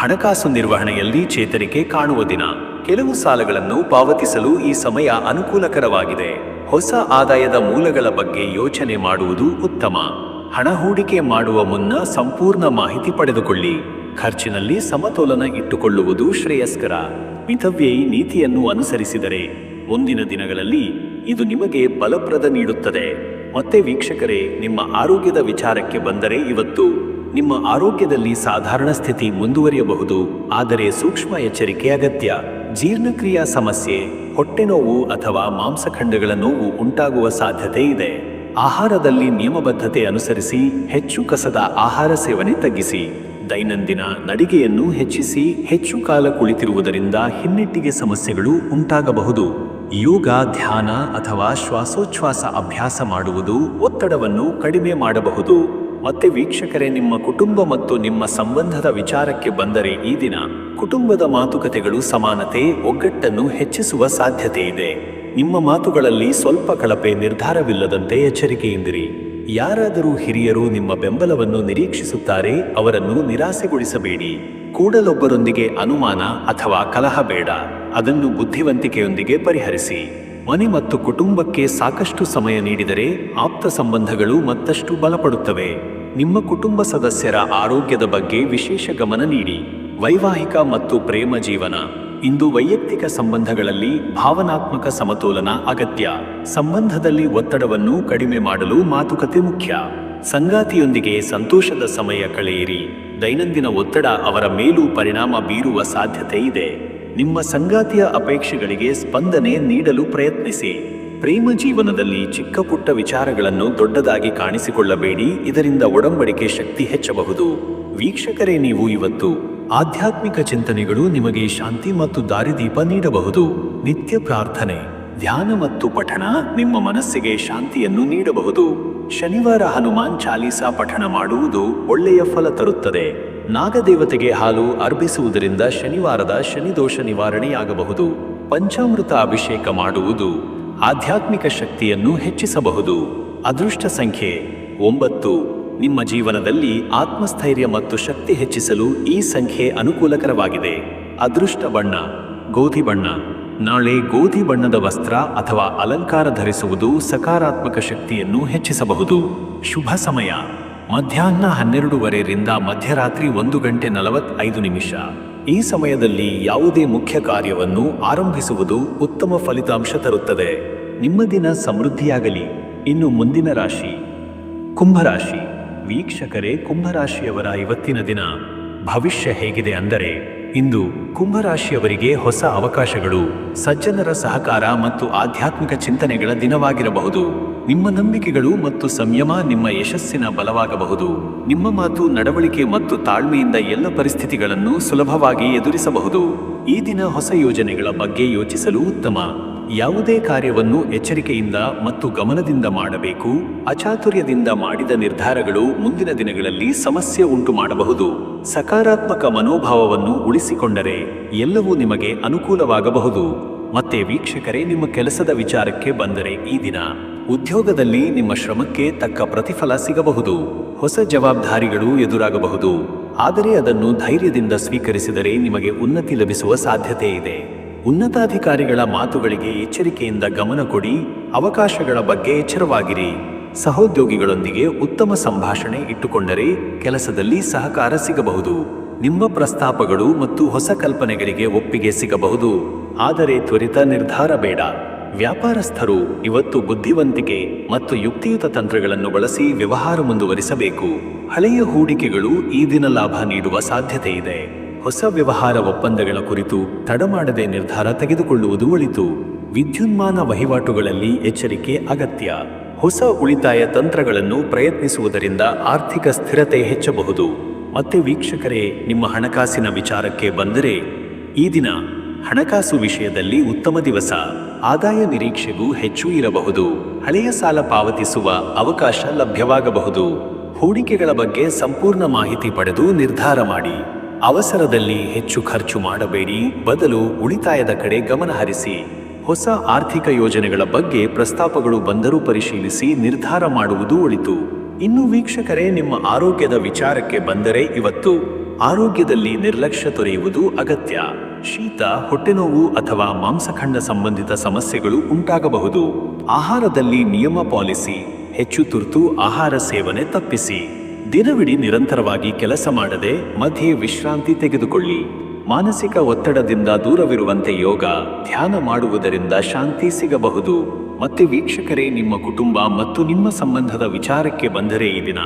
ಹಣಕಾಸು ನಿರ್ವಹಣೆಯಲ್ಲಿ ಚೇತರಿಕೆ ಕಾಣುವ ದಿನ. ಕೆಲವು ಸಾಲಗಳನ್ನು ಪಾವತಿಸಲು ಈ ಸಮಯ ಅನುಕೂಲಕರವಾಗಿದೆ. ಹೊಸ ಆದಾಯದ ಮೂಲಗಳ ಬಗ್ಗೆ ಯೋಚನೆ ಮಾಡುವುದು ಉತ್ತಮ. ಹಣ ಹೂಡಿಕೆ ಮಾಡುವ ಮುನ್ನ ಸಂಪೂರ್ಣ ಮಾಹಿತಿ ಪಡೆದುಕೊಳ್ಳಿ. ಖರ್ಚಿನಲ್ಲಿ ಸಮತೋಲನ ಇಟ್ಟುಕೊಳ್ಳುವುದು ಶ್ರೇಯಸ್ಕರ. ಮಿತವ್ಯಯಿ ನೀತಿಯನ್ನು ಅನುಸರಿಸಿದರೆ ಮುಂದಿನ ದಿನಗಳಲ್ಲಿ ಇದು ನಿಮಗೆ ಬಲಪ್ರದ ನೀಡುತ್ತದೆ. ಮತ್ತೆ ವೀಕ್ಷಕರೇ, ನಿಮ್ಮ ಆರೋಗ್ಯದ ವಿಚಾರಕ್ಕೆ ಬಂದರೆ ಇವತ್ತು ನಿಮ್ಮ ಆರೋಗ್ಯದಲ್ಲಿ ಸಾಧಾರಣ ಸ್ಥಿತಿ ಮುಂದುವರಿಯಬಹುದು, ಆದರೆ ಸೂಕ್ಷ್ಮ ಎಚ್ಚರಿಕೆ ಅಗತ್ಯ. ಜೀರ್ಣಕ್ರಿಯಾ ಸಮಸ್ಯೆ, ಹೊಟ್ಟೆ ನೋವು ಅಥವಾ ಮಾಂಸಖಂಡಗಳ ನೋವು ಉಂಟಾಗುವ ಸಾಧ್ಯತೆ ಇದೆ. ಆಹಾರದಲ್ಲಿ ನಿಯಮಬದ್ಧತೆ ಅನುಸರಿಸಿ. ಹೆಚ್ಚು ಕಸದ ಆಹಾರ ಸೇವನೆ ತಗ್ಗಿಸಿ. ದೈನಂದಿನ ನಡಿಗೆಯನ್ನು ಹೆಚ್ಚಿಸಿ. ಹೆಚ್ಚು ಕಾಲ ಕುಳಿತಿರುವುದರಿಂದ ಹಿನ್ನೆಟ್ಟಿಗೆ ಸಮಸ್ಯೆಗಳು ಉಂಟಾಗಬಹುದು. ಯೋಗ, ಧ್ಯಾನ ಅಥವಾ ಶ್ವಾಸೋಚ್ಛ್ವಾಸ ಅಭ್ಯಾಸ ಮಾಡುವುದು ಒತ್ತಡವನ್ನು ಕಡಿಮೆ ಮಾಡಬಹುದು. ಮತ್ತೆ ವೀಕ್ಷಕರೇ, ನಿಮ್ಮ ಕುಟುಂಬ ಮತ್ತು ನಿಮ್ಮ ಸಂಬಂಧದ ವಿಚಾರಕ್ಕೆ ಬಂದರೆ ಈ ದಿನ ಕುಟುಂಬದ ಮಾತುಕತೆಗಳು ಸಮಾನತೆ, ಒಗ್ಗಟ್ಟನ್ನು ಹೆಚ್ಚಿಸುವ ಸಾಧ್ಯತೆ ಇದೆ. ನಿಮ್ಮ ಮಾತುಗಳಲ್ಲಿ ಸ್ವಲ್ಪ ಕಳಪೆ ನಿರ್ಧಾರವಿಲ್ಲದಂತೆ ಎಚ್ಚರಿಕೆಯಿಂದಿರಿ. ಯಾರಾದರೂ ಹಿರಿಯರು ನಿಮ್ಮ ಬೆಂಬಲವನ್ನು ನಿರೀಕ್ಷಿಸುತ್ತಾರೆ, ಅವರನ್ನು ನಿರಾಸೆಗೊಳಿಸಬೇಡಿ. ಕೂಡಲೊಬ್ಬರೊಂದಿಗೆ ಅನುಮಾನ ಅಥವಾ ಕಲಹ ಬೇಡ, ಅದನ್ನು ಬುದ್ಧಿವಂತಿಕೆಯೊಂದಿಗೆ ಪರಿಹರಿಸಿ. ಮನೆ ಮತ್ತು ಕುಟುಂಬಕ್ಕೆ ಸಾಕಷ್ಟು ಸಮಯ ನೀಡಿದರೆ ಆಪ್ತ ಸಂಬಂಧಗಳು ಮತ್ತಷ್ಟು ಬಲಪಡುತ್ತವೆ. ನಿಮ್ಮ ಕುಟುಂಬ ಸದಸ್ಯರ ಆರೋಗ್ಯದ ಬಗ್ಗೆ ವಿಶೇಷ ಗಮನ ನೀಡಿ. ವೈವಾಹಿಕ ಮತ್ತು ಪ್ರೇಮ ಜೀವನ. ಇಂದು ವೈಯಕ್ತಿಕ ಸಂಬಂಧಗಳಲ್ಲಿ ಭಾವನಾತ್ಮಕ ಸಮತೋಲನ ಅಗತ್ಯ. ಸಂಬಂಧದಲ್ಲಿ ಒತ್ತಡವನ್ನು ಕಡಿಮೆ ಮಾಡಲು ಮಾತುಕತೆ ಮುಖ್ಯ. ಸಂಗಾತಿಯೊಂದಿಗೆ ಸಂತೋಷದ ಸಮಯ ಕಳೆಯಿರಿ. ದೈನಂದಿನ ಒತ್ತಡ ಅವರ ಮೇಲೂ ಪರಿಣಾಮ ಬೀರುವ ಸಾಧ್ಯತೆ ಇದೆ. ನಿಮ್ಮ ಸಂಗಾತಿಯ ಅಪೇಕ್ಷೆಗಳಿಗೆ ಸ್ಪಂದನೆ ನೀಡಲು ಪ್ರಯತ್ನಿಸಿ. ಪ್ರೇಮ ಜೀವನದಲ್ಲಿ ಚಿಕ್ಕ ಪುಟ್ಟ ವಿಚಾರಗಳನ್ನು ದೊಡ್ಡದಾಗಿ ಕಾಣಿಸಿಕೊಳ್ಳಬೇಡಿ, ಇದರಿಂದ ಒಡಂಬಡಿಕೆ ಶಕ್ತಿ ಹೆಚ್ಚಬಹುದು. ವೀಕ್ಷಕರೇ, ನೀವು ಇವತ್ತು ಆಧ್ಯಾತ್ಮಿಕ ಚಿಂತನೆಗಳು ನಿಮಗೆ ಶಾಂತಿ ಮತ್ತು ದಾರಿದೀಪ ನೀಡಬಹುದು. ನಿತ್ಯ ಪ್ರಾರ್ಥನೆ. ಧ್ಯಾನ ಮತ್ತು ಪಠಣ ನಿಮ್ಮ ಮನಸ್ಸಿಗೆ ಶಾಂತಿಯನ್ನು ನೀಡಬಹುದು. ಶನಿವಾರ ಹನುಮಾನ್ ಚಾಲೀಸಾ ಪಠಣ ಮಾಡುವುದು ಒಳ್ಳೆಯ ಫಲ ತರುತ್ತದೆ. ನಾಗದೇವತೆಗೆ ಹಾಲು ಅರ್ಪಿಸುವುದರಿಂದ ಶನಿವಾರದ ಶನಿದೋಷ ನಿವಾರಣೆಯಾಗಬಹುದು. ಪಂಚಾಮೃತ ಅಭಿಷೇಕ ಮಾಡುವುದು ಆಧ್ಯಾತ್ಮಿಕ ಶಕ್ತಿಯನ್ನು ಹೆಚ್ಚಿಸಬಹುದು. ಅದೃಷ್ಟ ಸಂಖ್ಯೆ 9. ನಿಮ್ಮ ಜೀವನದಲ್ಲಿ ಆತ್ಮಸ್ಥೈರ್ಯ ಮತ್ತು ಶಕ್ತಿ ಹೆಚ್ಚಿಸಲು ಈ ಸಂಖ್ಯೆ ಅನುಕೂಲಕರವಾಗಿದೆ. ಅದೃಷ್ಟ ಬಣ್ಣ ಗೋಧಿ ಬಣ್ಣ. ನಾಳೆ ಗೋಧಿ ಬಣ್ಣದ ವಸ್ತ್ರ ಅಥವಾ ಅಲಂಕಾರ ಧರಿಸುವುದು ಸಕಾರಾತ್ಮಕ ಶಕ್ತಿಯನ್ನು ಹೆಚ್ಚಿಸಬಹುದು. ಶುಭ ಸಮಯ ಮಧ್ಯಾಹ್ನ 12:30 ರಿಂದ ಮಧ್ಯರಾತ್ರಿ 1:45. ಈ ಸಮಯದಲ್ಲಿ ಯಾವುದೇ ಮುಖ್ಯ ಕಾರ್ಯವನ್ನು ಆರಂಭಿಸುವುದು ಉತ್ತಮ ಫಲಿತಾಂಶ ತರುತ್ತದೆ. ನಿಮ್ಮ ದಿನ ಸಮೃದ್ಧಿಯಾಗಲಿ. ಇನ್ನು ಮುಂದಿನ ರಾಶಿ ಕುಂಭರಾಶಿ. ವೀಕ್ಷಕರೇ, ಕುಂಭರಾಶಿಯವರ ಇವತ್ತಿನ ದಿನ ಭವಿಷ್ಯ ಹೇಗಿದೆ ಅಂದರೆ, ಇಂದು ಕುಂಭರಾಶಿಯವರಿಗೆ ಹೊಸ ಅವಕಾಶಗಳು, ಸಜ್ಜನರ ಸಹಕಾರ ಮತ್ತು ಆಧ್ಯಾತ್ಮಿಕ ಚಿಂತನೆಗಳ ದಿನವಾಗಿರಬಹುದು. ನಿಮ್ಮ ನಂಬಿಕೆಗಳು ಮತ್ತು ಸಂಯಮ ನಿಮ್ಮ ಯಶಸ್ಸಿನ ಬಲವಾಗಬಹುದು. ನಿಮ್ಮ ಮಾತು, ನಡವಳಿಕೆ ಮತ್ತು ತಾಳ್ಮೆಯಿಂದ ಎಲ್ಲ ಪರಿಸ್ಥಿತಿಗಳನ್ನು ಸುಲಭವಾಗಿ ಎದುರಿಸಬಹುದು. ಈ ದಿನ ಹೊಸ ಯೋಜನೆಗಳ ಬಗ್ಗೆ ಯೋಚಿಸಲು ಉತ್ತಮ. ಯಾವುದೇ ಕಾರ್ಯವನ್ನು ಎಚ್ಚರಿಕೆಯಿಂದ ಮತ್ತು ಗಮನದಿಂದ ಮಾಡಬೇಕು. ಅಚಾತುರ್ಯದಿಂದ ಮಾಡಿದ ನಿರ್ಧಾರಗಳು ಮುಂದಿನ ದಿನಗಳಲ್ಲಿ ಸಮಸ್ಯೆ ಉಂಟು ಮಾಡಬಹುದು. ಸಕಾರಾತ್ಮಕ ಮನೋಭಾವವನ್ನು ಉಳಿಸಿಕೊಂಡರೆ ಎಲ್ಲವೂ ನಿಮಗೆ ಅನುಕೂಲವಾಗಬಹುದು. ಮತ್ತೆ ವೀಕ್ಷಕರೇ, ನಿಮ್ಮ ಕೆಲಸದ ವಿಚಾರಕ್ಕೆ ಬಂದರೆ, ಈ ದಿನ ಉದ್ಯೋಗದಲ್ಲಿ ನಿಮ್ಮ ಶ್ರಮಕ್ಕೆ ತಕ್ಕ ಪ್ರತಿಫಲ ಸಿಗಬಹುದು. ಹೊಸ ಜವಾಬ್ದಾರಿಗಳು ಎದುರಾಗಬಹುದು, ಆದರೆ ಅದನ್ನು ಧೈರ್ಯದಿಂದ ಸ್ವೀಕರಿಸಿದರೆ ನಿಮಗೆ ಉನ್ನತಿ ಲಭಿಸುವ ಸಾಧ್ಯತೆ ಇದೆ. ಉನ್ನತಾಧಿಕಾರಿಗಳ ಮಾತುಗಳಿಗೆ ಎಚ್ಚರಿಕೆಯಿಂದ ಗಮನ ಕೊಡಿ. ಅವಕಾಶಗಳ ಬಗ್ಗೆ ಎಚ್ಚರವಾಗಿರಿ. ಸಹೋದ್ಯೋಗಿಗಳೊಂದಿಗೆ ಉತ್ತಮ ಸಂಭಾಷಣೆ ಇಟ್ಟುಕೊಂಡರೆ ಕೆಲಸದಲ್ಲಿ ಸಹಕಾರ ಸಿಗಬಹುದು. ನಿಮ್ಮ ಪ್ರಸ್ತಾಪಗಳು ಮತ್ತು ಹೊಸ ಕಲ್ಪನೆಗಳಿಗೆ ಒಪ್ಪಿಗೆ ಸಿಗಬಹುದು, ಆದರೆ ತ್ವರಿತ ನಿರ್ಧಾರ ಬೇಡ. ವ್ಯಾಪಾರಸ್ಥರು ಇವತ್ತು ಬುದ್ಧಿವಂತಿಕೆ ಮತ್ತು ಯುಕ್ತಿಯುತ ತಂತ್ರಗಳನ್ನು ಬಳಸಿ ವ್ಯವಹಾರ ಮುಂದುವರಿಸಬೇಕು. ಹಳೆಯ ಹೂಡಿಕೆಗಳು ಈ ದಿನ ಲಾಭ ನೀಡುವ ಸಾಧ್ಯತೆ ಇದೆ. ಹೊಸ ವ್ಯವಹಾರ ಒಪ್ಪಂದಗಳ ಕುರಿತು ತಡಮಾಡದೆ ನಿರ್ಧಾರ ತೆಗೆದುಕೊಳ್ಳುವುದು ಒಳಿತು. ವಿದ್ಯುನ್ಮಾನ ವಹಿವಾಟುಗಳಲ್ಲಿ ಎಚ್ಚರಿಕೆ ಅಗತ್ಯ. ಹೊಸ ಉಳಿತಾಯ ತಂತ್ರಗಳನ್ನು ಪ್ರಯತ್ನಿಸುವುದರಿಂದ ಆರ್ಥಿಕ ಸ್ಥಿರತೆ ಹೆಚ್ಚಬಹುದು. ಮತ್ತೆ ವೀಕ್ಷಕರೇ, ನಿಮ್ಮ ಹಣಕಾಸಿನ ವಿಚಾರಕ್ಕೆ ಬಂದರೆ, ಈ ದಿನ ಹಣಕಾಸು ವಿಷಯದಲ್ಲಿ ಉತ್ತಮ ದಿವಸ. ಆದಾಯ ನಿರೀಕ್ಷೆಗೂ ಹೆಚ್ಚು ಇರಬಹುದು. ಹಳೆಯ ಸಾಲ ಪಾವತಿಸುವ ಅವಕಾಶ ಲಭ್ಯವಾಗಬಹುದು. ಹೂಡಿಕೆಗಳ ಬಗ್ಗೆ ಸಂಪೂರ್ಣ ಮಾಹಿತಿ ಪಡೆದು ನಿರ್ಧಾರ ಮಾಡಿ. ಅವಸರದಲ್ಲಿ ಹೆಚ್ಚು ಖರ್ಚು ಮಾಡಬೇಡಿ, ಬದಲು ಉಳಿತಾಯದ ಕಡೆ ಗಮನ ಹರಿಸಿ. ಹೊಸ ಆರ್ಥಿಕ ಯೋಜನೆಗಳ ಬಗ್ಗೆ ಪ್ರಸ್ತಾಪಗಳು ಬಂದರೂ ಪರಿಶೀಲಿಸಿ ನಿರ್ಧಾರ ಮಾಡುವುದು ಒಳಿತು. ಇನ್ನು ವೀಕ್ಷಕರೇ, ನಿಮ್ಮ ಆರೋಗ್ಯದ ವಿಚಾರಕ್ಕೆ ಬಂದರೆ, ಇವತ್ತು ಆರೋಗ್ಯದಲ್ಲಿ ನಿರ್ಲಕ್ಷ್ಯ ತೊರೆಯುವುದು ಅಗತ್ಯ. ಶೀತ, ಹೊಟ್ಟೆನೋವು ಅಥವಾ ಮಾಂಸಖಂಡ ಸಂಬಂಧಿತ ಸಮಸ್ಯೆಗಳು ಉಂಟಾಗಬಹುದು. ಆಹಾರದಲ್ಲಿ ನಿಯಮ ಪಾಲಿಸಿ. ಹೆಚ್ಚು ತುರ್ತು ಆಹಾರ ಸೇವನೆ ತಪ್ಪಿಸಿ. ದಿನವಿಡೀ ನಿರಂತರವಾಗಿ ಕೆಲಸ ಮಾಡದೆ ಮಧ್ಯೆ ವಿಶ್ರಾಂತಿ ತೆಗೆದುಕೊಳ್ಳಿ. ಮಾನಸಿಕ ಒತ್ತಡದಿಂದ ದೂರವಿರುವಂತೆ ಯೋಗ, ಧ್ಯಾನ ಮಾಡುವುದರಿಂದ ಶಾಂತಿ ಸಿಗಬಹುದು. ಮತ್ತೆ ವೀಕ್ಷಕರೇ, ನಿಮ್ಮ ಕುಟುಂಬ ಮತ್ತು ನಿಮ್ಮ ಸಂಬಂಧದ ವಿಚಾರಕ್ಕೆ ಬಂದರೆ, ಈ ದಿನ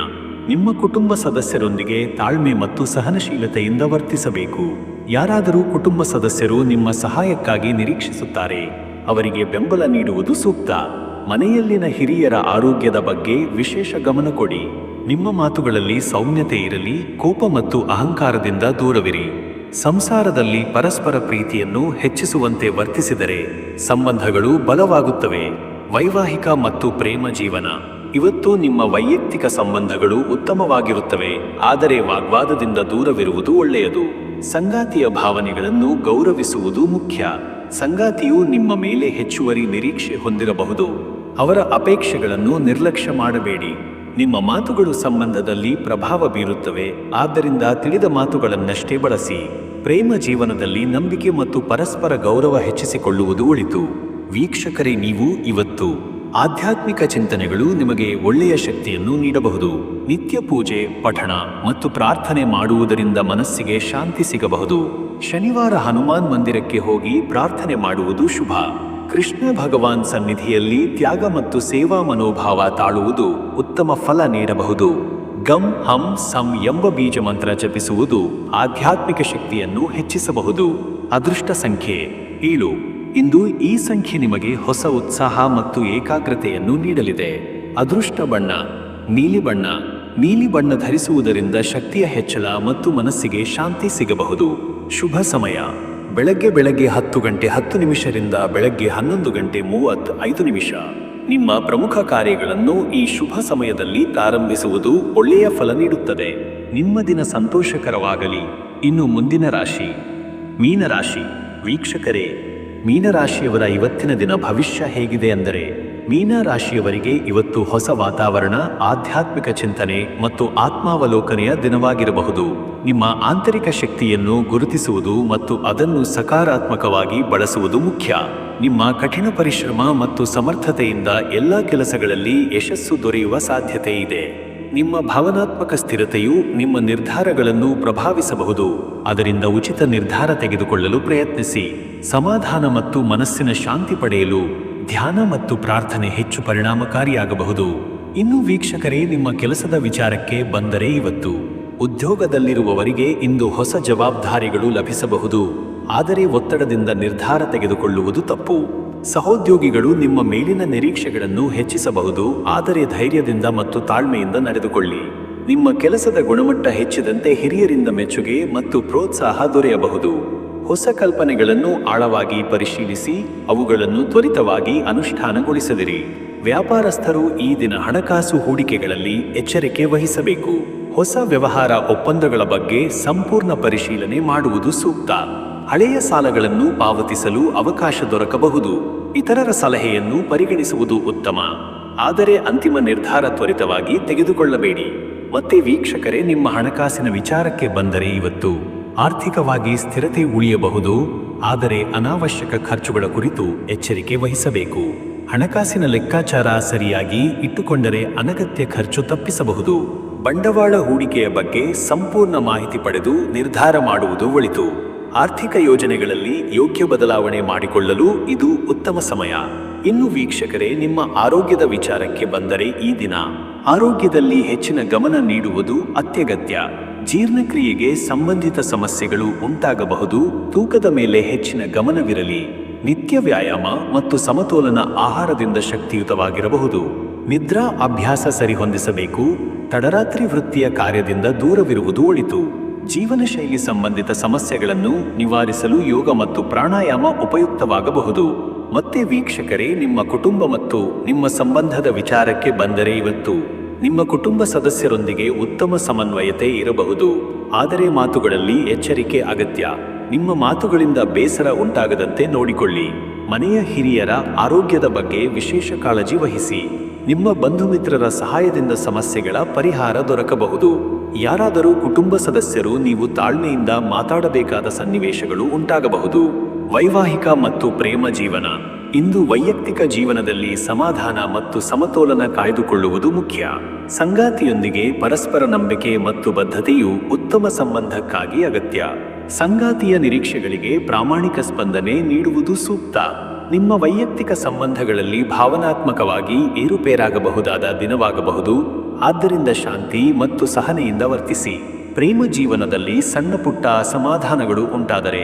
ನಿಮ್ಮ ಕುಟುಂಬ ಸದಸ್ಯರೊಂದಿಗೆ ತಾಳ್ಮೆ ಮತ್ತು ಸಹನಶೀಲತೆಯಿಂದ ವರ್ತಿಸಬೇಕು. ಯಾರಾದರೂ ಕುಟುಂಬ ಸದಸ್ಯರು ನಿಮ್ಮ ಸಹಾಯಕ್ಕಾಗಿ ನಿರೀಕ್ಷಿಸುತ್ತಾರೆ, ಅವರಿಗೆ ಬೆಂಬಲ ನೀಡುವುದು ಸೂಕ್ತ. ಮನೆಯಲ್ಲಿನ ಹಿರಿಯರ ಆರೋಗ್ಯದ ಬಗ್ಗೆ ವಿಶೇಷ ಗಮನ ಕೊಡಿ. ನಿಮ್ಮ ಮಾತುಗಳಲ್ಲಿ ಸೌಮ್ಯತೆ ಇರಲಿ. ಕೋಪ ಮತ್ತು ಅಹಂಕಾರದಿಂದ ದೂರವಿರಿ. ಸಂಸಾರದಲ್ಲಿ ಪರಸ್ಪರ ಪ್ರೀತಿಯನ್ನು ಹೆಚ್ಚಿಸುವಂತೆ ವರ್ತಿಸಿದರೆ ಸಂಬಂಧಗಳು ಬಲವಾಗುತ್ತವೆ. ವೈವಾಹಿಕ ಮತ್ತು ಪ್ರೇಮ ಜೀವನ. ಇವತ್ತು ನಿಮ್ಮ ವೈಯಕ್ತಿಕ ಸಂಬಂಧಗಳು ಉತ್ತಮವಾಗಿರುತ್ತವೆ, ಆದರೆ ವಾಗ್ವಾದದಿಂದ ದೂರವಿರುವುದು ಒಳ್ಳೆಯದು. ಸಂಗಾತಿಯ ಭಾವನೆಗಳನ್ನು ಗೌರವಿಸುವುದು ಮುಖ್ಯ. ಸಂಗಾತಿಯು ನಿಮ್ಮ ಮೇಲೆ ಹೆಚ್ಚುವರಿ ನಿರೀಕ್ಷೆ ಹೊಂದಿರಬಹುದು. ಅವರ ಅಪೇಕ್ಷೆಗಳನ್ನು ನಿರ್ಲಕ್ಷ್ಯ ಮಾಡಬೇಡಿ. ನಿಮ್ಮ ಮಾತುಗಳು ಸಂಬಂಧದಲ್ಲಿ ಪ್ರಭಾವ ಬೀರುತ್ತವೆ, ಆದ್ದರಿಂದ ತಿಳಿದ ಮಾತುಗಳನ್ನಷ್ಟೇ ಬಳಸಿ. ಪ್ರೇಮ ಜೀವನದಲ್ಲಿ ನಂಬಿಕೆ ಮತ್ತು ಪರಸ್ಪರ ಗೌರವ ಹೆಚ್ಚಿಸಿಕೊಳ್ಳುವುದು ಒಳಿತು. ವೀಕ್ಷಕರೇ, ನೀವು ಇವತ್ತು ಆಧ್ಯಾತ್ಮಿಕ ಚಿಂತನೆಗಳು ನಿಮಗೆ ಒಳ್ಳೆಯ ಶಕ್ತಿಯನ್ನು ನೀಡಬಹುದು. ನಿತ್ಯ ಪೂಜೆ, ಪಠಣ ಮತ್ತು ಪ್ರಾರ್ಥನೆ ಮಾಡುವುದರಿಂದ ಮನಸ್ಸಿಗೆ ಶಾಂತಿ ಸಿಗಬಹುದು. ಶನಿವಾರ ಹನುಮಾನ್ ಮಂದಿರಕ್ಕೆ ಹೋಗಿ ಪ್ರಾರ್ಥನೆ ಮಾಡುವುದು ಶುಭ. ಕೃಷ್ಣ ಭಗವಾನ್ ಸನ್ನಿಧಿಯಲ್ಲಿ ತ್ಯಾಗ ಮತ್ತು ಸೇವಾ ಮನೋಭಾವ ತಾಳುವುದು ಉತ್ತಮ ಫಲ ನೀಡಬಹುದು. ಗಂ ಹಂ ಸಂ ಎಂಬ ಬೀಜ ಮಂತ್ರ ಜಪಿಸುವುದು ಆಧ್ಯಾತ್ಮಿಕ ಶಕ್ತಿಯನ್ನು ಹೆಚ್ಚಿಸಬಹುದು. ಅದೃಷ್ಟ ಸಂಖ್ಯೆ 7. ಇಂದು ಈ ಸಂಖ್ಯೆ ನಿಮಗೆ ಹೊಸ ಉತ್ಸಾಹ ಮತ್ತು ಏಕಾಗ್ರತೆಯನ್ನು ನೀಡಲಿದೆ. ಅದೃಷ್ಟ ಬಣ್ಣ ನೀಲಿ ಬಣ್ಣ. ನೀಲಿ ಬಣ್ಣ ಧರಿಸುವುದರಿಂದ ಶಕ್ತಿಯ ಹೆಚ್ಚಳ ಮತ್ತು ಮನಸ್ಸಿಗೆ ಶಾಂತಿ ಸಿಗಬಹುದು. ಶುಭ ಸಮಯ ಬೆಳಗ್ಗೆ 10 ಗಂಟೆ 10 ನಿಮಿಷದಿಂದ ಬೆಳಗ್ಗೆ 11 ಗಂಟೆ 35 ನಿಮಿಷ. ನಿಮ್ಮ ಪ್ರಮುಖ ಕಾರ್ಯಗಳನ್ನು ಈ ಶುಭ ಸಮಯದಲ್ಲಿ ಪ್ರಾರಂಭಿಸುವುದು ಒಳ್ಳೆಯ ಫಲ ನೀಡುತ್ತದೆ. ನಿಮ್ಮ ದಿನ ಸಂತೋಷಕರವಾಗಲಿ. ಇನ್ನು ಮುಂದಿನ ರಾಶಿ ಮೀನರಾಶಿ. ವೀಕ್ಷಕರೇ, ಮೀನರಾಶಿಯವರ ಇವತ್ತಿನ ದಿನ ಭವಿಷ್ಯ ಹೇಗಿದೆ ಅಂದರೆ, ಮೀನರಾಶಿಯವರಿಗೆ ಇವತ್ತು ಹೊಸ ವಾತಾವರಣ, ಆಧ್ಯಾತ್ಮಿಕ ಚಿಂತನೆ ಮತ್ತು ಆತ್ಮಾವಲೋಕನೆಯ ದಿನವಾಗಿರಬಹುದು. ನಿಮ್ಮ ಆಂತರಿಕ ಶಕ್ತಿಯನ್ನು ಗುರುತಿಸುವುದು ಮತ್ತು ಅದನ್ನು ಸಕಾರಾತ್ಮಕವಾಗಿ ಬಳಸುವುದು ಮುಖ್ಯ. ನಿಮ್ಮ ಕಠಿಣ ಪರಿಶ್ರಮ ಮತ್ತು ಸಮರ್ಥತೆಯಿಂದ ಎಲ್ಲ ಕೆಲಸಗಳಲ್ಲಿ ಯಶಸ್ಸು ದೊರೆಯುವ ಸಾಧ್ಯತೆ ಇದೆ. ನಿಮ್ಮ ಭಾವನಾತ್ಮಕ ಸ್ಥಿರತೆಯು ನಿಮ್ಮ ನಿರ್ಧಾರಗಳನ್ನು ಪ್ರಭಾವಿಸಬಹುದು. ಅದರಿಂದ ಉಚಿತ ನಿರ್ಧಾರ ತೆಗೆದುಕೊಳ್ಳಲು ಪ್ರಯತ್ನಿಸಿ. ಸಮಾಧಾನ ಮತ್ತು ಮನಸ್ಸಿನ ಶಾಂತಿ ಪಡೆಯಲು ಧ್ಯಾನ ಮತ್ತು ಪ್ರಾರ್ಥನೆ ಹೆಚ್ಚು ಪರಿಣಾಮಕಾರಿಯಾಗಬಹುದು. ಇನ್ನು ವೀಕ್ಷಕರೇ, ನಿಮ್ಮ ಕೆಲಸದ ವಿಚಾರಕ್ಕೆ ಬಂದರೆ, ಇವತ್ತು ಉದ್ಯೋಗದಲ್ಲಿರುವವರಿಗೆ ಇಂದು ಹೊಸ ಜವಾಬ್ದಾರಿಗಳು ಲಭಿಸಬಹುದು. ಆದರೆ ಒತ್ತಡದಿಂದ ನಿರ್ಧಾರ ತೆಗೆದುಕೊಳ್ಳುವುದು ತಪ್ಪು. ಸಹೋದ್ಯೋಗಿಗಳು ನಿಮ್ಮ ಮೇಲಿನ ನಿರೀಕ್ಷೆಗಳನ್ನು ಹೆಚ್ಚಿಸಬಹುದು, ಆದರೆ ಧೈರ್ಯದಿಂದ ಮತ್ತು ತಾಳ್ಮೆಯಿಂದ ನಡೆದುಕೊಳ್ಳಿ. ನಿಮ್ಮ ಕೆಲಸದ ಗುಣಮಟ್ಟ ಹೆಚ್ಚಿದಂತೆ ಹಿರಿಯರಿಂದ ಮೆಚ್ಚುಗೆ ಮತ್ತು ಪ್ರೋತ್ಸಾಹ ದೊರೆಯಬಹುದು. ಹೊಸ ಕಲ್ಪನೆಗಳನ್ನು ಆಳವಾಗಿ ಪರಿಶೀಲಿಸಿ ಅವುಗಳನ್ನು ತ್ವರಿತವಾಗಿ ಅನುಷ್ಠಾನಗೊಳಿಸದಿರಿ. ವ್ಯಾಪಾರಸ್ಥರು ಈ ದಿನ ಹಣಕಾಸು ಹೂಡಿಕೆಗಳಲ್ಲಿ ಎಚ್ಚರಿಕೆ ವಹಿಸಬೇಕು. ಹೊಸ ವ್ಯವಹಾರ ಒಪ್ಪಂದಗಳ ಬಗ್ಗೆ ಸಂಪೂರ್ಣ ಪರಿಶೀಲನೆ ಮಾಡುವುದು ಸೂಕ್ತ. ಹಳೆಯ ಸಾಲಗಳನ್ನು ಪಾವತಿಸಲು ಅವಕಾಶ ದೊರಕಬಹುದು. ಇತರರ ಸಲಹೆಯನ್ನು ಪರಿಗಣಿಸುವುದು ಉತ್ತಮ, ಆದರೆ ಅಂತಿಮ ನಿರ್ಧಾರ ತ್ವರಿತವಾಗಿ ತೆಗೆದುಕೊಳ್ಳಬೇಡಿ. ಮತ್ತೆ ವೀಕ್ಷಕರೇ, ನಿಮ್ಮ ಹಣಕಾಸಿನ ವಿಚಾರಕ್ಕೆ ಬಂದರೆ, ಇವತ್ತು ಆರ್ಥಿಕವಾಗಿ ಸ್ಥಿರತೆ ಉಳಿಯಬಹುದು, ಆದರೆ ಅನಾವಶ್ಯಕ ಖರ್ಚುಗಳ ಕುರಿತು ಎಚ್ಚರಿಕೆ ವಹಿಸಬೇಕು. ಹಣಕಾಸಿನ ಲೆಕ್ಕಾಚಾರ ಸರಿಯಾಗಿ ಇಟ್ಟುಕೊಂಡರೆ ಅನಗತ್ಯ ಖರ್ಚು ತಪ್ಪಿಸಬಹುದು. ಬಂಡವಾಳ ಹೂಡಿಕೆಯ ಬಗ್ಗೆ ಸಂಪೂರ್ಣ ಮಾಹಿತಿ ಪಡೆದು ನಿರ್ಧಾರ ಮಾಡುವುದು ಒಳಿತು. ಆರ್ಥಿಕ ಯೋಜನೆಗಳಲ್ಲಿ ಯೋಗ್ಯ ಬದಲಾವಣೆ ಮಾಡಿಕೊಳ್ಳಲು ಇದು ಉತ್ತಮ ಸಮಯ. ಇನ್ನು ವೀಕ್ಷಕರೇ, ನಿಮ್ಮ ಆರೋಗ್ಯದ ವಿಚಾರಕ್ಕೆ ಬಂದರೆ, ಈ ದಿನ ಆರೋಗ್ಯದಲ್ಲಿ ಹೆಚ್ಚಿನ ಗಮನ ನೀಡುವುದು ಅತ್ಯಗತ್ಯ. ಜೀರ್ಣಕ್ರಿಯೆಗೆ ಸಂಬಂಧಿತ ಸಮಸ್ಯೆಗಳು ಉಂಟಾಗಬಹುದು. ತೂಕದ ಮೇಲೆ ಹೆಚ್ಚಿನ ಗಮನವಿರಲಿ. ನಿತ್ಯ ವ್ಯಾಯಾಮ ಮತ್ತು ಸಮತೋಲನ ಆಹಾರದಿಂದ ಶಕ್ತಿಯುತವಾಗಿರಬಹುದು. ನಿದ್ರಾ ಅಭ್ಯಾಸ ಸರಿಹೊಂದಿಸಬೇಕು. ತಡರಾತ್ರಿ ವೃತ್ತಿಯ ಕಾರ್ಯದಿಂದ ದೂರವಿರುವುದು ಒಳಿತು. ಜೀವನ ಶೈಲಿ ಸಂಬಂಧಿತ ಸಮಸ್ಯೆಗಳನ್ನು ನಿವಾರಿಸಲು ಯೋಗ ಮತ್ತು ಪ್ರಾಣಾಯಾಮ ಉಪಯುಕ್ತವಾಗಬಹುದು. ಮತ್ತೆ ವೀಕ್ಷಕರೇ, ನಿಮ್ಮ ಕುಟುಂಬ ಮತ್ತು ನಿಮ್ಮ ಸಂಬಂಧದ ವಿಚಾರಕ್ಕೆ ಬಂದರೆ, ಇವತ್ತು ನಿಮ್ಮ ಕುಟುಂಬ ಸದಸ್ಯರೊಂದಿಗೆ ಉತ್ತಮ ಸಮನ್ವಯತೆ ಇರಬಹುದು, ಆದರೆ ಮಾತುಗಳಲ್ಲಿ ಎಚ್ಚರಿಕೆ ಅಗತ್ಯ. ನಿಮ್ಮ ಮಾತುಗಳಿಂದ ಬೇಸರ ಉಂಟಾಗದಂತೆ ನೋಡಿಕೊಳ್ಳಿ. ಮನೆಯ ಹಿರಿಯರ ಆರೋಗ್ಯದ ಬಗ್ಗೆ ವಿಶೇಷ ಕಾಳಜಿ ವಹಿಸಿ. ನಿಮ್ಮ ಬಂಧು ಮಿತ್ರರ ಸಹಾಯದಿಂದ ಸಮಸ್ಯೆಗಳ ಪರಿಹಾರ ದೊರಕಬಹುದು. ಯಾರಾದರೂ ಕುಟುಂಬ ಸದಸ್ಯರು ನೀವು ತಾಳ್ಮೆಯಿಂದ ಮಾತಾಡಬೇಕಾದ ಸನ್ನಿವೇಶಗಳು ಉಂಟಾಗಬಹುದು. ವೈವಾಹಿಕ ಮತ್ತು ಪ್ರೇಮ ಜೀವನ. ಇಂದು ವೈಯಕ್ತಿಕ ಜೀವನದಲ್ಲಿ ಸಮಾಧಾನ ಮತ್ತು ಸಮತೋಲನ ಕಾಯ್ದುಕೊಳ್ಳುವುದು ಮುಖ್ಯ. ಸಂಗಾತಿಯೊಂದಿಗೆ ಪರಸ್ಪರ ನಂಬಿಕೆ ಮತ್ತು ಬದ್ಧತೆಯು ಉತ್ತಮ ಸಂಬಂಧಕ್ಕಾಗಿ ಅಗತ್ಯ. ಸಂಗಾತಿಯ ನಿರೀಕ್ಷೆಗಳಿಗೆ ಪ್ರಾಮಾಣಿಕ ಸ್ಪಂದನೆ ನೀಡುವುದು ಸೂಕ್ತ. ನಿಮ್ಮ ವೈಯಕ್ತಿಕ ಸಂಬಂಧಗಳಲ್ಲಿ ಭಾವನಾತ್ಮಕವಾಗಿ ಏರುಪೇರಾಗಬಹುದಾದ ದಿನವಾಗಬಹುದು. ಆದ್ದರಿಂದ ಶಾಂತಿ ಮತ್ತು ಸಹನೆಯಿಂದ ವರ್ತಿಸಿ. ಪ್ರೇಮ ಜೀವನದಲ್ಲಿ ಸಣ್ಣ ಪುಟ್ಟ ಅಸಮಾಧಾನಗಳು ಉಂಟಾದರೆ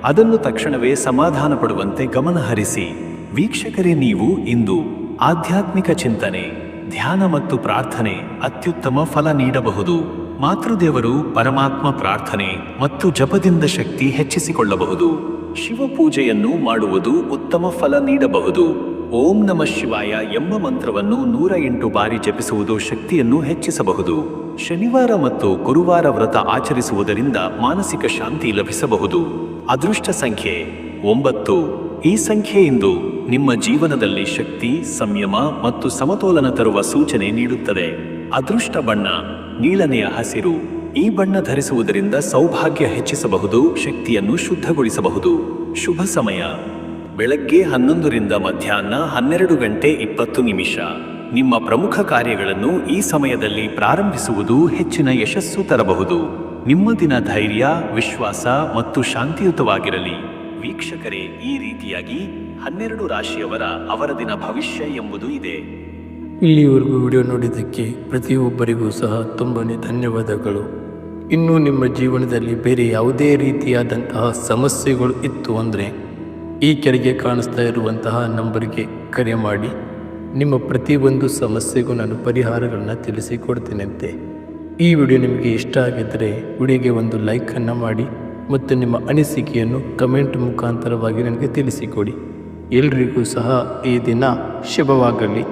ಅದನ್ನು ತಕ್ಷಣವೇ ಸಮಾಧಾನ ಪಡುವಂತೆ ಗಮನಹರಿಸಿ. ವೀಕ್ಷಕರೇ, ನೀವು ಇಂದು ಆಧ್ಯಾತ್ಮಿಕ ಚಿಂತನೆ, ಧ್ಯಾನ ಮತ್ತು ಪ್ರಾರ್ಥನೆ ಅತ್ಯುತ್ತಮ ಫಲ ನೀಡಬಹುದು. ಮಾತೃದೇವರು ಪರಮಾತ್ಮ ಪ್ರಾರ್ಥನೆ ಮತ್ತು ಜಪದಿಂದ ಶಕ್ತಿ ಹೆಚ್ಚಿಸಿಕೊಳ್ಳಬಹುದು. ಶಿವಪೂಜೆಯನ್ನು ಮಾಡುವುದು ಉತ್ತಮ ಫಲ ನೀಡಬಹುದು. ಓಂ ನಮಃ ಶಿವಾಯ ಎಂಬ ಮಂತ್ರವನ್ನು 108 ಬಾರಿ ಜಪಿಸುವುದು ಶಕ್ತಿಯನ್ನು ಹೆಚ್ಚಿಸಬಹುದು. ಶನಿವಾರ ಮತ್ತು ಗುರುವಾರ ವ್ರತ ಆಚರಿಸುವುದರಿಂದ ಮಾನಸಿಕ ಶಾಂತಿ ಲಭಿಸಬಹುದು. ಅದೃಷ್ಟ ಸಂಖ್ಯೆ 9. ಈ ಸಂಖ್ಯೆ ಇಂದು ನಿಮ್ಮ ಜೀವನದಲ್ಲಿ ಶಕ್ತಿ, ಸಂಯಮ ಮತ್ತು ಸಮತೋಲನ ತರುವ ಸೂಚನೆ ನೀಡುತ್ತದೆ. ಅದೃಷ್ಟ ಬಣ್ಣ ನೀಲನೆಯ ಹಸಿರು. ಈ ಬಣ್ಣ ಧರಿಸುವುದರಿಂದ ಸೌಭಾಗ್ಯ ಹೆಚ್ಚಿಸಬಹುದು, ಶಕ್ತಿಯನ್ನು ಶುದ್ಧಗೊಳಿಸಬಹುದು. ಶುಭ ಸಮಯ ಬೆಳಗ್ಗೆ 11 ರಿಂದ ಮಧ್ಯಾಹ್ನ 12 ಗಂಟೆ 20 ನಿಮಿಷ. ನಿಮ್ಮ ಪ್ರಮುಖ ಕಾರ್ಯಗಳನ್ನು ಈ ಸಮಯದಲ್ಲಿ ಪ್ರಾರಂಭಿಸುವುದು ಹೆಚ್ಚಿನ ಯಶಸ್ಸು ತರಬಹುದು. ನಿಮ್ಮ ದಿನ ಧೈರ್ಯ, ವಿಶ್ವಾಸ ಮತ್ತು ಶಾಂತಿಯುತವಾಗಿರಲಿ. ವೀಕ್ಷಕರೇ, ಈ ರೀತಿಯಾಗಿ 12 ರಾಶಿಯವರ ಅವರ ದಿನ ಭವಿಷ್ಯ ಎಂಬುದು ಇದೆ. ಇಲ್ಲಿವರೆಗೂ ವಿಡಿಯೋ ನೋಡಿದ್ದಕ್ಕೆ ಪ್ರತಿಯೊಬ್ಬರಿಗೂ ಸಹ ತುಂಬನೇ ಧನ್ಯವಾದಗಳು. ಇನ್ನು ನಿಮ್ಮ ಜೀವನದಲ್ಲಿ ಬೇರೆ ಯಾವುದೇ ರೀತಿಯಾದಂತಹ ಸಮಸ್ಯೆಗಳು ಇತ್ತು ಅಂದರೆ ಈ ಕೆಳಗೆ ಕಾಣಿಸ್ತಾ ಇರುವಂತಹ ನಂಬರ್ಗೆ ಕರೆ ಮಾಡಿ. ನಿಮ್ಮ ಪ್ರತಿಯೊಂದು ಸಮಸ್ಯೆಗೂ ನಾನು ಪರಿಹಾರಗಳನ್ನ ತಿಳಿಸಿಕೊಡ್ತೀನಂತೆ. ಈ ವಿಡಿಯೋ ನಿಮಗೆ ಇಷ್ಟ ಆಗಿದ್ದರೆ ವಿಡಿಯೋಗೆ ಒಂದು ಲೈಕನ್ನು ಮಾಡಿ ಮತ್ತು ನಿಮ್ಮ ಅನಿಸಿಕೆಯನ್ನು ಕಮೆಂಟ್ ಮುಖಾಂತರವಾಗಿ ನನಗೆ ತಿಳಿಸಿಕೊಡಿ. ಎಲ್ರಿಗೂ ಸಹ ಈ ದಿನ ಶುಭವಾಗಲಿ.